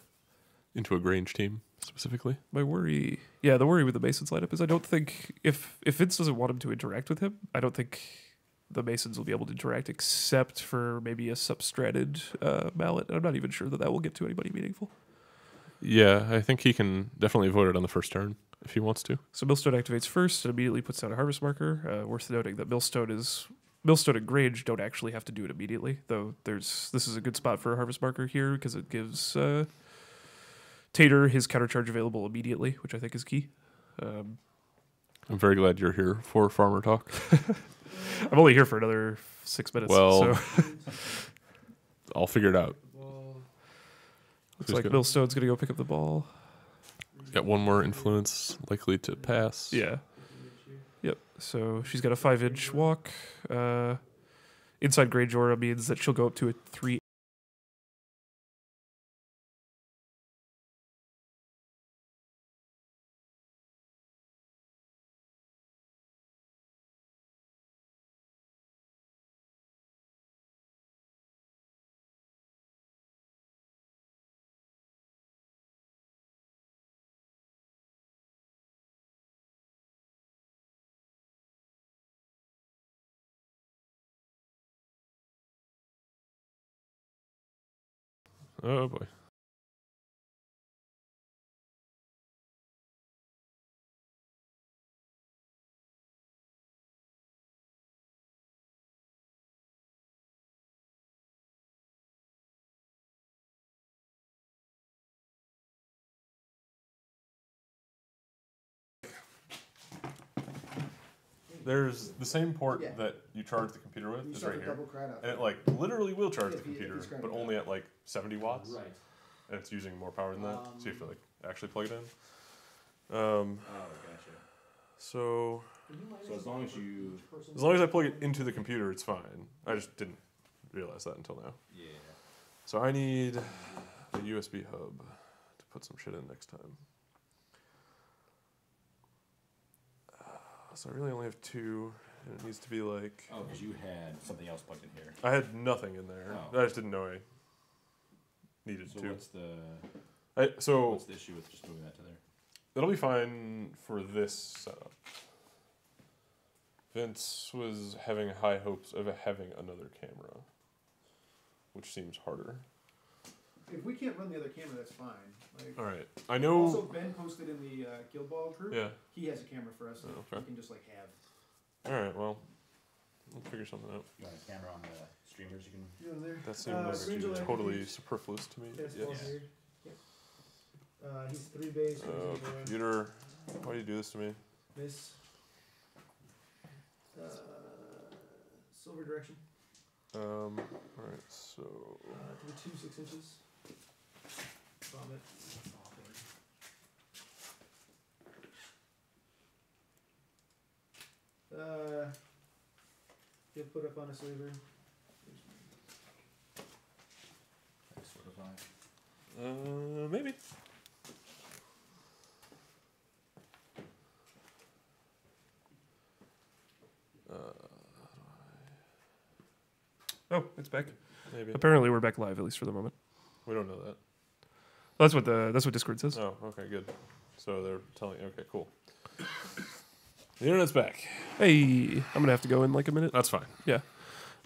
S1: Into a Grange team, specifically.
S2: My worry... Yeah, the worry with the Masons lineup is I don't think... If Vince doesn't want him to interact with him, I don't think the Masons will be able to interact except for maybe a substrated Mallet. And I'm not even sure that will get to anybody meaningful.
S1: Yeah, I think he can definitely avoid it on the first turn if he wants to.
S2: So Millstone activates first and immediately puts down a harvest marker. Worth noting that Millstone and Grange don't actually have to do it immediately, though this is a good spot for a harvest marker here because it gives Tater his countercharge available immediately, which I think is key.
S1: I'm very glad you're here for Farmer Talk.
S2: I'm only here for another 6 minutes.
S1: Well,
S2: so.
S1: I'll figure it out.
S2: Looks like Millstone's going to go pick up the ball.
S1: Got one more influence likely to pass.
S2: Yeah. Yep. So she's got a 5-inch walk. Inside Grange Aura means that she'll go up to a 3.
S1: Oh boy. There's the same port that you charge the computer with is right here. And it like literally will charge the computer, but only at like 70 watts.
S4: Right.
S1: And it's using more power than that. So you have to like actually plug it in.
S5: Oh, gotcha.
S1: So
S5: So as long
S1: as I plug it into the computer, it's fine. I just didn't realize that until now.
S5: Yeah.
S1: So I need a USB hub to put some shit in next time. So I really only have 2, and it needs to be like...
S5: Oh, because you had something else plugged in here.
S1: I had nothing in there.
S5: Oh.
S1: I just didn't know I needed
S5: So
S1: to.
S5: what's the issue with just moving that to there?
S1: It'll be fine for this setup. Vince was having high hopes of having another camera, which seems harder.
S6: if we can't run the other camera, that's fine. Like,
S1: All right. I know.
S6: also, Ben posted in the Guild Ball group.
S1: Yeah.
S6: He has a camera for us.
S1: Oh,
S6: We
S1: okay.
S6: can just like have.
S1: All right. Well, we'll figure something out.
S4: You want a camera on the streamers? You can.
S6: You know, there.
S1: That seems
S6: Range of
S1: totally
S6: activities.
S1: superfluous to me.
S6: Fastball's
S1: Yes.
S6: here. Yep. He's 3 base.
S1: Oh, computer. Why do you do this to me?
S6: Miss. Silver direction.
S1: All right. So.
S6: To the 2 6 inches. Vomit. He'll put up on a sliver.
S1: Maybe.
S2: Oh, it's back.
S1: Maybe.
S2: Apparently, we're back live, at least for the moment.
S1: We don't know that.
S2: That's what Discord says.
S1: Oh, okay, good. So they're telling. Okay, cool. The internet's back.
S2: Hey, I'm gonna have to go in like a minute.
S1: That's fine.
S2: Yeah.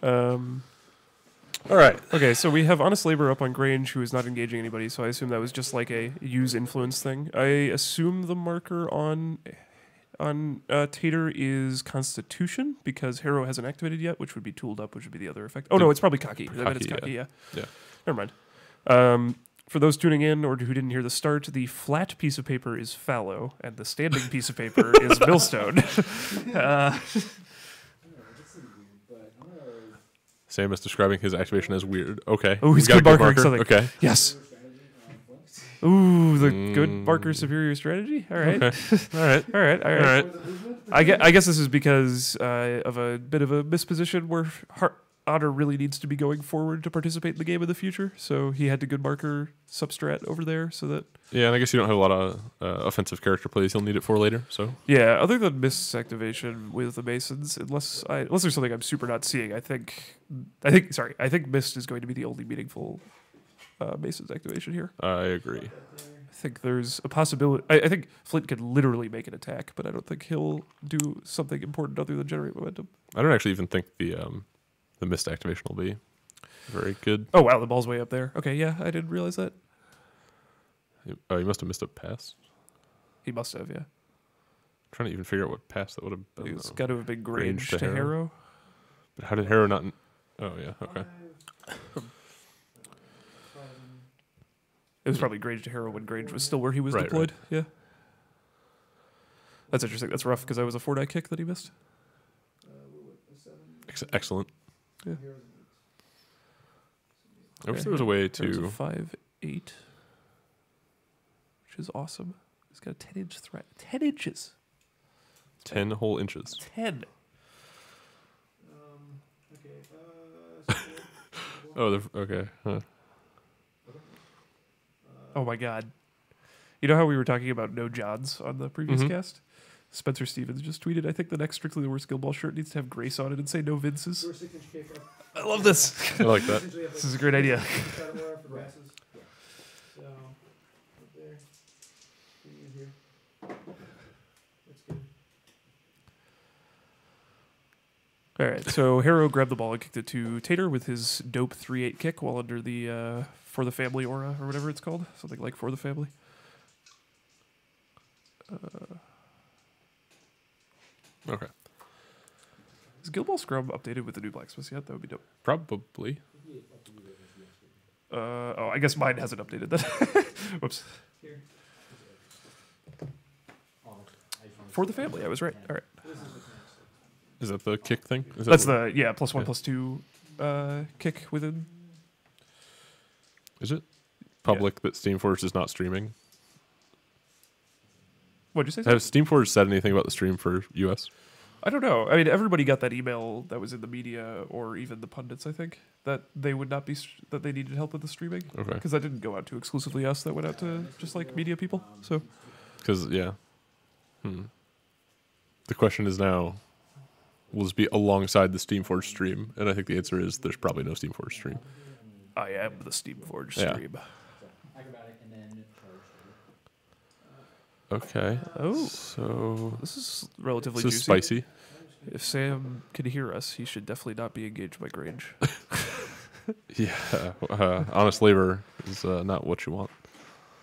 S1: All right.
S2: Okay, so we have Honest Labor up on Grange, who is not engaging anybody. So I assume that was just like a use influence thing. I assume the marker on Tater is Constitution because Harrow hasn't activated yet, which would be tooled up, which would be the other effect. Oh no, it's probably Cocky. I bet it's
S1: Cocky,
S2: Cocky. Yeah.
S1: Yeah.
S2: Never mind. For those tuning in or who didn't hear the start, the flat piece of paper is fallow, and the standing piece of paper is millstone.
S1: Sam is describing his activation as weird. Okay.
S2: Oh, he's
S1: We got a
S2: good marker something.
S1: Okay.
S2: Yes. Ooh, the good Barker superior strategy. All right.
S1: All right.
S2: All right. All
S1: All
S2: right.
S1: right.
S2: I guess this is because of a bit of a misposition where Otter really needs to be going forward to participate in the game in the future. So he had to good marker substrat over there so that.
S1: Yeah, and I guess you don't have a lot of offensive character plays you'll need it for later. So
S2: Yeah, other than Mist's activation with the Masons, unless there's something I'm super not seeing, I think Mist is going to be the only meaningful Masons activation here.
S1: I agree.
S2: I think there's a possibility. I think Flint could literally make an attack, but I don't think he'll do something important other than generate momentum.
S1: I don't actually even think the mist activation will be very good.
S2: Oh wow, the ball's way up there. Okay, yeah, I didn't realize that.
S1: Oh, you must have missed a pass.
S2: He must have, yeah.
S1: Trying to even figure out what pass that would have been.
S2: It's
S1: though.
S2: got to have been Grange
S1: Grange to
S2: to Harrow.
S1: But how did Harrow not? Oh yeah, okay.
S2: It was probably Grange to Harrow when Grange was still where he was
S1: Right,
S2: deployed. Yeah. That's interesting. That's rough because I was a 4-die kick that he missed.
S1: Excellent.
S2: Yeah.
S1: I wish there was a way
S2: There's a
S1: to.
S2: 5-8, which is awesome. He's got a 10-inch threat. 10 inches.
S1: 10 whole inches.
S2: 10.
S1: Oh, okay. Huh.
S2: Oh my god. You know how we were talking about no Johns on the previous
S1: Mhm.
S2: cast? Spencer Stevens just tweeted, I think the next Strictly the Worst Guild Ball shirt needs to have Grace on it and say no Vinces. I love this.
S1: I like that.
S2: This is a great idea. All right, so Harrow grabbed the ball and kicked it to Tater with his dope 3-8 kick while under the For the Family aura or whatever it's called. Something like For the Family.
S1: Okay.
S2: Is Guild Ball Scrum updated with the new blacksmith yet? That would be dope.
S1: Probably.
S2: I guess mine hasn't updated that. Whoops. For the Family, I was right. All right.
S1: Is that the kick thing? Is that
S2: That's
S1: what-
S2: the, +1,
S1: Yeah.
S2: +2 kick within.
S1: Is it public that Steamforged is not streaming?
S2: What'd you say?
S1: Has Steamforged said anything about the stream for US?
S2: I don't know. I mean, everybody got that email that was in the media, or even the pundits. I think that they would not be that they needed help with the streaming
S1: Okay.
S2: because that didn't go out to exclusively us. That went out to just like media people. So
S1: Because yeah. The question is now, will this be alongside the Steamforged stream? And I think the answer is there's probably no Steamforged stream.
S2: I am the Steamforged
S1: Yeah.
S2: stream.
S4: Acrobatic and then
S1: Okay.
S2: Oh.
S1: So
S2: This is relatively
S1: this is
S2: juicy.
S1: spicy.
S2: If Sam can hear us, he should definitely not be engaged by Grange.
S1: Yeah, honest labor is not what you want.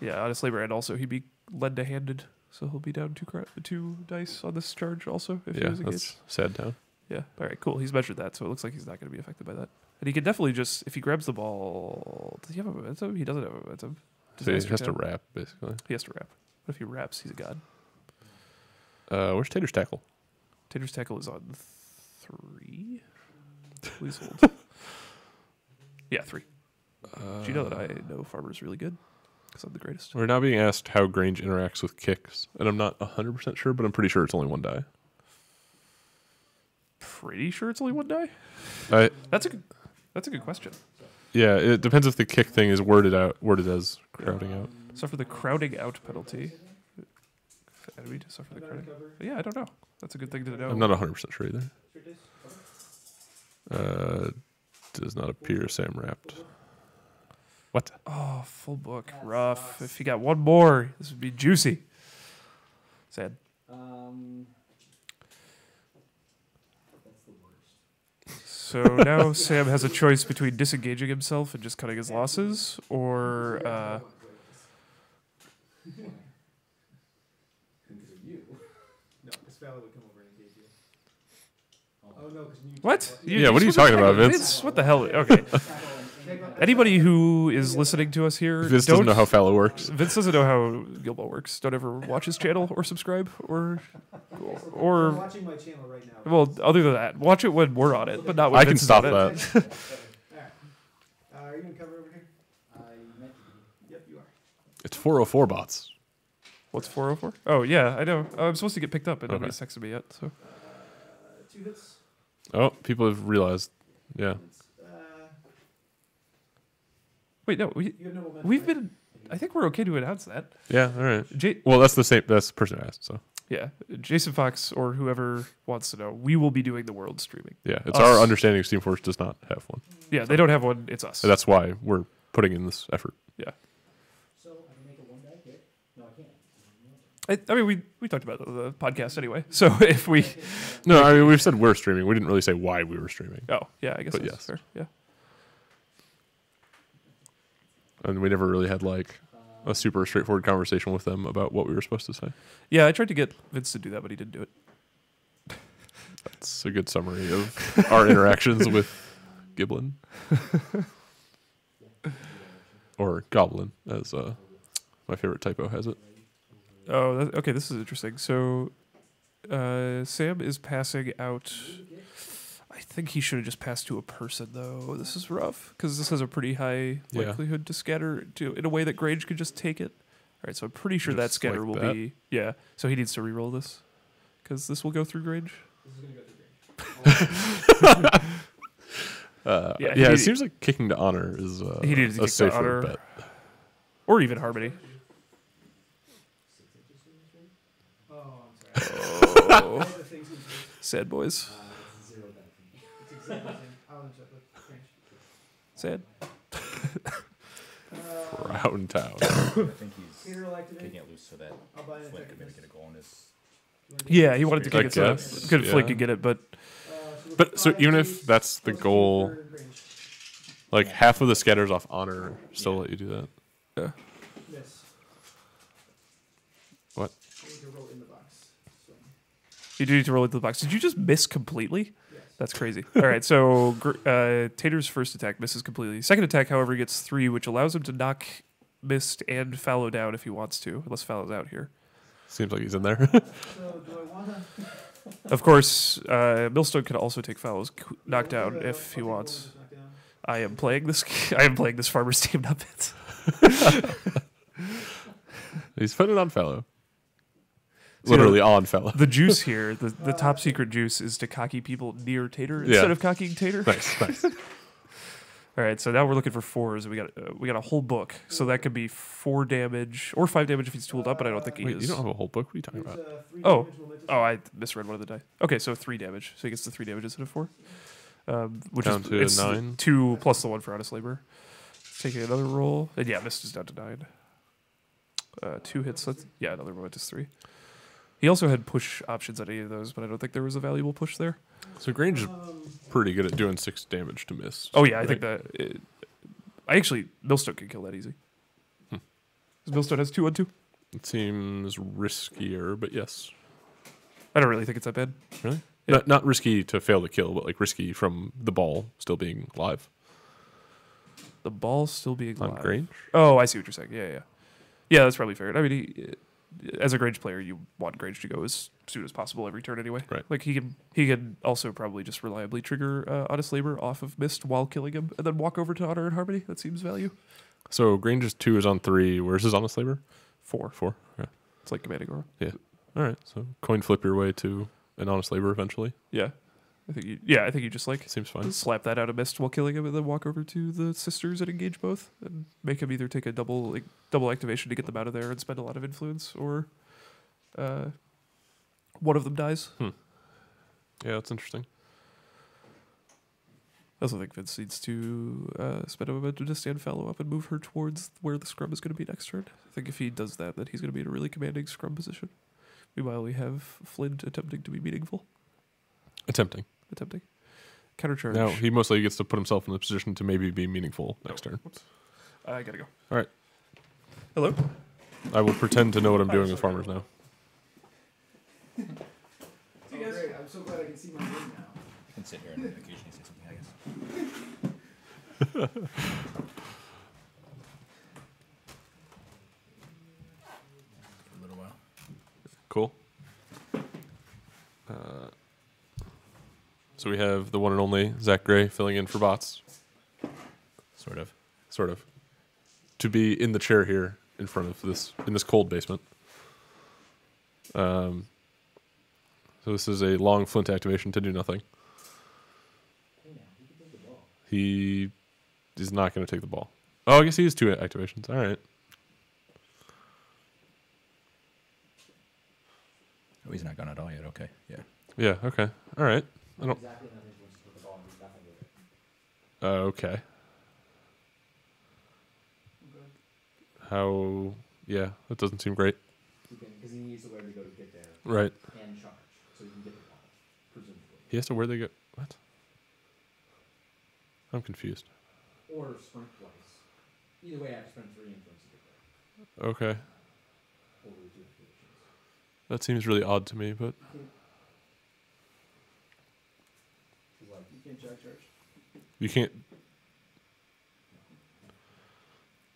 S2: Yeah, honest labor, and also he'd be led to handed, so he'll be down two dice on this charge also if he
S1: Yeah,
S2: was engaged.
S1: that's sad town.
S2: Yeah. All right. Cool. He's measured that, so it looks like he's not going to be affected by that. And he can definitely just, if he grabs the ball, does he have a momentum? He doesn't have a momentum.
S1: So he
S2: Disaster
S1: has to
S2: town.
S1: wrap, basically.
S2: He has to wrap. What if he wraps? He's a god.
S1: Where's Tater's tackle?
S2: Tater's tackle is on 3. Please hold. Yeah, 3. Do you know that I know Farmer's really good? Because I'm the greatest.
S1: We're now being asked how Grange interacts with kicks, and I'm not 100% sure, but I'm pretty sure it's only 1 die.
S2: Pretty sure it's only 1 die. That's a good question.
S1: Yeah, it depends if the kick thing is worded as crowding out.
S2: Suffer the crowding out penalty. Enemy to suffer the crowding. Yeah, I don't know. That's a good thing to know.
S1: I'm not 100% sure either. Does not appear Sam wrapped. What?
S2: Oh, full book. Rough. If he got 1 more, this would be juicy. Sad.
S4: That's the worst.
S2: So now Sam has a choice between disengaging himself and just cutting his losses, or
S5: Because of you.
S3: No, because Fallon would come over and engage you. Oh no, because you.
S2: what?
S1: Yeah, what are you talking about, Vince?
S2: What the hell? Okay. Anybody who is listening to us here,
S1: Vince doesn't know how fallow works.
S2: Vince doesn't know how Gilbo works. Don't ever watch his channel or subscribe
S3: I'm
S2: or
S3: watching my channel right now.
S2: well, other than that, watch it when we're on it, but not when
S1: I can
S2: Vince is
S1: stop
S2: on it.
S1: that.
S3: Are you gonna cover over here?
S4: I meant to be.
S3: Yep, you are.
S1: It's 404 bots.
S2: What's 404? Oh yeah, I know. I'm supposed to get picked up, and
S1: Okay.
S2: nobody's texted me yet. So
S3: 2 hits.
S1: Oh, people have realized. Yeah.
S2: wait, no,
S3: You have no momentum.
S2: we've
S3: right?
S2: been. I think we're okay to announce that.
S1: Yeah, all right.
S2: J-
S1: Well, that's the person who asked, so.
S2: yeah, Jason Fox or whoever wants to know, we will be doing the world streaming.
S1: Yeah, it's
S2: Us.
S1: our understanding Steamforce does not have one.
S2: Yeah, they don't have one. It's us.
S1: So that's why we're putting in this effort.
S2: Yeah.
S4: So I can make a 1 die kick? No, I can't.
S2: I mean, we talked about the podcast anyway. So if we,
S1: No, I mean, we've said we're streaming. We didn't really say why we were streaming.
S2: oh yeah, I guess
S1: But
S2: that's
S1: yes.
S2: fair. Yeah.
S1: And we never really had like a super straightforward conversation with them about what we were supposed to say.
S2: Yeah, I tried to get Vince to do that, but he didn't do it.
S1: That's a good summary of our interactions with Giblin. Or Goblin, as my favorite typo has it.
S2: Oh, okay. This is interesting. So, Sam is passing out. I think he should have just passed to a person, though. This is rough because this has a pretty high
S1: Yeah.
S2: likelihood to scatter to in a way that Grange could just take it. All right, so I'm pretty sure that
S1: Just
S2: scatter
S1: like
S2: will
S1: that?
S2: be So he needs to re-roll this because this will go through Grange.
S5: This is gonna go through Grange.
S2: Yeah,
S1: Yeah,
S2: he-
S1: it seems like kicking to honor is
S2: He needed to kick
S1: a
S2: to
S1: safer
S2: honor.
S1: bet.
S2: Or even Harmony.
S3: Oh, I'm sorry.
S2: Oh,
S3: All the things in place.
S2: sad boys.
S4: It's 0 die for me.
S3: It's exactly the same. I'll check with Grange.
S2: Sad.
S1: Round town.
S6: I think he's
S3: Peter will activate.
S6: kicking it loose so that
S3: I'll buy an
S6: Flint could maybe
S3: effectiveness.
S6: get a goal on his.
S2: Yeah, he wanted to kick
S1: I
S2: it so
S1: guess,
S2: that Flint
S1: yeah.
S2: could get it, but
S1: But so even if that's the goal, like half of the scatters off honor still let you do that.
S3: Miss.
S1: What?
S3: I need to roll in the box. So,
S2: you do need to roll into the box. Did you just miss completely?
S3: yes.
S2: That's crazy. All right, so Tater's first attack misses completely. Second attack, however, gets 3, which allows him to knock Mist and Fallow down if he wants to, unless Fallow's out here.
S1: Seems like he's in there.
S3: So do I want to?
S2: Of course, Millstone can also take Fallow's knockdown if he wants. I am playing this. I am playing this farmer's team, not Vince.
S1: He's putting it on fellow.
S2: So
S1: Literally on fellow.
S2: The juice here, the top secret juice, is to cocky people near Tater
S1: Yeah.
S2: instead of cocking Tater.
S1: Nice, nice.
S2: All right, so now we're looking for 4s. We got a whole book, so that could be 4 damage or 5 damage if he's tooled up, but I don't think he
S1: Wait,
S2: is.
S1: you don't have a whole book? What are you talking about?
S2: Oh. Oh, I misread one of the die. Okay, so 3 damage. So he gets the 3 damage instead of 4. Which
S1: Down
S2: is
S1: to
S2: it's
S1: 9?
S2: 2 plus the 1 for honest labor. Taking another roll. And yeah, Mist is down to 9. 2 hits. Another moment is 3. He also had push options on any of those, but I don't think there was a valuable push there.
S1: So Grange is pretty good at doing 6 damage to miss.
S2: Oh yeah, I think
S1: right?
S2: that. I actually Millstone can kill that easy. 'Cause Millstone has 2/2.
S1: It seems riskier, but yes.
S2: I don't really think it's that bad.
S1: Really?
S2: Yeah.
S1: Not risky to fail the kill, but like risky from the ball still being live
S2: The ball still being
S1: on
S2: live.
S1: Grange.
S2: Oh, I see what you're saying. Yeah, yeah. Yeah, that's probably fair. I mean, as a Grange player, you want Grange to go as soon as possible every turn anyway.
S1: Right.
S2: Like he can also probably just reliably trigger Honest Labor off of Mist while killing him, and then walk over to Honor and Harmony. That seems value.
S1: So Grange's 2 is on 3. Where's his Honest Labor?
S2: 4.
S1: 4. Yeah.
S2: It's like Commanding Aura.
S1: All right. So coin flip your way to an Honest Labor eventually.
S2: Yeah. I think you just like
S1: Seems fine.
S2: slap that out of Mist while killing him, and then walk over to the sisters and engage both, and make him either take a double activation to get them out of there and spend a lot of influence, or one of them dies.
S1: Yeah, that's interesting.
S2: I also think Vince needs to spend a momentum to stand Fallow up and move her towards where the scrum is going to be next turn. I think if he does that, then he's going to be in a really commanding scrum position. Meanwhile, we have Flint attempting to be meaningful.
S1: Attempting.
S2: Countercharge.
S1: Now he mostly gets to put himself in the position to maybe be meaningful next turn.
S2: Whoops. I gotta go.
S1: All right.
S2: Hello?
S1: I will pretend to know what I'm doing with farmers now.
S4: Oh, great. I'm so glad I can see my name now.
S5: I can sit here and occasionally say something, I guess. For a little while.
S1: Cool. So we have the one and only Zach Gray filling in for bots.
S5: Sort of.
S1: Sort of. To be in the chair here in front of this, in this cold basement. So this is a long Flint activation to do nothing.
S4: Hey now, you can take the ball.
S1: He is not going to take the ball. Oh, I guess he has 2 activations. All right.
S5: Oh, he's not gone at all yet. Okay. Yeah.
S1: Yeah, okay. All right. I don't...
S4: Exactly enough influence to put the ball and do nothing with it.
S1: Okay. How... Yeah, that doesn't seem great.
S4: Because he needs to where to go to get there
S1: Right.
S4: and charge, so he can get the ball, presumably.
S1: He has to where they go... What? I'm confused.
S4: Or sprint twice. Either way, I have to spend 3 influence to get there.
S1: Okay.
S4: Over the 2 activations.
S1: That seems really odd to me, but...
S4: He's like, you can't charge.
S1: You can't...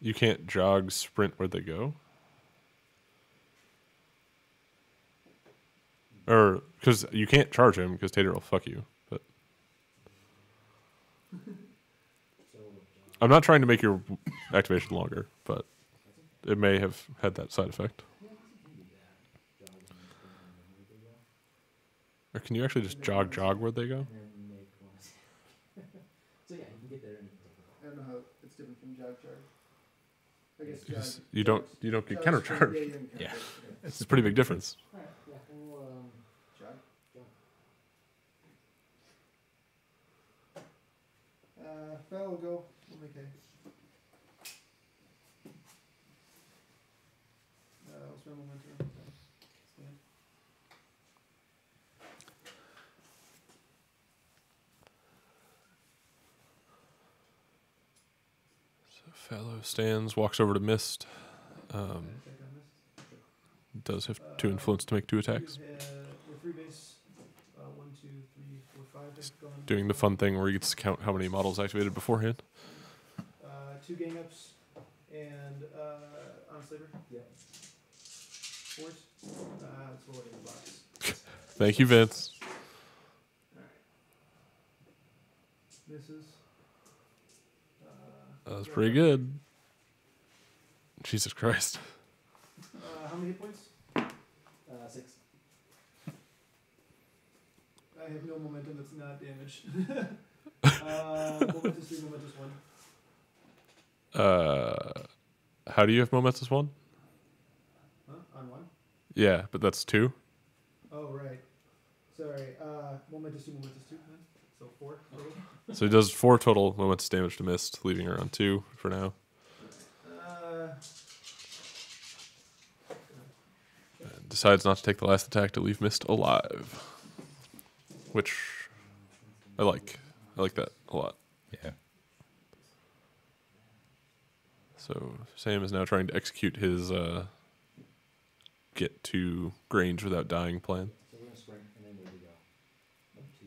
S1: You can't jog, sprint where they go? Or... Because you can't charge him, because Tater will fuck you. But
S4: So,
S1: I'm not trying to make your activation longer, but... It may have had that side effect. Or can you actually just jog where they go?
S4: and then make one. So yeah, you can get there and you can take the ball.
S6: I don't know how it's different from jog charge. I guess
S1: Because
S6: jog.
S1: you don't get counter charge.
S6: Yeah, you can
S5: Yeah.
S6: counter.
S1: It's a pretty big difference.
S4: Alright, yeah, we'll,
S6: Jog. Fel will go. We'll make hay. I'll spend momentum. Stand.
S1: Fallow stands, walks over to Mist.
S6: Attack on this.
S1: Does have 2 influence to make 2 attacks.
S6: We're 3 base. 1, 2, 3, 4, 5. Have gone.
S1: Doing the fun thing where he gets to count how many models activated beforehand.
S6: 2 gang ups and on slaver.
S4: Yep.
S6: Force. Let's roll it in the box.
S1: Thank you, Vince.
S6: Misses.
S1: That was pretty good. Jesus Christ.
S6: How many hit points?
S4: 6.
S6: I have no momentum that's not damage. Momentous 3, momentous 1.
S1: How do you have momentous 1?
S6: Huh? On 1?
S1: Yeah, but that's 2.
S6: Oh, right. Sorry. Momentous 2, momentous 2. Then. So 4 total.
S1: So he does 4 total momentous damage to Mist, leaving her on 2 for now. And decides not to take the last attack to leave Mist alive. Which I like that a lot.
S7: Yeah.
S1: So Sam is now trying to execute his get to Grange without dying plan.
S4: So we're gonna sprint and then where do we go? Up to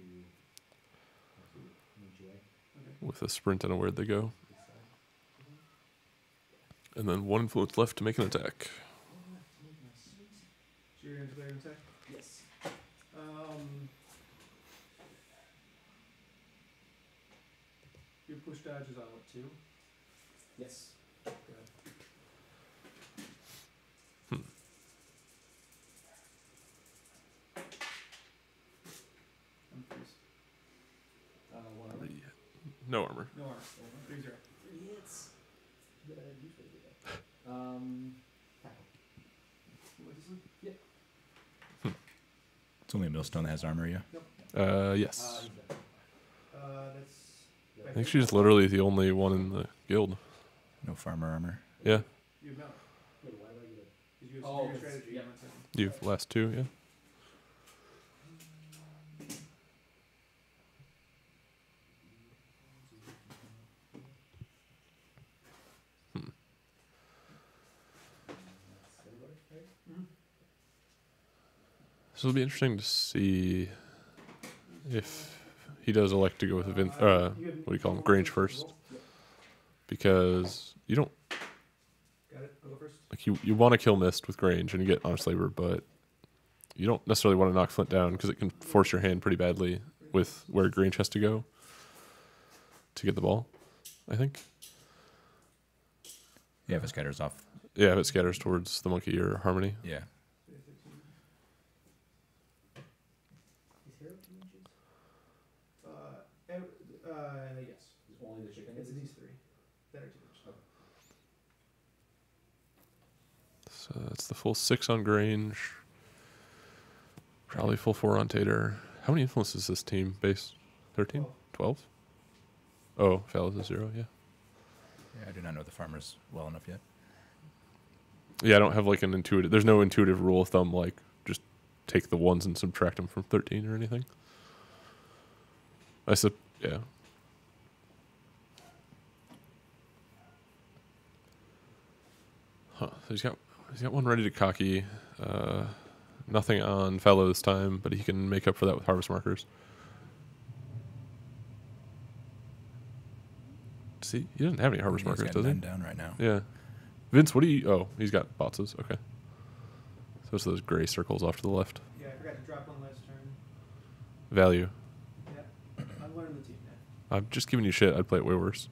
S4: Mutual.
S1: With a sprint and a where'd they go.
S4: This side.
S1: And then one influence left to make an attack.
S6: So you're gonna declare an attack?
S4: Yes.
S6: Your push dodge is on what, 2?
S4: Yes.
S6: I'm confused.
S4: One other.
S1: No armor.
S6: No armor. 3-0.
S4: 3 hits. But I usually do that. Tackle.
S6: What is it?
S7: It's only a millstone that has armor, yeah.
S1: Yes.
S4: He's dead.
S6: That's.
S1: I think she's literally the only one in the guild.
S7: No farmer armor.
S1: Yeah.
S6: You have not.
S4: Wait, why would I get it?
S6: Because you have
S4: Oh,
S6: superior
S4: it's-
S6: strategy.
S4: yeah.
S6: One second.
S1: You've last 2, yeah.
S4: That's everybody, right?
S1: So it'll be interesting to see if he does elect to go with what do you call him, Grange first, because you don't
S6: Got it. I'll go first.
S1: like you want to kill Mist with Grange and you get honest labor, but you don't necessarily want to knock Flint down because it can force your hand pretty badly with where Grange has to go to get the ball. I think.
S7: Yeah, if it scatters off.
S1: Yeah, if it scatters towards the monkey or Harmony.
S7: Yeah.
S4: Is Hero 2 inches?
S6: Yes.
S4: Is only the chicken?
S6: It's
S4: is?
S6: these 3 that are 2 inches.
S1: So that's the full 6 on Grange. Probably full 4 on Tater. How many influences is this team base? 13? 12? Oh, Fallows is 0, yeah.
S7: Yeah, I do not know the farmers well enough yet.
S1: Yeah, I don't have like an intuitive. There's no intuitive rule of thumb like just take the 1s and subtract them from 13 or anything. Yeah. Huh. So he's got one ready to cocky. Nothing on Fallow this time, but he can make up for that with harvest markers. See, he doesn't have any harvest
S7: He's
S1: markers,
S7: got
S1: does he?
S7: 9 down right now.
S1: Yeah. Vince, what do you... Oh, he's got boxes. Okay. So it's those gray circles off to the left.
S6: Yeah, I forgot to drop one last turn.
S1: Value.
S6: Yeah. I'm learning the team now.
S1: I'm just giving you shit. I'd play it way worse.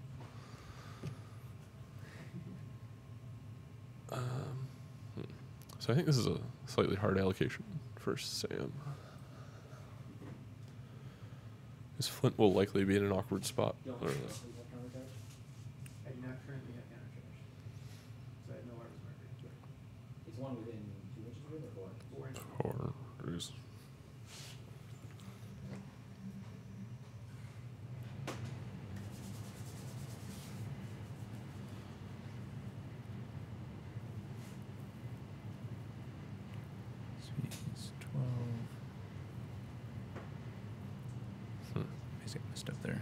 S1: So I think this is a slightly hard allocation for Sam. His Flint will likely be in an awkward spot.
S4: Don't
S1: Or,
S4: you have counter charge?
S6: I do not currently have counter charge. So I have no armor marker.
S4: Is one within 2 inches of him or 4?
S6: 4 inches.
S1: or is
S7: So he's 12. He's getting messed up there.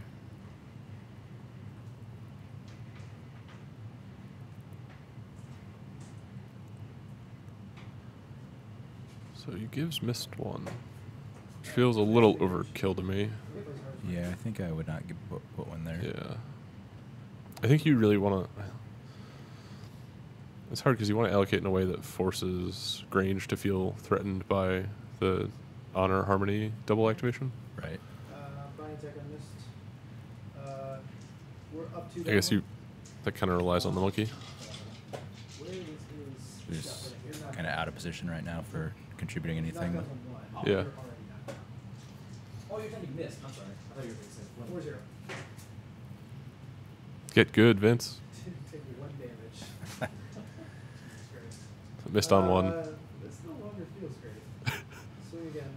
S1: so he gives Mist 1. Which feels a little overkill to me.
S7: Yeah, I think I would not put one there.
S1: Yeah. I think you really want to... It's hard because you want to allocate in a way that forces Grange to feel threatened by the Honor Harmony double activation.
S7: Right.
S6: Bind attack on Mist. We're up to
S1: I guess that kind of relies on the monkey.
S4: Where is
S7: Who's kind of out of position right now for contributing anything.
S4: Oh,
S1: Yeah.
S4: you're already not. Oh, you're trying to miss. I'm sorry. I thought you were going to say
S6: 4-0.
S1: Get good, Vince.
S6: Take 1 damage.
S1: Missed on 1.
S6: This no longer feels great. Swing again.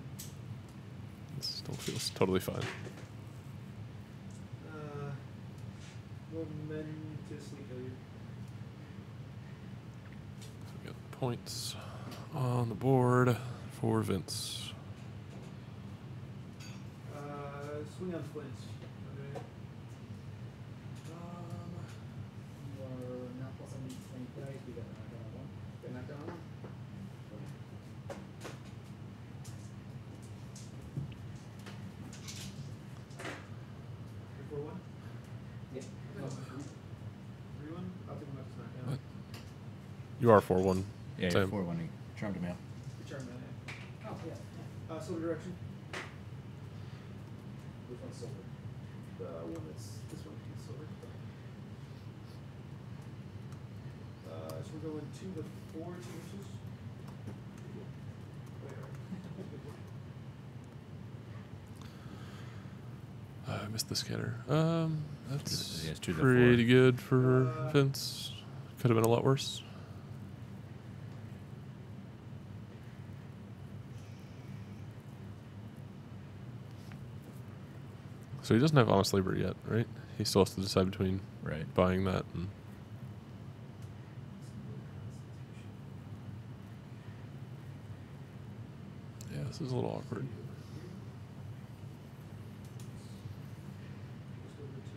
S1: It still feels totally fine.
S6: Momentously kill you.
S1: So we got points on the board for Vince.
S6: Swing swing on Flint. Okay.
S4: You are not plus on these strength dice. We got the knockdown on one.
S6: Get knocked down. Three, four, one.
S4: Yeah.
S6: No. 3-1. I'll take him up to knockdown.
S1: What? You are 4-1.
S7: Yeah,
S1: Same.
S7: you're 4-1. You charmed him out.
S6: Good charm, man.
S4: Oh, yeah.
S6: Silver direction.
S4: Which one's silver?
S6: The one that's this one is silver. So we're going 2 to 4 2 inches.
S1: I missed the scatter. That's
S7: Yeah, it's 2 to
S1: pretty
S7: 4.
S1: good for Vince. Could have been a lot worse. So he doesn't have honest labor yet, right? He still has to decide between
S7: Right.
S1: buying that and. Yeah, this is a little awkward.
S6: Just over 2.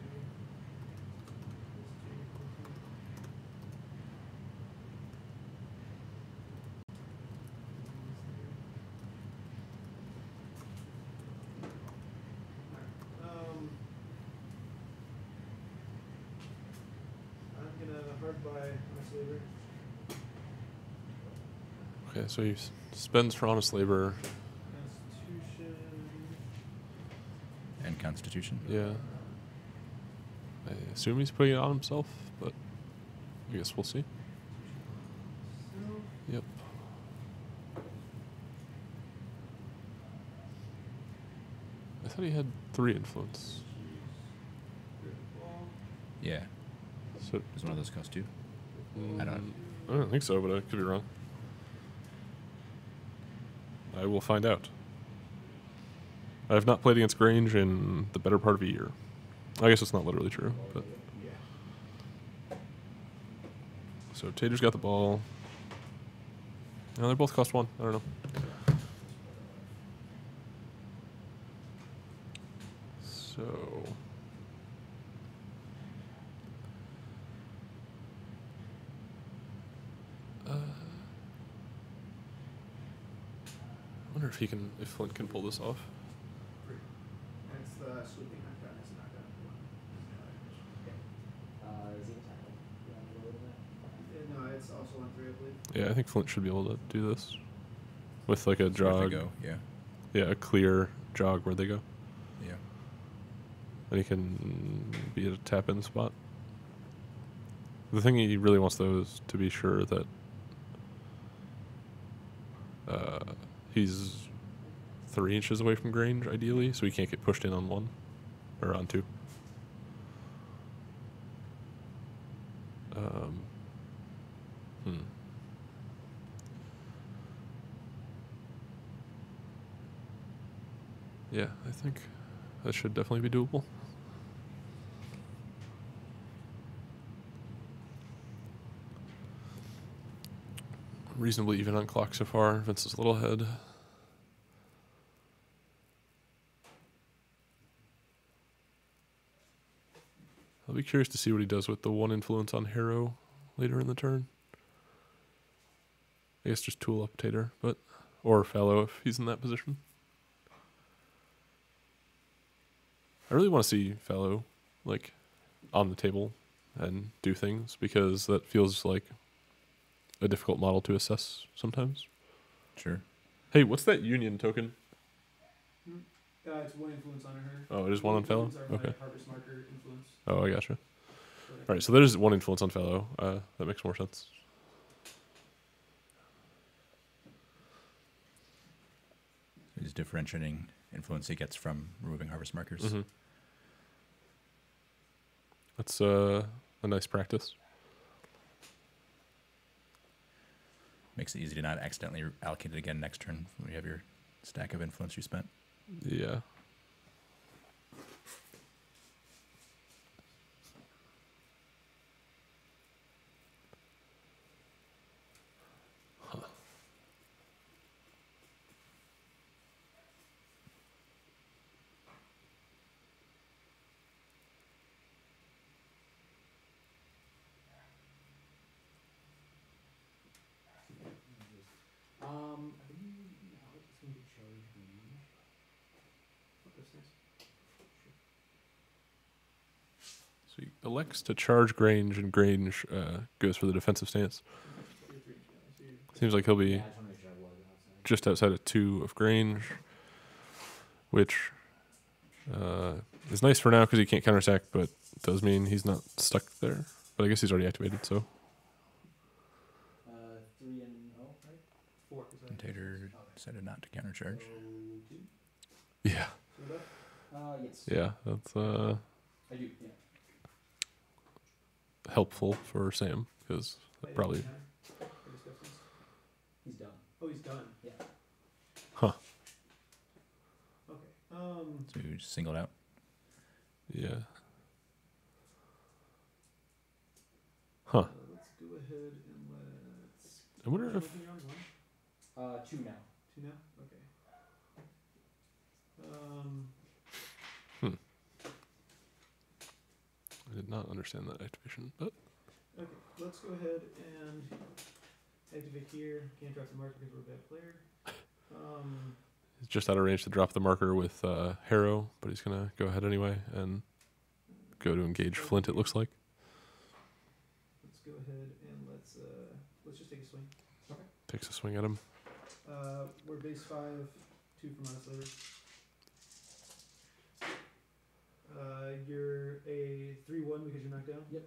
S6: I'm gonna hard buy honest labor.
S1: Okay, so he spends for honest labor.
S6: Constitution.
S7: And Constitution.
S1: Yeah. I assume he's putting it on himself, but I guess we'll see.
S6: So,
S1: Yep. I thought he had 3 influence.
S6: ball.
S7: Yeah.
S1: So
S7: Does one of those cost 2?
S1: mm,
S7: I don't-
S1: I don't think so, but I could be wrong. I will find out. I have not played against Grange in the better part of a year. I guess it's not literally true, but
S6: Yeah.
S1: so Tater's got the ball. No, they both cost 1. I don't know. So I wonder if Flint can pull this off.
S6: It's the sweeping knockdown. It's a knockdown.
S4: Is he attackable? You want to go with that?
S6: No, it's also on 3, I believe.
S1: Yeah, I think Flint should be able to do this with like a
S7: So where'd
S1: jog.
S7: they go? Yeah.
S1: Yeah, a clear jog where they go,
S7: Yeah.
S1: and he can be at a tap in spot. The thing he really wants though is to be sure that he's 3 inches away from Grange, ideally, so he can't get pushed in on 1 or on 2. Hmm. Yeah, I think that should definitely be doable. Reasonably even on clock so far. Vince is a little ahead. I'll be curious to see what he does with the 1 influence on Harrow later in the turn. I guess just tool up Tater, or Fallow if he's in that position. I really want to see Fallow like on the table and do things because that feels like a difficult model to assess sometimes.
S7: Sure.
S1: Hey, what's that union token?
S6: It's 1 influence on her.
S1: Oh, it is 1 on Fallow?
S6: Influence are my
S1: Okay.
S6: harvest marker influence.
S1: Oh, I gotcha.
S6: So
S1: All right, so there's 1 influence on Fallow. That makes more sense.
S7: He's differentiating influence he gets from removing harvest markers.
S1: Mm-hmm. That's a nice practice.
S7: Makes it easy to not accidentally allocate it again next turn when you have your stack of influence you spent.
S1: Yeah. Huh. elects to charge Grange, and Grange goes for the defensive stance.
S6: You're 3 inches down, so you're
S1: Seems like he'll be
S4: Yeah, I just want to make sure I was outside.
S1: just outside of 2 of Grange, which is nice for now because he can't countersack, but does mean he's not stuck there. But I guess he's already activated, so
S4: 3 and 0, right?
S6: 4. 'cause I-
S7: And Tater decided not to countercharge.
S4: So 2.
S1: yeah,
S6: So that-
S4: Yes.
S1: yeah, that's
S4: I do. Yeah.
S1: helpful for Sam because
S6: I
S1: probably.
S6: didn't have for discussions.
S4: He's done.
S6: Oh, he's done.
S4: Yeah.
S1: Huh.
S6: Okay.
S7: So you just singled out.
S1: Yeah. Huh.
S6: Let's go ahead and let's.
S1: I wonder if.
S6: Open your arms, one.
S4: 2 now.
S6: 2 now. Okay.
S1: I did not understand that activation, but
S6: Okay. Let's go ahead and activate here. Can't drop the marker because we're a bad player.
S1: he's just out of range to drop the marker with Harrow, but he's gonna go ahead anyway and go to engage Flint. It looks like.
S6: Let's go ahead and let's just take a swing.
S1: Takes a swing at him.
S6: We're base 5, 2 from honest labor. You're a 3-1 because you're knocked down.
S4: Yep.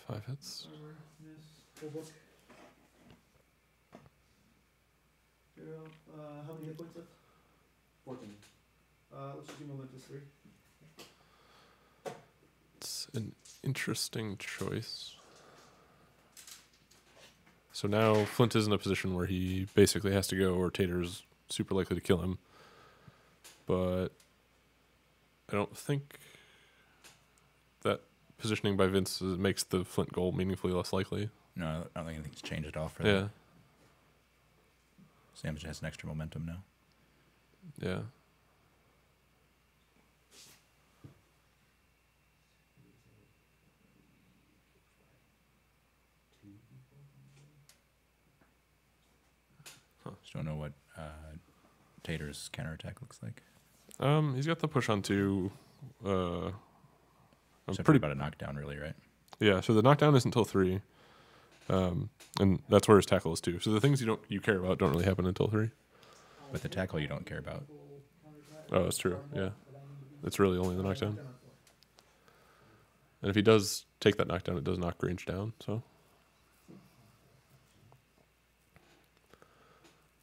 S1: 5 hits.
S6: Armor, miss, full book. 0. How many hit points left?
S4: 14.
S6: Let's just do Momentous 3.
S1: It's an interesting choice. So now Flint is in a position where he basically has to go, or Tater's super likely to kill him. But I don't think that positioning by Vince makes the Flint goal meaningfully less likely.
S7: No, I don't think anything's changed at all for that.
S1: Yeah,
S7: Sam just has an extra momentum now.
S1: yeah.
S7: Just don't know what Tater's counterattack looks like.
S1: He's got the push on 2. I'm
S7: Except
S1: pretty
S7: about a knockdown, really, right?
S1: Yeah, so the knockdown isn't until 3, and that's where his tackle is too. So the things you care about don't really happen until 3.
S7: But the tackle you don't care about.
S1: Oh, that's true. Yeah, it's really only the knockdown. And if he does take that knockdown, it does knock Grange down. So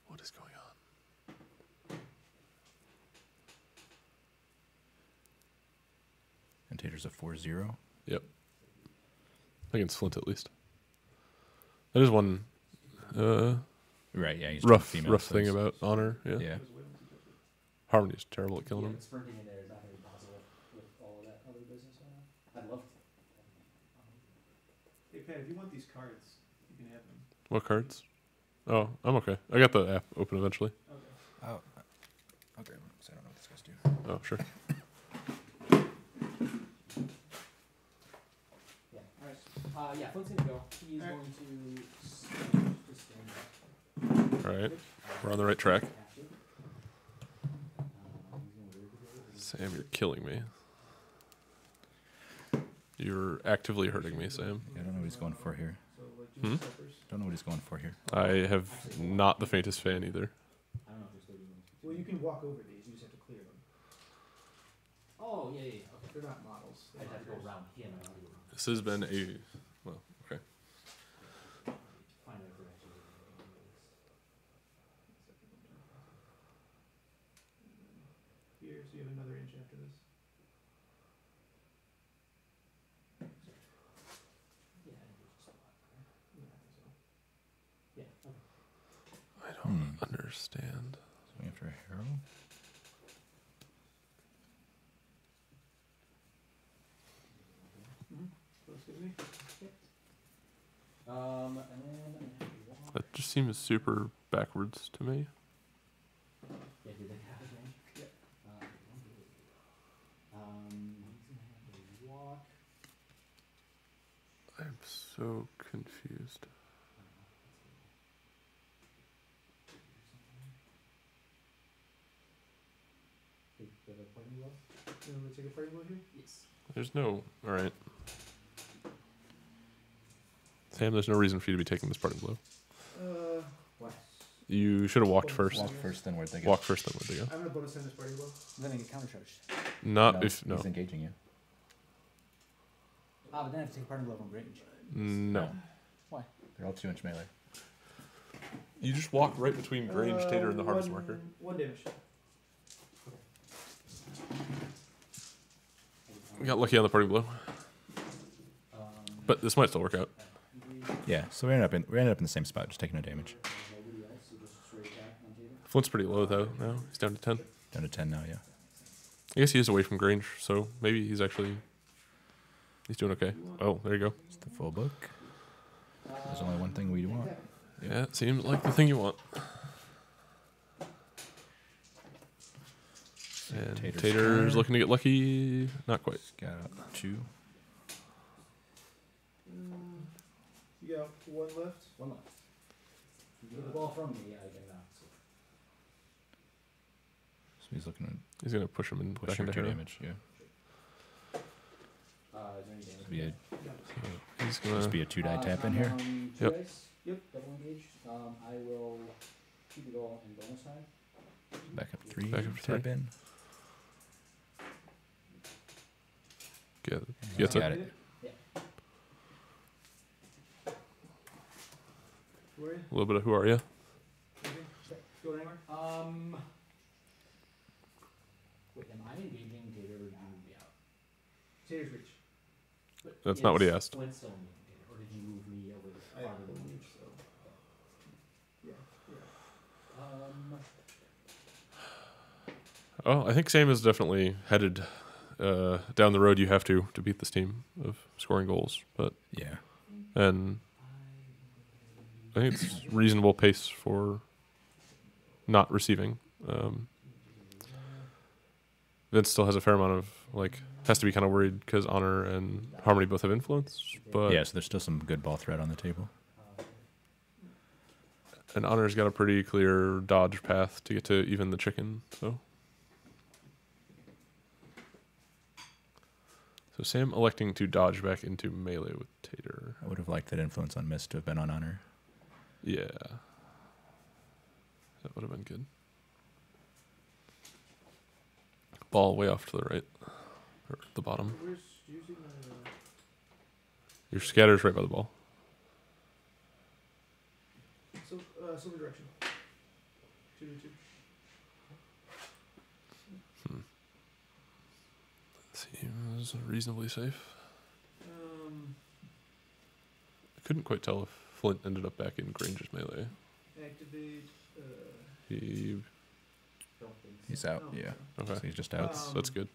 S1: what is going on?
S7: And Tater's a 4-0.
S1: Yep, against Flint at least. That is one
S7: Right, yeah. He's
S1: rough
S7: female, so
S1: thing
S7: it's-
S1: about Honor. Yeah.
S7: Yeah.
S1: Harmony's terrible at killing
S4: Yeah,
S1: him.
S4: but sprinting in there is not going to be possible with all of that other business going on. I'd love to.
S6: Hey, Pat, if you want these cards, you can have them.
S1: What cards? Oh, I'm okay. I got the app open eventually.
S6: Okay.
S7: Oh, okay. So I don't know what these guys do.
S1: Oh, sure.
S4: Yeah. All right. Yeah, Flint's going to go. He's
S6: All right.
S4: going to stand up.
S1: All right, we're on the right track.
S4: Have to. He's going to
S1: Sam, you're killing me. You're actively hurting me, Sam.
S7: Yeah, I don't know what he's going for here.
S6: So, like,
S1: Hmm?
S6: steppers.
S7: Don't know what he's going for here.
S1: I have not the faintest fan either.
S4: I don't know if they're still doing this.
S6: Well, you can walk over these. You just have to clear them.
S4: Oh, yeah, yeah, yeah. Okay.
S6: They're not models.
S4: I'd
S6: They're
S4: have to go
S6: markers.
S4: around him. I don't know.
S1: This has been a well, okay.
S4: Find out if they're actually
S6: Here, so you have another inch after this.
S4: Yeah, I think it's just a lot, right?
S6: Yeah, I think so.
S4: Yeah, okay.
S1: I don't understand.
S7: Going after a hero.
S6: Looks good to me.
S4: And then I have to walk.
S1: That just seems super backwards to me.
S4: Yeah, did they have a range?
S6: Yep.
S4: He's gonna have to walk.
S1: I'm so confused.
S4: The fighting glove?
S6: You want me to take a fighting blow here?
S4: Yes.
S1: There's no. All right. Sam, there's no reason for you to be taking this parting blow.
S6: What?
S1: You should have walked first.
S7: Walk first, then where'd they go?
S1: Walk first, then where'd they go?
S6: I'm gonna bonus hand this party blow.
S5: Then I get countercharged.
S1: Not if no.
S7: He's engaging you.
S5: Ah, but then I have to take a parting blow from range.
S1: No.
S5: Why?
S7: They're all 2-inch melee.
S1: You just walk right between Grange, Tater, and the harvest marker.
S6: 1 damage.
S1: You got lucky on the parting blow, but this might still work out.
S7: Yeah, so we ended up in the same spot, just taking no damage.
S4: Nobody else, so just straight back on Tater.
S1: Flint's pretty low though. Now he's down to 10.
S7: Down to 10 now, yeah.
S1: I guess he is away from Grange, so maybe he's doing okay. Oh, there you go.
S7: It's the full book. There's only one thing we want.
S1: Yeah, it seems like the thing you want. And Tater's looking to get lucky. Not quite.
S7: Got 2.
S6: You got 1 left.
S4: 1 left. You get the ball from me, I get knocked. So.
S7: So he's looking to
S1: He's gonna push him in
S7: push
S1: back
S7: for
S1: into
S7: 2
S1: Harrow.
S7: damage, yeah.
S4: Is there any damage?
S7: So be a,
S1: He's
S7: just
S1: gonna.
S7: be a 2-die tap in here.
S4: 2
S1: Yep.
S4: dice. Yep, double engage. I will keep it all in bonus time.
S7: Back up 3.
S1: Back up to
S7: tap
S1: 3.
S7: in.
S1: Gets
S7: Got
S1: it.
S7: it.
S6: Who are you?
S1: A little bit of who are you?
S6: Go anywhere?
S4: Wait, am I engaging Tater or did you move me out?
S6: Tater's reach.
S4: But
S1: That's not what he
S4: is
S1: asked.
S4: Flint still engaging Tater, or did you move me over the farther than me?
S6: so. Yeah.
S1: Oh, I think Sam is definitely headed down the road you have to beat this team of scoring goals. But
S7: Yeah.
S1: and I think it's reasonable pace for not receiving. Vince still has a fair amount of has to be kind of worried because Honor and Harmony both have influence, but
S7: Yeah, so there's still some good ball threat on the table.
S1: and Honor's got a pretty clear dodge path to get to even the chicken. So Sam electing to dodge back into melee with Tater.
S7: I would have liked that influence on Mist to have been on Honor.
S1: Yeah, that would have been good. Ball way off to the right, or the bottom.
S6: Where's using
S1: Your scatter's right by the ball.
S6: silver direction? 2 to 2.
S1: Seems reasonably safe. I couldn't quite tell if Flint ended up back in Grange's melee.
S6: Activate.
S1: He
S4: Don't think so.
S7: He's out,
S6: Oh,
S7: yeah.
S1: okay.
S7: So he's just out.
S1: That's good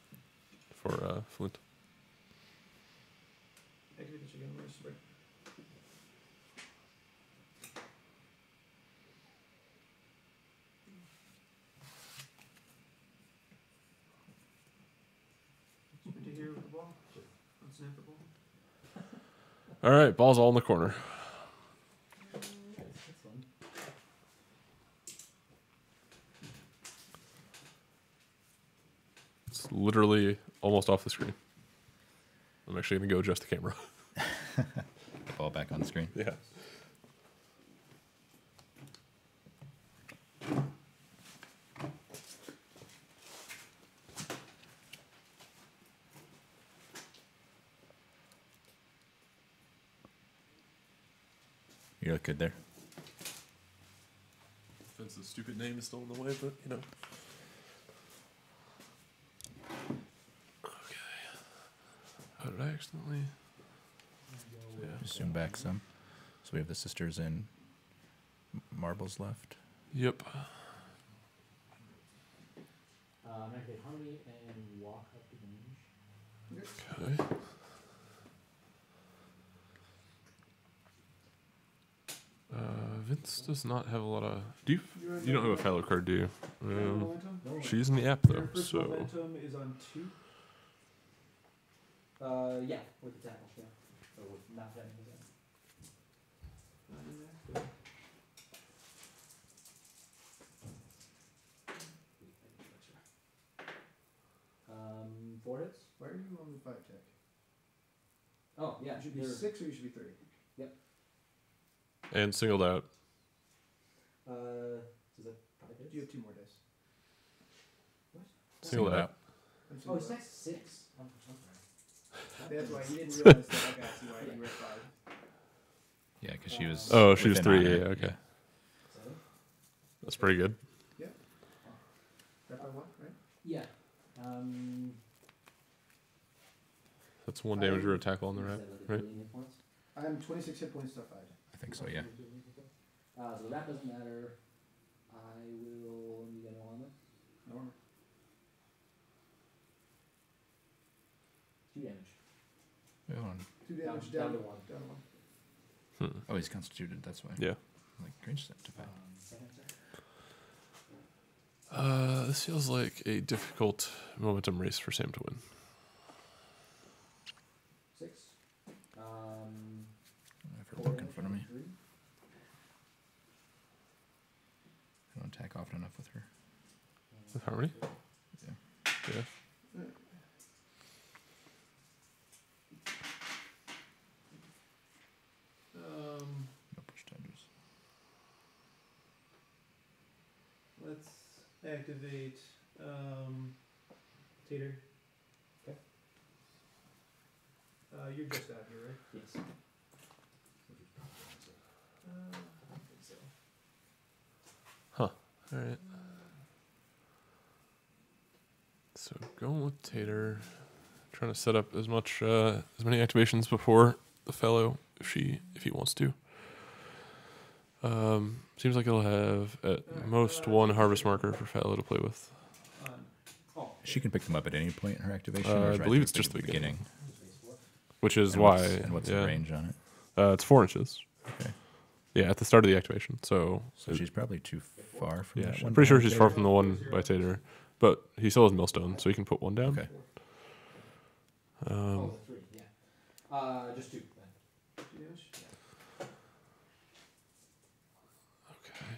S1: for Flint.
S6: Activate the chicken. Where's right? Sprint to here with the ball. Unsnap the ball.
S1: All right, ball's all in the corner.
S4: That's fun.
S1: It's literally almost off the screen. I'm actually gonna go adjust the camera.
S7: The ball back on the screen.
S1: Yeah.
S7: You look good there.
S1: Vince's stupid name is still in the way, but you know. Okay. How did I accidentally? Yeah.
S7: Just zoom back some. So we have the sisters in marbles left.
S1: Yep.
S4: Activate Harmony and walk up to range.
S1: Okay. Vince does not have a lot of. Do you? You don't have a Fallow card, do you?
S6: Momentum?
S1: She's in the app
S6: Your
S1: though,
S6: first
S1: so
S6: momentum is on 2.
S4: Yeah, with the tackle, yeah. Or with not having his end.
S6: Not in there.
S4: 4 hits?
S6: Why are you on the 5 check?
S4: Oh, yeah.
S6: You should be
S4: they're-
S6: 6 or you should be 3.
S1: And singled out.
S4: So that 5 hits?
S6: You have 2 more dice.
S1: Singled out.
S6: I'm
S4: Oh,
S6: single
S4: it's
S6: out.
S4: next 6. I'm sorry.
S6: That's why you didn't realize that. Okay, I see why you were at 5.
S7: Yeah, because she was.
S1: Oh, she was
S7: within
S1: 3.
S7: honor.
S1: Yeah, okay.
S4: 7?
S1: That's pretty good.
S6: That by 1, right?
S4: Yeah.
S1: That's 1 damage or a tackle on the rat, right?
S6: I'm 26 hit points to 5.
S7: I think so. Yeah.
S4: So the rat doesn't matter. I will. You got no armor?
S6: No armor.
S4: 2 damage.
S7: Wait, hold on.
S6: 2 damage
S4: Down
S6: down,
S4: to
S6: to
S4: 1.
S6: Down to 1.
S7: Oh, he's constituted. That's why.
S1: Yeah.
S7: Like range set to 5.
S4: Second attack.
S1: This feels like a difficult momentum race for Sam to win.
S4: 6.
S7: I have her
S4: 4
S7: book in
S4: damage,
S7: front of me.
S4: 3.
S7: I don't attack often enough with her.
S1: With Harmony?
S7: Yeah.
S1: Yeah.
S7: No push dodges.
S6: Let's activate Tater.
S4: Okay.
S6: You're just out here, right?
S4: Yes.
S6: I don't think so.
S1: Alright. So going with Tater. Trying to set up as many activations before the fellow if he wants to. Seems like he'll have at most 1 harvest marker for Fallow to play with.
S4: Oh,
S7: She can pick them up at any point in her activation.
S1: I
S7: or is it
S1: believe
S7: right
S1: it's
S7: at
S1: just the beginning.
S4: base 4.
S1: Which is
S7: And
S1: why.
S7: what's- what's
S1: yeah.
S7: the range on it?
S1: It's 4 inches.
S7: Okay.
S1: Yeah, at the start of the activation. So
S7: She's probably too far from.
S1: yeah,
S7: the
S1: I'm
S7: one
S1: pretty sure
S7: behind
S1: she's far
S7: Tater.
S1: from the one by Tater, but he still has Millstone, so he can put 1 down.
S7: Okay.
S4: Oh, 3, yeah. Just 2 then.
S6: 2 damage?
S1: Okay.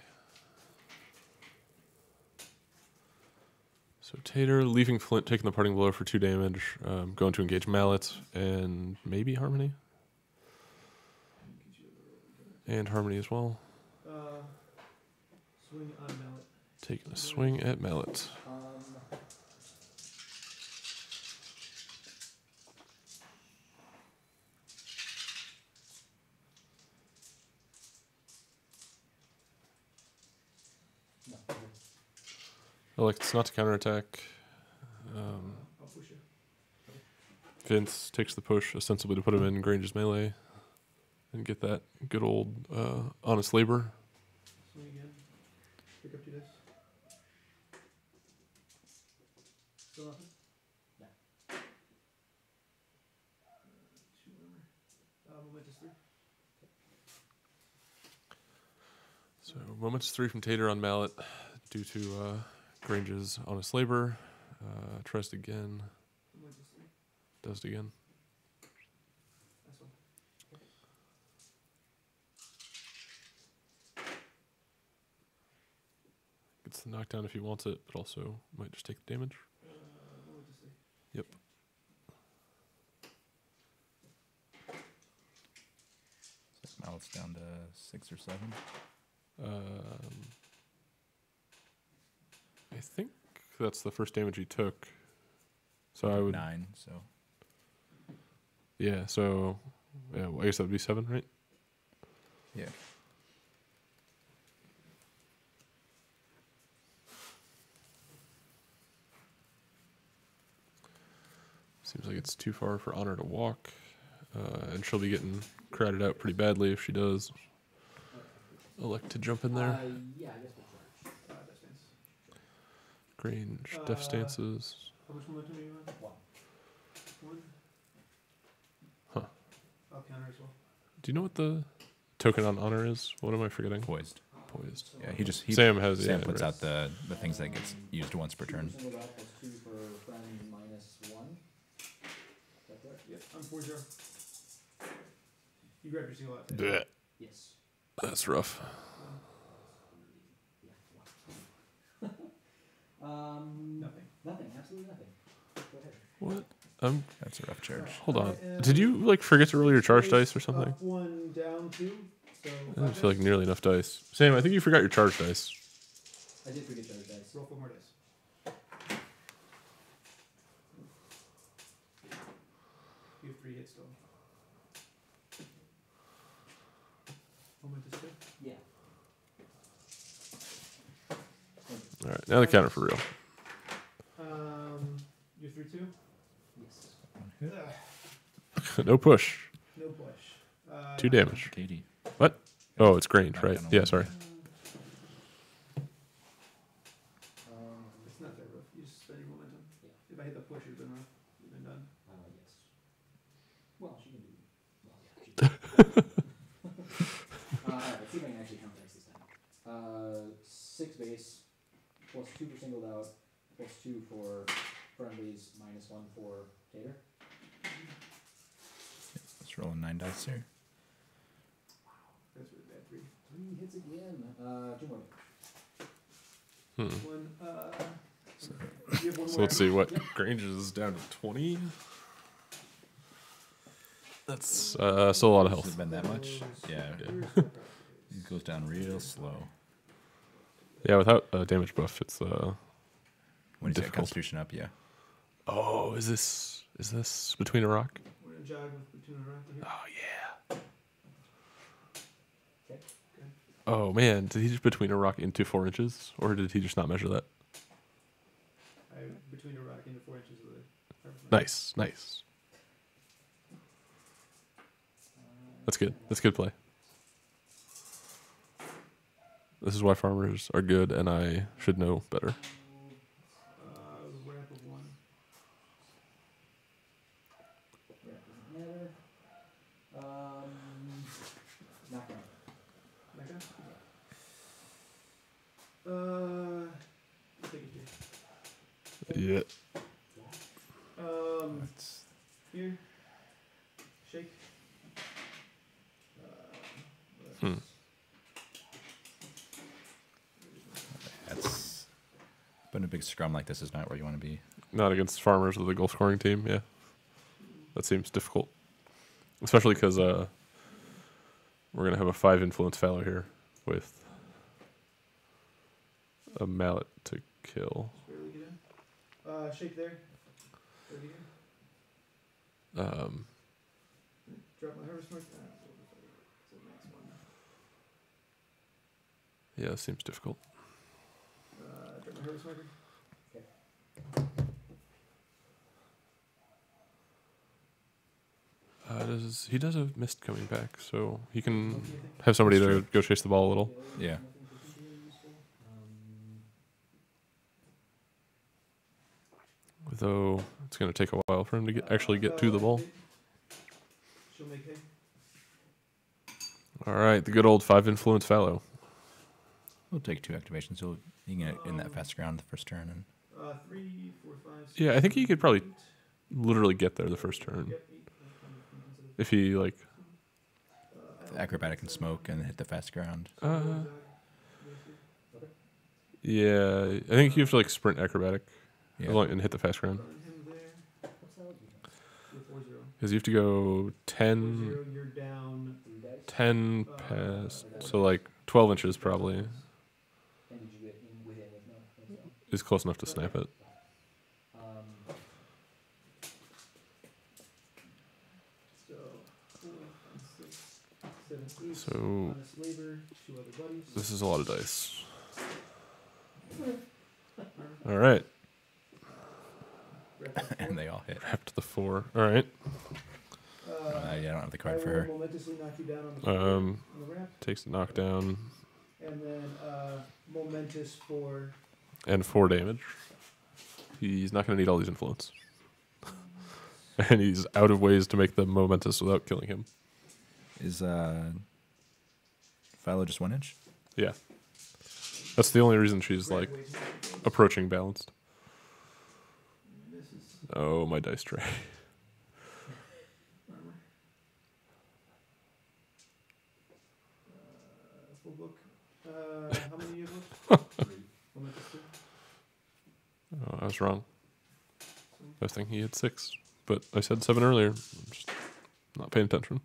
S1: So Tater leaving Flint, taking the parting blow for 2 damage, going to engage Mallet and maybe Harmony, and Harmony as well.
S6: Swing on Mallet.
S1: Taking a swing at Mallet.
S4: No.
S1: Elects not to counterattack.
S6: I'll push you.
S1: Vince takes the push, ostensibly to put him in Grange's melee, and get that good old honest labor.
S6: Swing again. Pick up 2 dice. Still nothing?
S4: No.
S6: 2 armor. Momentous 3.
S1: So Momentous 3 from Tater on Mallet due to Grange's honest labor. Tries it again.
S6: Momentous 3.
S1: Does it again.
S6: That's one.
S1: Gets the knockdown if he wants it, but also might just take the damage.
S6: Momentous 3.
S1: Yep.
S7: So now it's down to 6 or 7.
S1: I think that's the first damage he took. So I would
S7: 9. So
S1: yeah. So yeah, well, I guess that'd be 7, right?
S7: yeah.
S1: Seems like it's too far for Honor to walk, and she'll be getting crowded out pretty badly if she does elect to jump in there.
S4: Yeah, I guess we'll charge.
S6: Death stance.
S1: Grange, death stances.
S6: How much momentum are you on?
S4: 1.
S6: 1.
S1: Huh.
S6: I'll counter as well.
S1: Do you know what the token on Honor is? What am I forgetting?
S7: Poised.
S1: Poised.
S7: Yeah, he
S1: Sam has
S7: Sam
S1: yeah,
S7: puts
S1: right.
S7: out the things that gets used once per turn.
S4: Single out plus 2 for friend minus 1. Is that correct?
S6: Yep, I'm 4-0. You grab your single out.
S1: Blech.
S4: Yes.
S1: That's rough.
S4: Yeah. Nothing.
S6: Nothing.
S4: Nothing. Absolutely nothing. Go ahead.
S1: What?
S7: That's a rough charge.
S1: Hold on. Did you like forget to roll your charge dice or something?
S6: Up 1, down 2. So
S1: I don't
S6: 5
S1: feel like
S6: dice.
S1: nearly enough dice. Sam, I think you forgot your charge dice.
S4: I did forget charge dice.
S6: Roll 4 more dice. You have 3 hits still. Momentous 2.
S4: Yeah.
S1: All right, now the counter for real.
S6: You 3 2.
S4: Yes.
S1: No push.
S6: No push.
S1: 2 damage.
S7: Katie.
S1: Oh, it's Grange, right?
S7: Knockdown
S1: Yeah,
S7: on
S1: sorry.
S6: It's not that rough. You just spend your momentum.
S4: Yeah.
S6: If I hit the push, you've been rough. You've been done.
S4: Yes. Well, she can do. Well, yeah. She can. Alright, let's see if I can actually count dice this time. 6 base, plus 2 for singled out, plus 2 for friendlies, minus 1 for Tater.
S7: Let's roll 9 dice here.
S6: That's really bad. 3.
S4: 3 hits again. 2 more.
S1: Hmm.
S6: 1.
S7: So,
S6: You have 1
S1: So
S6: more.
S1: let's see what Grange is down to 20. That's still a lot of
S7: has
S1: health.
S7: it been that much? Yeah.
S1: Yeah.
S7: It goes down real slow.
S1: Yeah, without a damage buff, it's
S7: When you get
S1: difficult.
S7: Constitution up, yeah.
S1: Oh, is this between a rock?
S6: We're gonna jog with between a rock and here.
S1: Oh yeah.
S4: Okay.
S1: Oh man, did he just between a rock into 4 inches, or did he just not measure that?
S6: Between a rock and 4 inches of the.
S1: Nice, nice. That's good. That's good play. This is why farmers are good, and I should know better.
S6: Ramp of 1.
S4: Yeah, doesn't matter. Knockdown.
S6: Like that? Take it here.
S1: Yeah.
S7: That's,
S6: Here. Shake.
S1: Hmm.
S7: that's. But a big scrum like this is not where you want to be.
S1: Not against farmers with a goal scoring team. Yeah, that seems difficult, especially because we're gonna have a 5 influence fallow here with a mallet to kill.
S6: Barely get in. Shake there. 30 here. Drop my harvest mark. So next one.
S1: Yeah, it seems difficult.
S6: Drop my harvest marker.
S1: He does have mist coming back, so he can
S6: What do you think?
S1: have somebody
S7: That's
S1: to
S7: true.
S1: go chase the ball a little.
S7: Yeah.
S4: Nothing particularly useful.
S1: Though it's going to take a while for him to actually get to the ball.
S6: She'll make hay.
S1: All right, the good old 5 influence fallow.
S7: We'll take 2 activations. You can get in that fast ground the first turn. And
S6: 3, 4, 5. 6,
S1: Yeah, I think he could probably
S6: 8.
S1: literally get there the first turn
S6: Yep, 8.
S1: if he like.
S7: acrobatic and smoke and hit the fast ground.
S1: Yeah, I think you have to like sprint acrobatic
S7: Yeah.
S1: and hit the fast ground
S6: Him there.
S4: What's that?
S6: You're 4-0.
S1: because you have to go 10,
S6: 4-0, you're down.
S4: 3 dice.
S1: 10 past, so like 12 inches probably
S4: And did you get in within with no?
S1: is close enough to snap it.
S6: So 4, 5, 6, 7, 8.
S1: So
S6: Honest labor, 2 other buddies.
S1: this is a lot of dice. All right,
S6: Wrap up
S7: And they all hit.
S1: wrap to the 4. All right,
S6: four.
S7: Yeah, I don't have the
S6: I
S7: card for
S6: will
S7: her.
S6: momentously knock you down on the
S1: um,
S6: on the ramp,
S1: takes the knockdown
S6: and then momentous for
S1: and 4 damage. He's not going to need all these influence, and he's out of ways to make them momentous without killing him.
S7: Is Philo just 1 inch?
S1: Yeah, that's the only reason she's like approaching balanced.
S6: Misses.
S1: Oh, my dice tray.
S6: Armor. Full book. How many do you have left?
S4: 3.
S6: Momentous 2.
S1: Oh, I was wrong. I was thinking he had 6, but I said 7 earlier. I'm just not paying attention.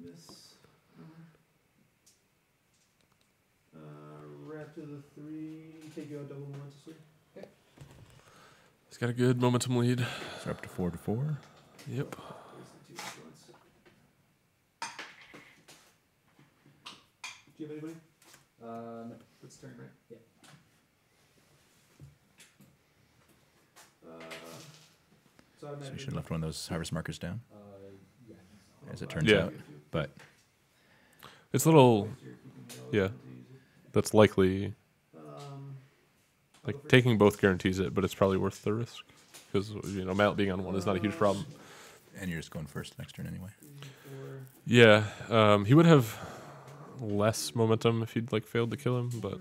S6: Miss. the 3, take you out double momentously.
S1: He's got a good momentum lead.
S7: So we're up to 4-4.
S1: Yep.
S6: Where's the 2 influence? Do you have anybody?
S4: No.
S6: Let's turn, right?
S4: Yeah.
S6: So
S7: So
S6: automatically.
S7: we should have left one of those harvest markers down,
S4: Yeah, I think so.
S7: as it turns
S1: Yeah.
S7: out. But
S1: It's a little,
S6: So you're keeping it all
S1: yeah.
S6: open to use it.
S1: that's likely,
S6: I'll
S1: like,
S6: go first.
S1: taking both guarantees it, but it's probably worth the risk. Because, you know, Mallet being on one is not a huge problem.
S7: and you're just going first next turn anyway.
S6: 3, 4.
S1: Yeah, he would have less momentum if he'd, like, failed to kill him, but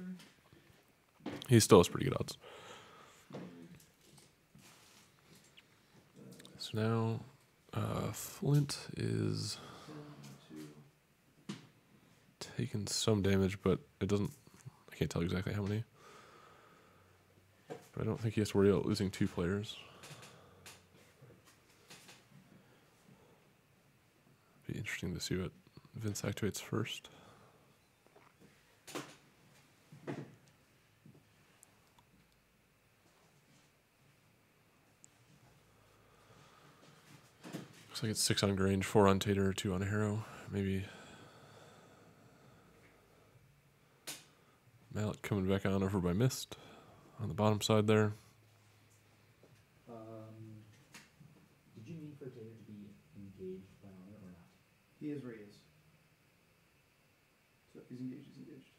S1: he still has pretty good odds. So now, Flint is
S6: 10, 2.
S1: taking some damage, but it doesn't, I can't tell exactly how many. But I don't think he has to worry about losing 2 players. Be interesting to see what Vince activates first. Looks like it's 6 on Grange, 4 on Tater, 2 on Harrow. Maybe Mallet coming back on over by Mist on the bottom side there.
S4: Did you mean for Taylor to be engaged by honor or not?
S6: He is where he is. So if he's engaged, he's engaged.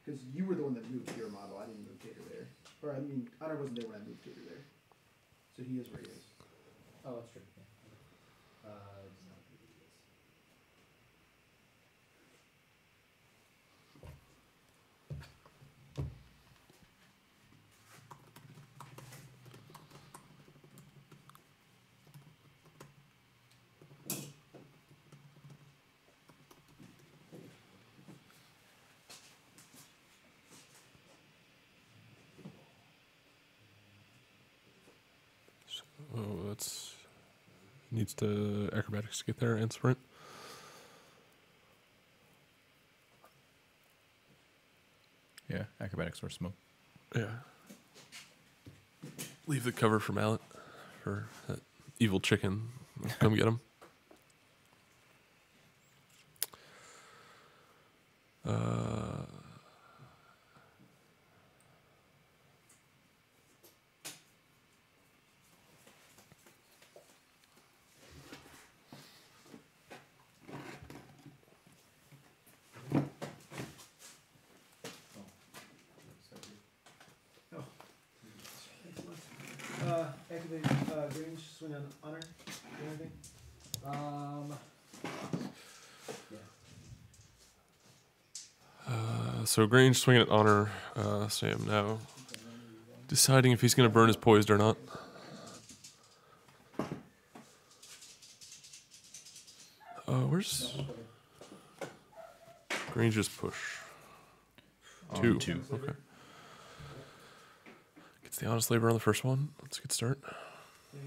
S6: Because you were the one that moved your model. I didn't move Tater there. Or, I mean, Honor wasn't there when I moved Tater there. So he is where he is.
S4: Oh, that's true. Yeah. Does not agree with this.
S1: Oh, that's needs to acrobatics to get there and sprint.
S7: Yeah, acrobatics or smoke.
S1: Yeah. Leave the cover for Mallet for that evil chicken. Come get him.
S6: Activate range, swing on Honor. Do anything?
S4: Yeah.
S1: So Grange swinging at honor. Sam now deciding if he's going to burn his poised or not. Where's Grange's push?
S7: On
S1: 2.
S7: 2.
S1: Okay. Gets the honest labor on the first one. That's a good start.
S6: Yeah.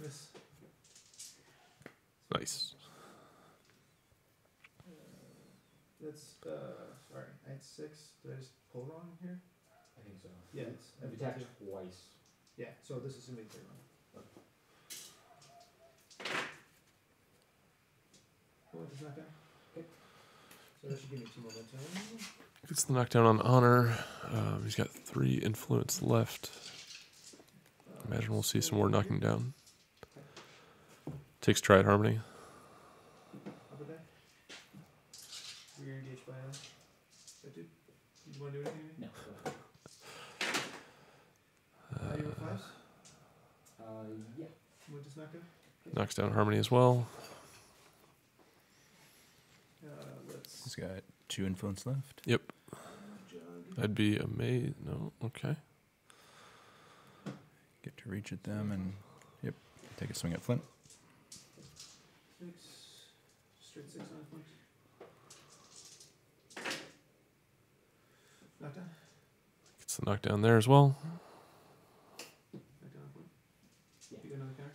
S6: Miss.
S1: Nice.
S6: That's, sorry, I had 6. Did I just pull wrong here?
S4: I think so.
S6: Yeah, it's
S4: I've attacked twice.
S6: Yeah, so this is gonna be 3 wrong. Oh, it's not down. Okay. So that should give me 2 momentum.
S1: Gets the knockdown on honor. He's got 3 influence left. Imagine we'll see some more knocking down. Takes Triad Harmony.
S6: Upper deck. We're engaged by that dude. You want to do anything?
S4: No. Go ahead.
S6: You were 5s?
S4: Yeah.
S6: What just knocked out?
S1: Knocks down Harmony as well.
S6: Let's
S7: He's got 2 influence left.
S1: Yep.
S6: jug.
S1: I'd be amazed. No, okay.
S7: Get to reach at them and, yep, take a swing at Flint.
S6: 6. Straight 6 on point. Knockdown.
S1: Gets the knockdown there as well.
S6: Knockdown on point.
S4: Yeah.
S6: You got another counter?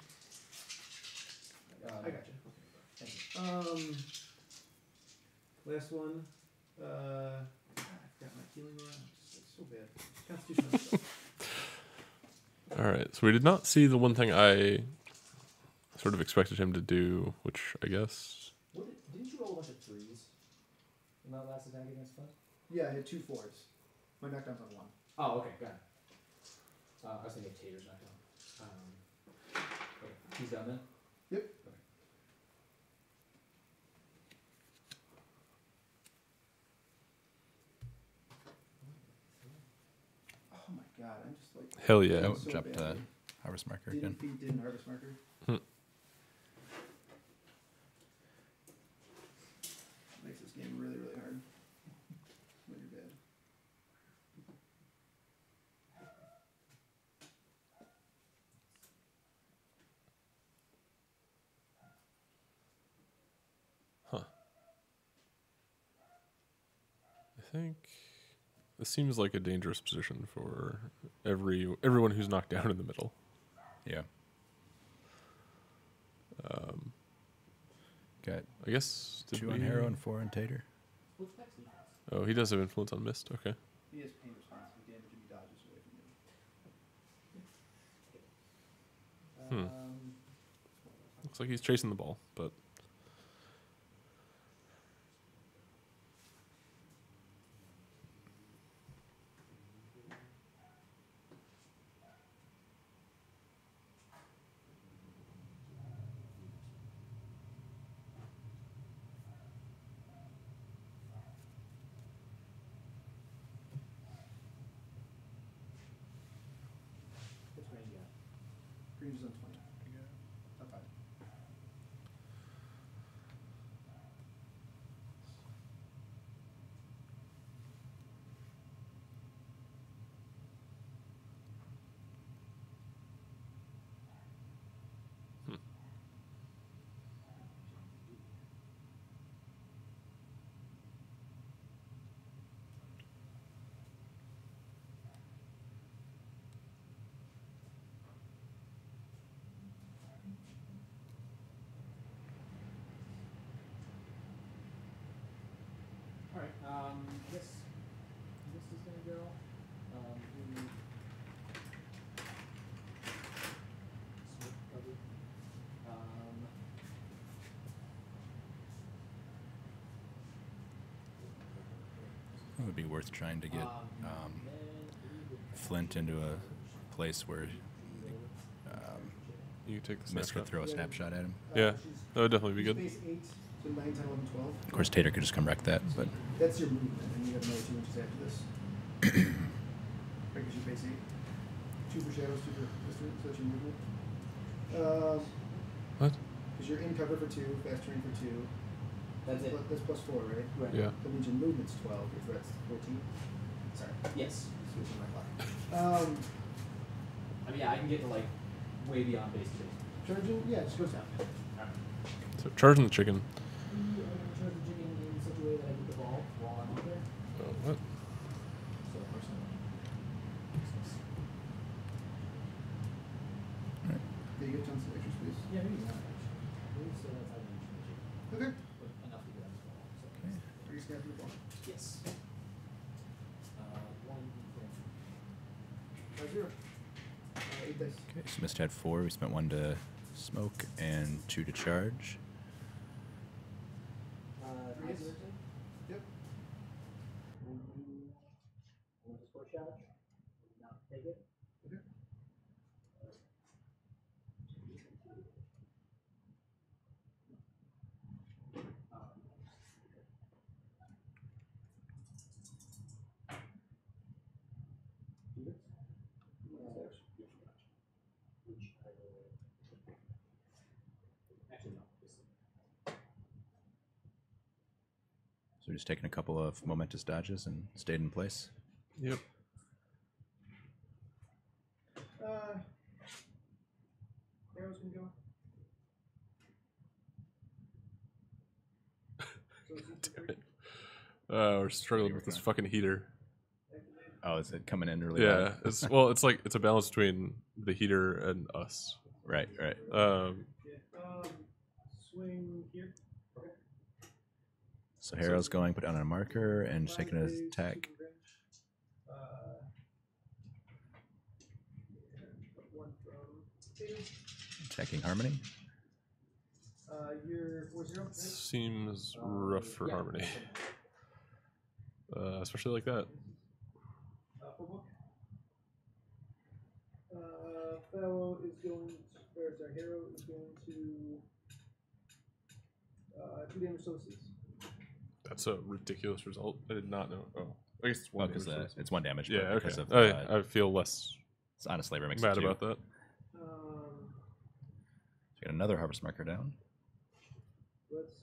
S4: I
S6: I got you.
S4: Thank you.
S6: last one. God, I forgot my healing around. It's so bad. Constitution.
S1: All right, so we did not see the one thing I sort of expected him to do, which I guess.
S4: Didn't you roll a bunch of 3s in that last attack against Flint?
S6: Yeah, I had 2 4s. My knockdown's on 1.
S4: Oh, okay, got it. I was thinking of Tater's knockdown. Okay, he's done then?
S6: Yep.
S4: Okay.
S6: Oh my god, I'm just like.
S1: Hell yeah.
S7: Oh,
S6: so
S7: jump to
S6: badly.
S7: harvest marker again.
S6: Didn't harvest marker. Makes this game really, really hard. When you're bad.
S1: I think this seems like a dangerous position for everyone who's knocked down in the middle.
S7: Yeah. Got
S1: I guess.
S7: 2 on Harrow and 4 on Tater.
S4: What's Peck's defense?
S1: Oh, he does have influence on mist. Okay.
S6: He has pain response with damage if he dodges away from you.
S1: Looks like he's chasing the ball, but
S4: What's range at?
S6: Range is on 20. Up high.
S4: Alright, this is gonna go. Smoke cover.
S7: It would be worth trying to get Flint into a place where
S1: you take the
S7: Mist could
S1: snapshot.
S7: throw a snapshot at him.
S1: Yeah, that would definitely be good.
S6: Space 8 to 9, 10, 11, 12.
S7: Of course, Tater could just come wreck that, but
S6: That's your movement, and you have another 2 inches after this. Right, because you base 8. 2 for shadows, 2 for distance, so that's your movement.
S1: What?
S6: Because you're in cover for 2, fast turn for 2.
S4: That's it.
S6: That's plus 4, right?
S4: Right.
S1: Yeah.
S6: That means your movement's 12, your threat's 14. Sorry,
S4: Yes.
S6: switching my clock.
S4: I mean, yeah, I can get to like way beyond base 2.
S6: Charging? Yeah, just goes down.
S1: So charging the chicken.
S4: I'm gonna charge the chicken in such a way that I get the ball while I'm up there.
S1: Oh, what?
S4: So personally.
S6: Do you get tons of extra space?
S4: Yeah, maybe not actually. Maybe still outside the reach of the chicken.
S6: Okay.
S4: But enough to get on the ball. So.
S6: Are you snapping the ball?
S4: Yes. One thing.
S6: 5-0. 8 dice.
S7: okay. So Mist had 4. We spent 1 to smoke and 2 to charge.
S6: Yes. Yep.
S4: Just 4 charge. Not take it.
S6: Okay.
S4: Actually, no.
S7: So just taking a couple of momentous dodges and stayed in place.
S1: Yep.
S6: Arrows can go. So it's
S1: Damn it. We're struggling with this fucking heater.
S7: Oh, is it coming in really
S1: Yeah,
S7: loud?
S1: it's like it's a balance between the heater and us.
S7: Right, right.
S6: Yeah. Swing here.
S7: So Harrow's going, put down a marker, and just taking an attack.
S6: One from Tatum.
S7: Attacking Harmony.
S6: You're 4-0. Right?
S1: Seems rough for Harmony. Especially like that.
S6: Football. Fellow is going to, or sorry, Hero is going to 2 damage to Lucy's.
S1: That's a ridiculous result. I did not know. Oh, I guess it's
S7: Oh,
S1: one
S7: because
S1: damage.
S7: it's 1 damage.
S1: Yeah,
S7: but
S1: okay.
S7: because of,
S1: I feel less
S7: it's honest labor makes
S1: mad
S7: it 2.
S1: about that.
S7: So get another harvest marker down.
S6: Let's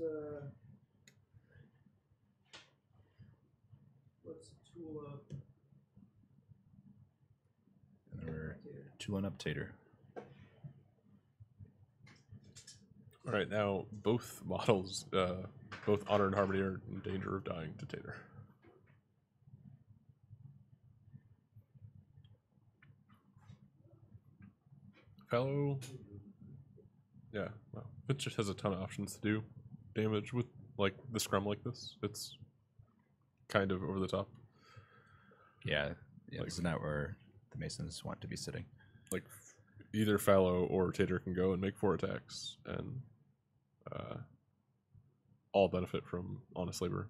S6: tool up.
S7: And then we're tooling up Tater.
S1: All right, now both models, both Honor and Harmony, are in danger of dying to Tater. Fellow, yeah, well, it just has a ton of options to do damage with like the scrum like this. It's kind of over the top.
S7: Yeah,
S1: Like-
S7: this is not where the Masons want to be sitting.
S1: Like either Fallow or Tater can go and make 4 attacks and all benefit from honest labor.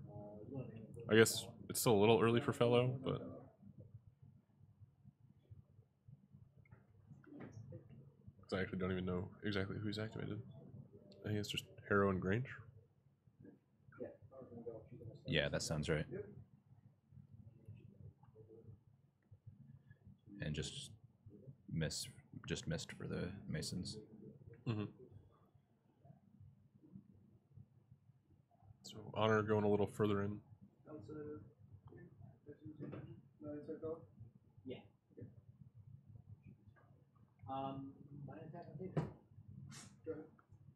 S1: I guess it's still a little early for Fallow, but I actually don't even know exactly who's activated. I think it's just Harrow and Grange.
S7: Yeah, that sounds right. And just missed for the Masons.
S1: Mm-hmm. So Honor going a little further in.
S6: Outside of. No, inside Fellow?
S4: Yeah. My attack on Tater.
S6: Go ahead.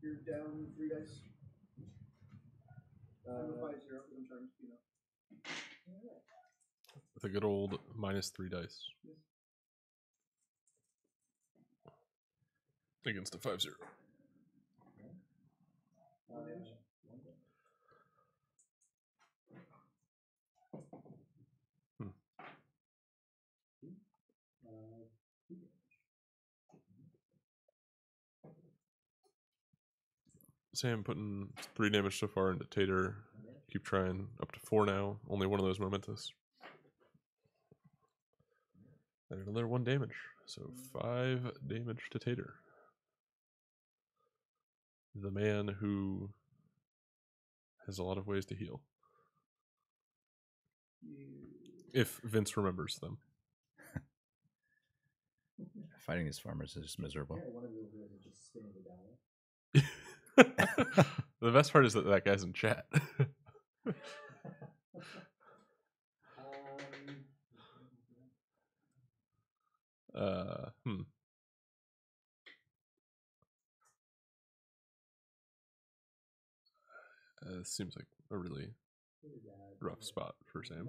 S6: You're down 3 dice. I'm a 5-0 because I'm charmed, you know.
S1: With a good old -3 dice. Against a 5-0.
S6: Damage.
S1: Sam putting 3 damage so far into Tater. Keep trying up to 4 now. Only one of those momentous. And another 1 damage. So 5 damage to Tater. The man who has a lot of ways to heal. If Vince remembers them.
S7: Fighting these farmers is just miserable.
S4: Yeah, one of the over is just spinning the die.
S1: The best part is that that guy's in chat. Hmm. Seems like a really rough spot for Sam.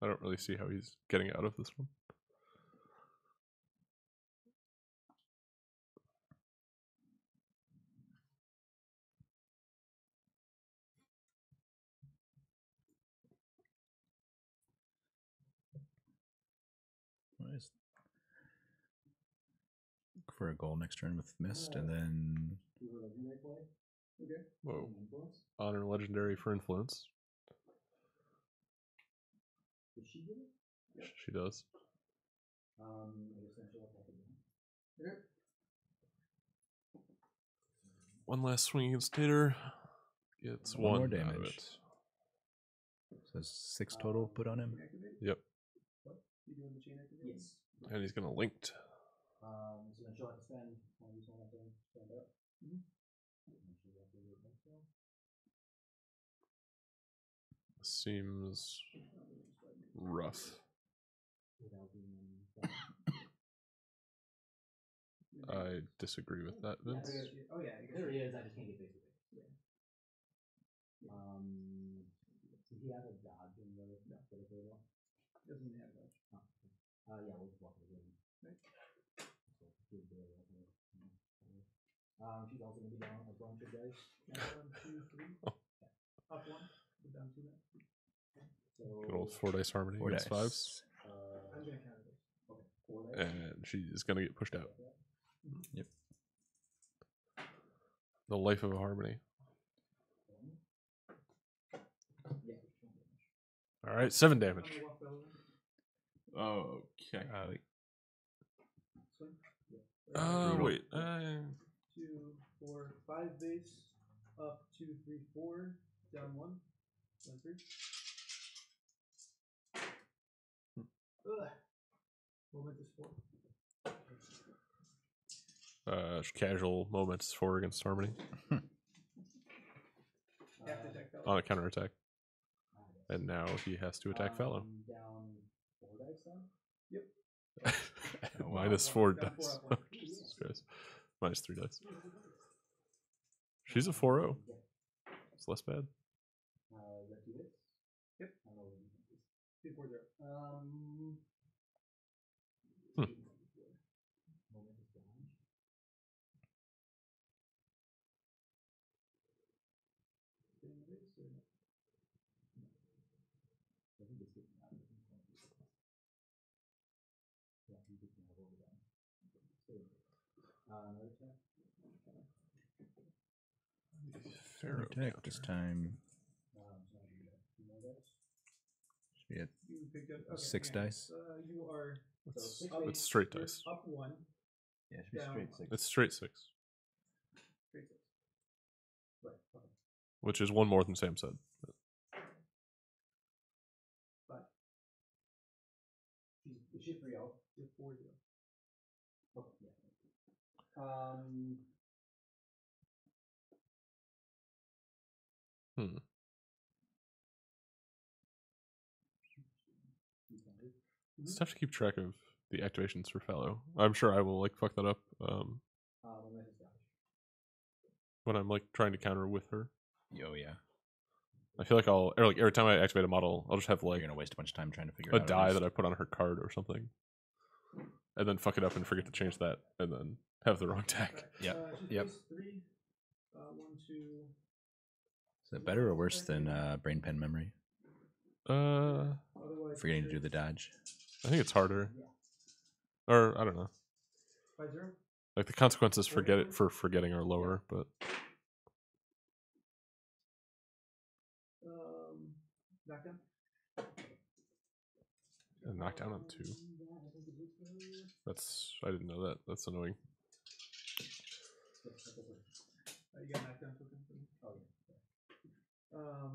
S1: I don't really see how he's getting out of this one.
S7: Nice. Look for a goal next turn with Mist, and then
S6: Okay.
S1: Whoa. Honor legendary for influence.
S4: Did she get it?
S1: She does.
S4: I guess then she'll attack again.
S6: Okay.
S1: One last swing against Tater. Gets
S7: One more
S1: out of
S7: damage.
S1: it.
S7: so there's 6 total put on him.
S6: Activate?
S1: Yep.
S6: You doing the chain activate?
S4: Yes.
S1: And he's gonna linked.
S4: So then she'll have to spend one of these one to stand up.
S6: Mhm.
S4: And she'll have to do it next round.
S1: Seems rough.
S4: Without being
S1: I disagree with that, Vince.
S6: Oh yeah, I guess
S4: there he is, I just can't get face to face. Yeah. Does he have a dodge in the for the table?
S6: doesn't have much.
S4: Oh, yeah, we'll just walk it in.
S6: Right.
S4: She's also gonna be down a bunch of dice.
S6: 1, 2, 3. Up 1. We're down 2 now.
S4: So
S1: Good old 4 dice harmony
S7: 4
S1: against
S7: dice.
S1: 5s.
S6: I'm gonna counter this.
S4: Okay, 4 dice.
S1: And she's going to get pushed out.
S7: Yep.
S1: The life of a harmony.
S4: Yeah.
S1: All right, 7
S6: I'm
S1: damage.
S6: gonna walk Bella then.
S1: Okay.
S6: Swing. Yeah.
S7: Brutal.
S1: Wait.
S6: 2, 4, 5 base. Up 2, 3, 4. Down 1. Down 3. Ugh. Momentous 4.
S1: Casual moments 4 against harmony
S6: Have to attack Bella.
S1: on a counterattack. And now he has to attack Fallow.
S4: Down 4 dice then?
S6: Yep.
S1: Minus
S6: Down
S1: 4
S6: down
S1: dice.
S6: 4 up 1.
S1: Jesus Christ. Minus 3 dice. She's a 4-0.
S4: Yeah.
S1: It's less bad.
S4: Is that 2 hits?
S6: Yep.
S4: I don't know what the defense is.
S6: 2, 4, 0.
S4: Momentous damage.
S6: Stay in the base or no?
S4: I think it's 15 out of 15. Yeah, I think 15 out of over that. Another attack.
S1: Pharaoh
S7: Attack this
S1: counter.
S7: time.
S4: So I do that. 2 more dice.
S7: Should be at
S6: You picked up. Okay,
S7: 6
S6: yeah.
S7: dice.
S6: You are
S1: It's,
S6: up,
S1: it's straight
S6: you're
S1: dice.
S6: up 1.
S7: Yeah, it should be
S6: Down.
S7: straight 6.
S1: It's straight 6,
S6: Straight 6.
S4: Right. Okay.
S1: which is 1 more than Sam said.
S6: 5.
S4: Is she 3 out?
S6: You're 4, 0.
S4: Okay, yeah.
S1: Hmm. It's tough to keep track of the activations for Fallow. I'm sure I will like fuck that up
S4: Momentous damage.
S1: when I'm like trying to counter with her.
S7: Oh, yeah.
S1: I feel like I'll or like every time I activate a model, I'll just have
S7: You're
S1: like
S7: going to waste a bunch of time trying to figure
S1: a
S7: it out.
S1: die that I put on her card or something, and then fuck it up and forget to change that, and then have the wrong tag.
S7: Yep.
S6: She's
S7: Yep.
S6: base 3. 1, 2.
S7: Is that better or worse than brain pen memory?
S6: Otherwise,
S7: Forgetting to do the dodge.
S1: I think it's harder, or I don't know.
S6: 5, 0.
S1: Like the consequences for forgetting are lower, but
S6: Knockdown.
S1: a knockdown on 2. That's I didn't know that. That's annoying.
S6: You got knockdown token for me.
S4: Oh,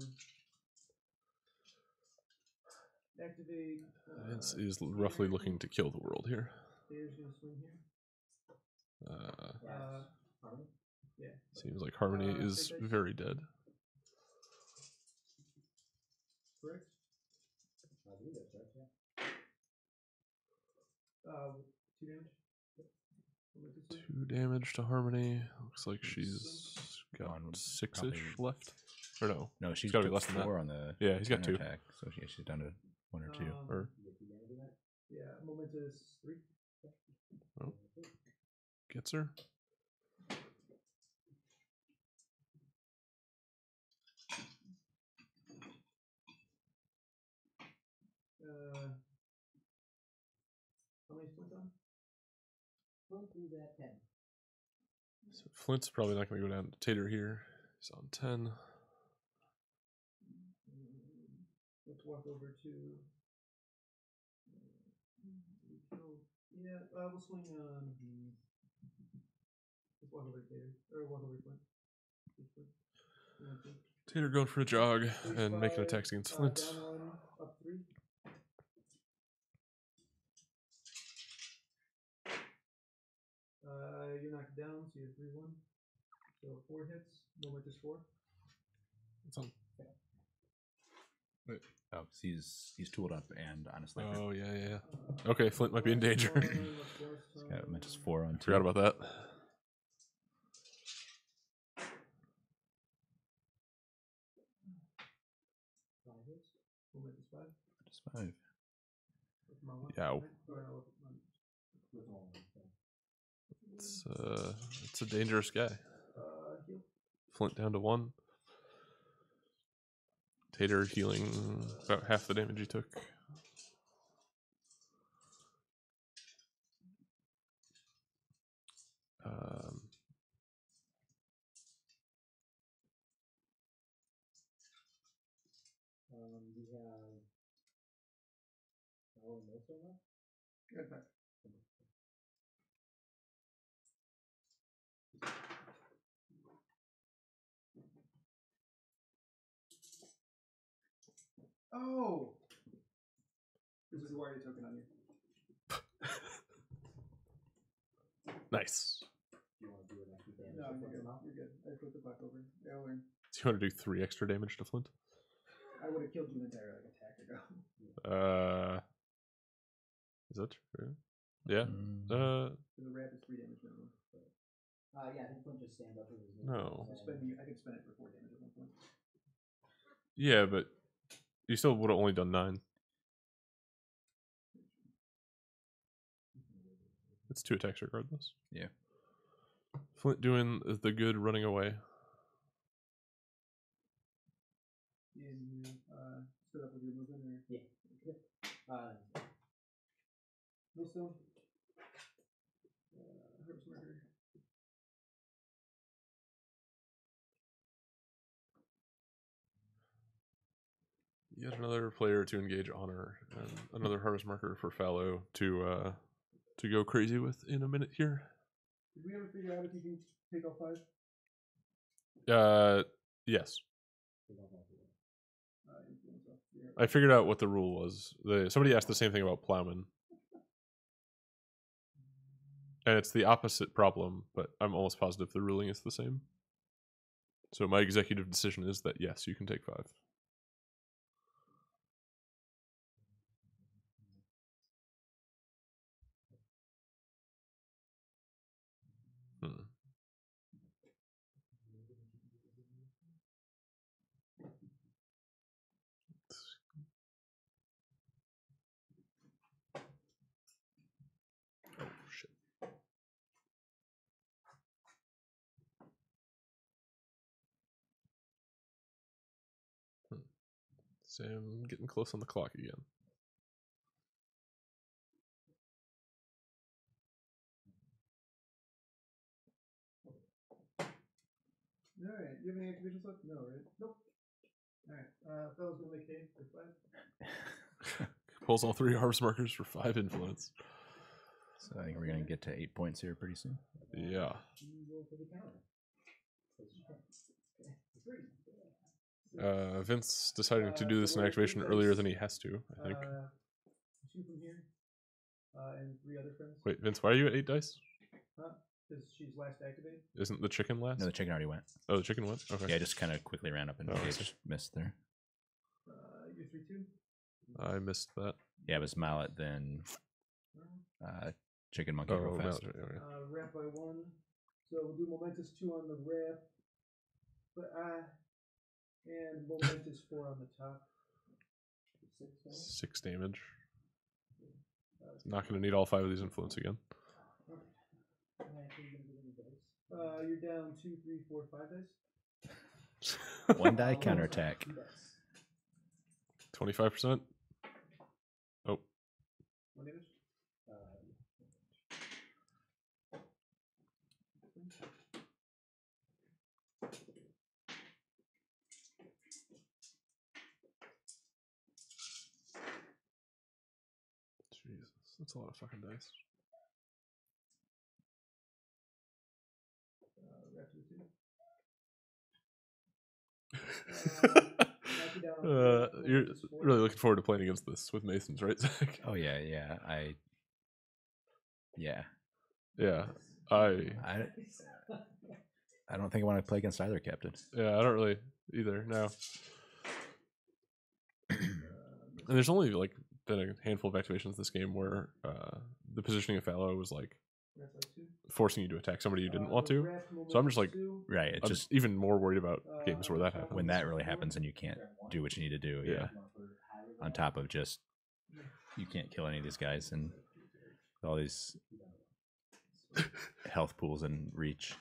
S4: yeah.
S6: Activate.
S1: Vince is roughly looking to kill the world here.
S6: There's gonna swing here.
S4: Harmony?
S6: Yeah.
S1: Seems like Harmony is
S6: straight dice.
S1: very dead.
S6: Correct.
S4: I believe that's right, yeah.
S6: 2 damage. Momentous swing.
S1: 2 damage to Harmony. Looks like she's got
S7: On
S1: 6-ish
S7: probably-
S1: left. Or no.
S7: No, she's
S1: gotta be
S7: took
S1: less than that.
S7: 4 on the
S1: Yeah, he's got 2.
S7: attack, so she's down to 1 or 2.
S1: Or
S4: You get 2 damage in that?
S6: Yeah, momentous 3.
S1: Oh. Gets her.
S6: How many points on?
S4: Don't do that 10.
S1: So Flint's probably not going to go down to Tater here. He's on 10.
S6: Let's walk over to. Yeah, we'll swing on. Let's walk over to Tater. Or walk over to Flint.
S1: Tater going for a jog
S6: Base
S1: and making
S6: 5,
S1: attacks against Flint.
S6: Down 1, up 3. You're knocked down, so you're 3-1. So 4 hits. Momentous 4.
S1: It's on.
S7: Oh, 'cause he's tooled up and honestly,
S1: Oh, yeah. Okay, Flint might be in danger.
S7: he's got Mentis 4 on 2.
S1: Forgot about that.
S6: 5 hits. Momentous 5.
S7: Just 5.
S6: With my one,
S1: Yow.
S6: right? Or no, with my-
S4: With all of them.
S1: It's a dangerous guy.
S6: Heal.
S1: Flint down to 1. Tater healing about half the damage he took.
S4: We have. Oh, no, so much?
S6: Good back. Oh! This is a warrior token on you.
S1: Nice.
S4: Do you want to do an extra damage?
S6: No,
S4: to
S6: you're
S4: Flint
S6: good.
S4: now?
S6: You're good. I flipped the clock over. Yeah, I'll learn.
S1: Do you want to do 3 extra damage to Flint?
S6: I would have killed you an entire attack ago.
S1: Is that true? Yeah.
S6: The wrap is 3 damage minimum.
S4: Yeah, I think Flint just stand up with his move.
S1: No.
S6: So I can spend it for 4 damage at one point.
S1: Yeah, but you still would have only done 9. It's 2 attacks regardless.
S7: Yeah.
S1: Flint doing the good running away.
S6: You stood up with your movement or?
S4: Yeah.
S6: Millstone. Harvest marker.
S1: Yet another player to engage honor, and another harvest marker for Fallow to go crazy with in a minute here.
S6: Did we ever figure out if you can take off 5?
S1: Yes.
S6: Influence off. Yeah.
S1: I figured out what the rule was. Somebody asked the same thing about Plowman. And it's the opposite problem, but I'm almost positive the ruling is the same. So my executive decision is that yes, you can take 5. Oh, shit. Sam getting close on the clock again.
S6: Alright, you have any activations left? No, right? Nope. Alright, Fellow's gonna make hay for 5.
S1: Pulls all 3 harvest markers for 5 influence.
S7: So I think we're gonna get to 8 points here pretty soon.
S1: Yeah.
S4: You roll for the counter.
S1: Vince deciding to do this in activation earlier than he has to, I think.
S6: 2 from here. And 3 other friends.
S1: Wait, Vince, why are you at 8 dice?
S6: Because she's last activated.
S1: Isn't the chicken last?
S7: No, the chicken already went.
S1: Oh, the chicken went? Okay.
S7: Yeah, I just kind of quickly ran up and
S1: Oh, I
S7: just
S1: see.
S7: missed there.
S6: You're 3-2.
S1: I missed that.
S7: Yeah, it was mallet, then chicken monkey real fast.
S1: Mallet, okay.
S6: Wrap by 1. So we'll do momentous 2 on the wrap. But and momentous 4 on the top.
S1: 6 damage. Not going to need all 5 of these influence again.
S6: You're down 2, 3, 4, 5 dice.
S7: 1 die counterattack.
S1: 25%? Oh.
S6: 1 damage.
S1: Jesus, that's a lot of fucking dice.
S6: Wrap to the 2.
S1: You're really looking forward to playing against this with Masons, right, Zach?
S7: Oh yeah, yeah. Yeah.
S1: Yeah.
S7: I don't think I want to play against either captain.
S1: Yeah, I don't really either. No. And there's only like been a handful of activations this game where the positioning of Fallow was like forcing you to attack somebody you didn't want to. So I'm just like,
S7: Right. It's
S1: I'm
S7: just
S1: even more worried about games where that happens.
S7: when that really happens and you can't do what you need to do. Yeah. On top of just you can't kill any of these guys and all these health pools and reach.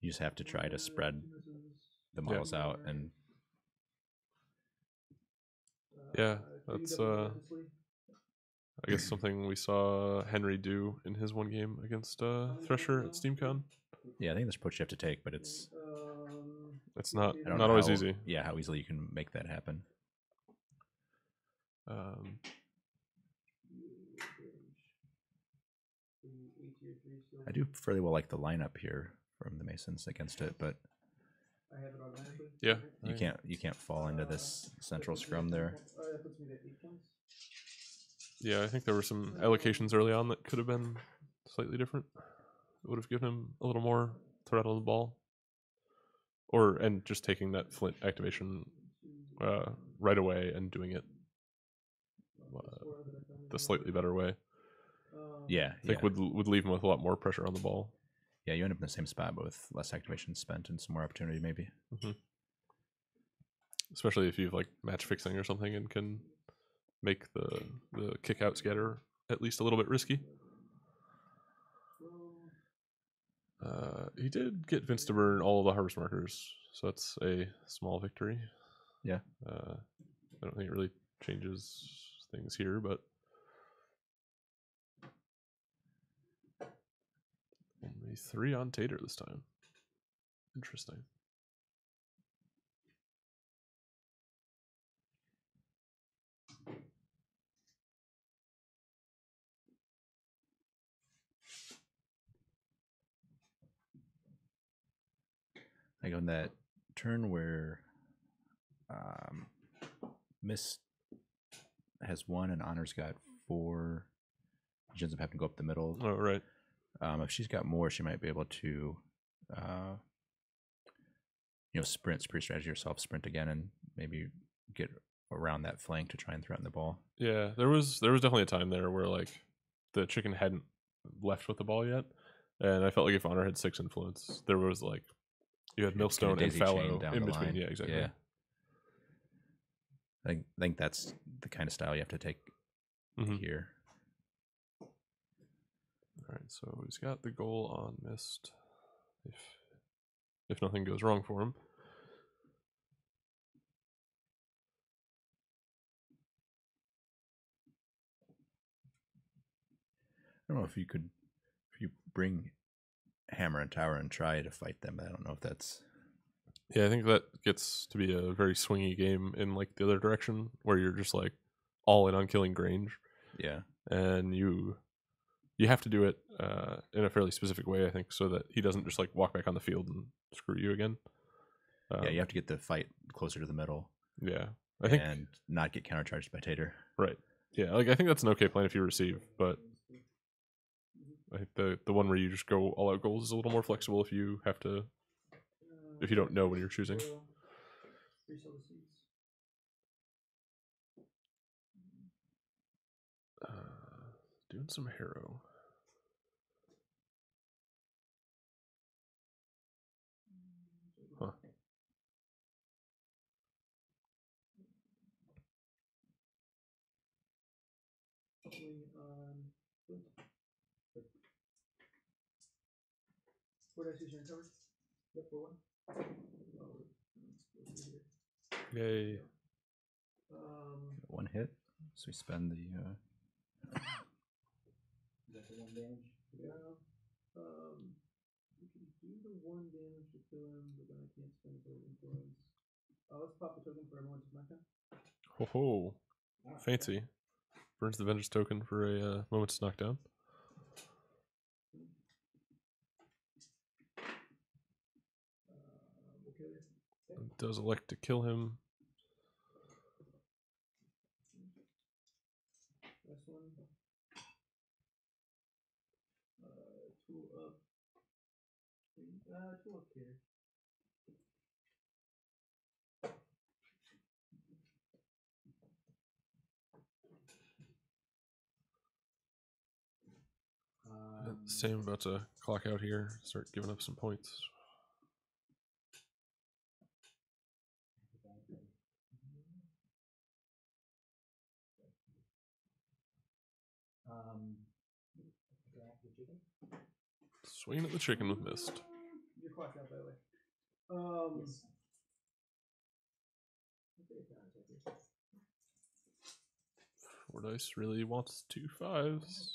S7: You just have to try to spread the models out, and
S1: Yeah, that's I guess something we saw Henry do in his one game against Thresher at SteamCon.
S7: yeah, I think that's an approach you have to take, but it's
S1: It's not
S7: I don't
S1: not
S7: know
S1: always
S7: how,
S1: easy.
S7: Yeah, how easily you can make that happen. I do fairly well like the lineup here from the Masons against it, but
S6: I have it automatically.
S1: Yeah,
S7: you can't fall into this central scrum there.
S6: That puts me at 8 points.
S1: yeah. I think there were some allocations early on that could have been slightly different. It would have given him a little more threat on the ball, and just taking that Flint activation right away and doing it the slightly better way.
S7: Yeah,
S1: I think would leave him with a lot more pressure on the ball.
S7: Yeah, you end up in the same spot, but with less activation spent and some more opportunity, maybe.
S1: Mm-hmm. Especially if you've like match fixing or something and can make the kick out scatter at least a little bit risky. He did get Vince to burn all of the harvest markers, so that's a small victory.
S7: Yeah.
S1: I don't think it really changes things here, but only 3 on Tater this time. Interesting.
S7: Like on that turn where Miss has 1 and Honor's got 4, she ends up having to go up the middle.
S1: Oh, right.
S7: If she's got more, she might be able to, sprint strategy herself, sprint again, and maybe get around that flank to try and threaten the ball.
S1: Yeah, there was definitely a time there where like the chicken hadn't left with the ball yet, and I felt like if Honor had 6 influence, there was like you had Millstone and Fallow in between.
S7: Line.
S1: Yeah, exactly.
S7: Yeah. I think that's the kind of style you have to take here.
S1: All right, so he's got the goal on Mist. If nothing goes wrong for him.
S7: I don't know if you bring Hammer and Tower and try to fight them. I don't know if that's.
S1: Yeah, I think that gets to be a very swingy game in like the other direction where you're just like all in on killing Grange.
S7: Yeah,
S1: and you have to do it in a fairly specific way, I think, so that he doesn't just like walk back on the field and screw you again.
S7: Yeah, you have to get the fight closer to the middle.
S1: Yeah, I think,
S7: and not get countercharged by Tater.
S1: Right. Yeah, like I think that's an okay plan if you receive, but I think the one where you just go all out goals is a little more flexible if you don't know when you're choosing. Doing some Harrow. Huh.
S6: What did I see your covered? Yep, for 1.
S1: Yay.
S7: 1 hit, so we spend the.
S4: That's the 1 damage.
S6: Yeah. We can do the 1 damage to kill him, but then I can't spend the influence. Let's pop the token for everyone to smack him.
S1: Ho ho. Fancy. Burns the Vengeance token for a moment's knockdown. Does elect to kill him.
S6: Last one. 2 up. 2 up here.
S1: Sam about to clock out here, start giving up some points. Swinging at the chicken with Mist.
S6: You're quad trap, by the way.
S4: Yes. Okay,
S1: 4 dice really wants 2 5s.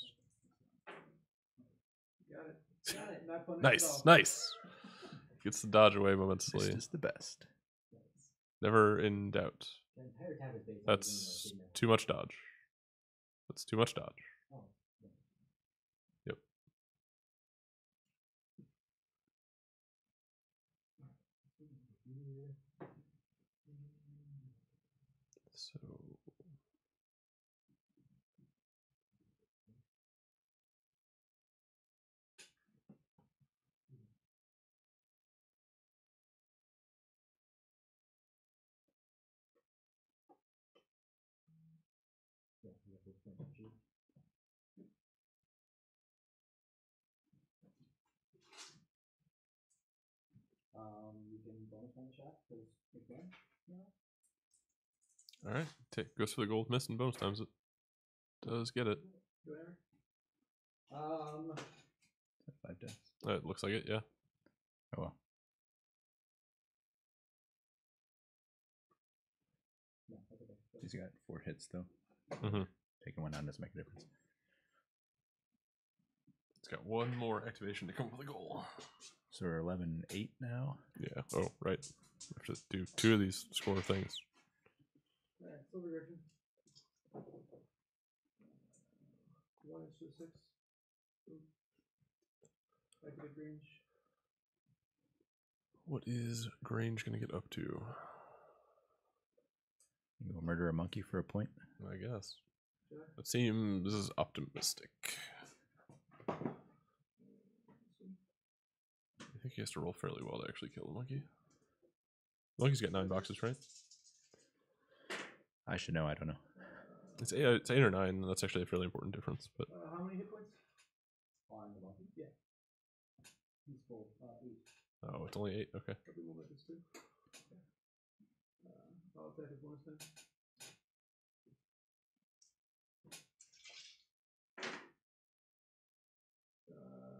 S6: Got it. Got it. Not punished
S1: Nice,
S6: at all.
S1: nice. Gets the dodge away
S7: This
S1: momentarily.
S7: is the best.
S1: Never in doubt.
S4: The entire tab is based on
S1: That's too much dodge. That's too much dodge.
S4: Oh,
S1: Yep. So
S4: yeah, you have to explain that sheet. You can bonus on the shot because it's done.
S1: all right, goes for the gold miss and bonus times it. Does get it.
S6: Whatever.
S7: 5 dice.
S1: It looks like it, yeah.
S7: Oh well.
S4: No, that's okay.
S7: He's got 4 hits though.
S1: Mm-hmm.
S7: Taking one down doesn't make a difference.
S1: It's got one more activation to come up with a goal.
S7: So we're 11-8 now.
S1: Yeah. Oh, right. We have to do 2 of these score things.
S6: Alright, silver direction. 1 inch to 6. Activate range.
S1: What is Grange gonna get up to?
S7: You go murder a monkey for a point.
S1: I guess.
S6: Sure.
S1: It seems optimistic. I think he has to roll fairly well to actually kill the monkey. The monkey's got 9 boxes, right?
S7: I should know. I don't know.
S1: It's 8 or 9. And that's actually a fairly important difference. But
S6: How many hit points?
S4: On the monkey?
S6: Yeah.
S4: He's full. 8.
S1: oh, it's only 8. Okay.
S6: Probably more like this too. I'll attack his bonus time.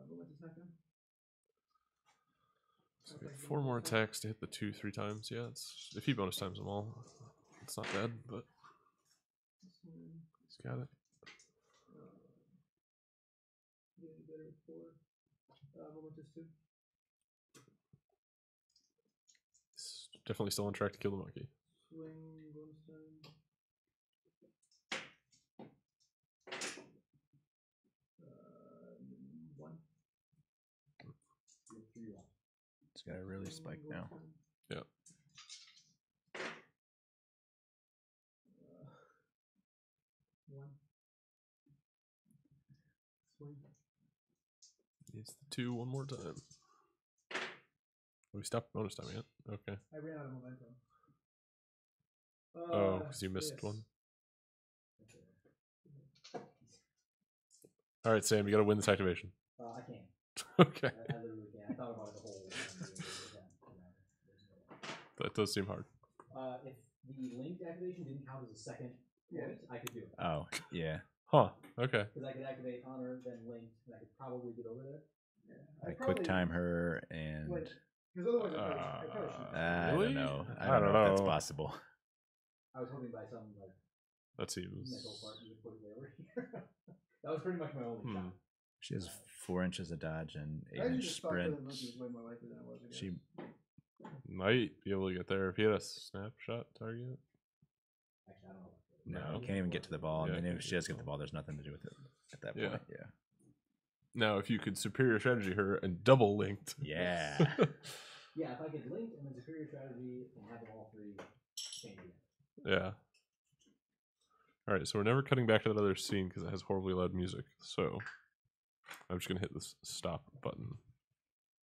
S6: Moment attack then.
S1: So we got 4 more attacks to hit the 2 3 times. Yeah, it's, if he bonus times them all, it's not bad, but he's got it.
S6: Yeah, better with 4. Moment is 2.
S1: He's definitely still on track to kill the monkey.
S6: Swing, bonus time. 1.
S4: You have 3 left.
S7: It's got to really spike now.
S1: Yeah.
S6: One. Swing.
S1: Needs the 2 one more time. We stopped bonus time yet? Okay.
S6: I ran out of momentum.
S1: Oh, because you missed
S6: yes.
S1: one. All right, Sam, you got to win this activation.
S4: I can't.
S1: Okay.
S4: I literally can't. I thought about it the whole time.
S1: That does seem hard.
S4: If the linked activation didn't count as a second point, I could do it.
S7: Oh, yeah.
S1: Huh. Okay.
S4: Because I could activate honor, then linked, and I could probably get over there.
S7: I quick time her and
S6: Because otherwise I probably should.
S7: I
S1: Really?
S7: don't know. I
S1: I
S7: don't
S1: don't
S7: know if that's
S1: know.
S7: possible.
S4: I was hoping by some like
S1: That seems.
S4: mental part you would put it way over here. That was pretty much my only shot.
S7: She has 4 inches of dodge and
S6: I actually
S7: 8-inch
S6: just thought
S7: sprint.
S6: killing the monkey was way more likely than it was. I guess.
S7: She
S1: Might be able to get there if he had a snapshot target.
S4: Actually, I don't know.
S7: no, can't even get to the ball.
S1: Yeah,
S7: And then
S1: can't
S7: if she
S1: get
S7: does
S1: to
S7: get
S1: the
S7: the ball, there's nothing to do with it at that
S1: Yeah.
S7: point. Yeah.
S1: Now, if you could superior strategy her and double linked.
S7: Yeah.
S4: Yeah, if I could link and then superior strategy and have them all 3 chain together.
S1: Yeah. All right, so we're never cutting back to that other scene because it has horribly loud music. So I'm just going to hit this stop button.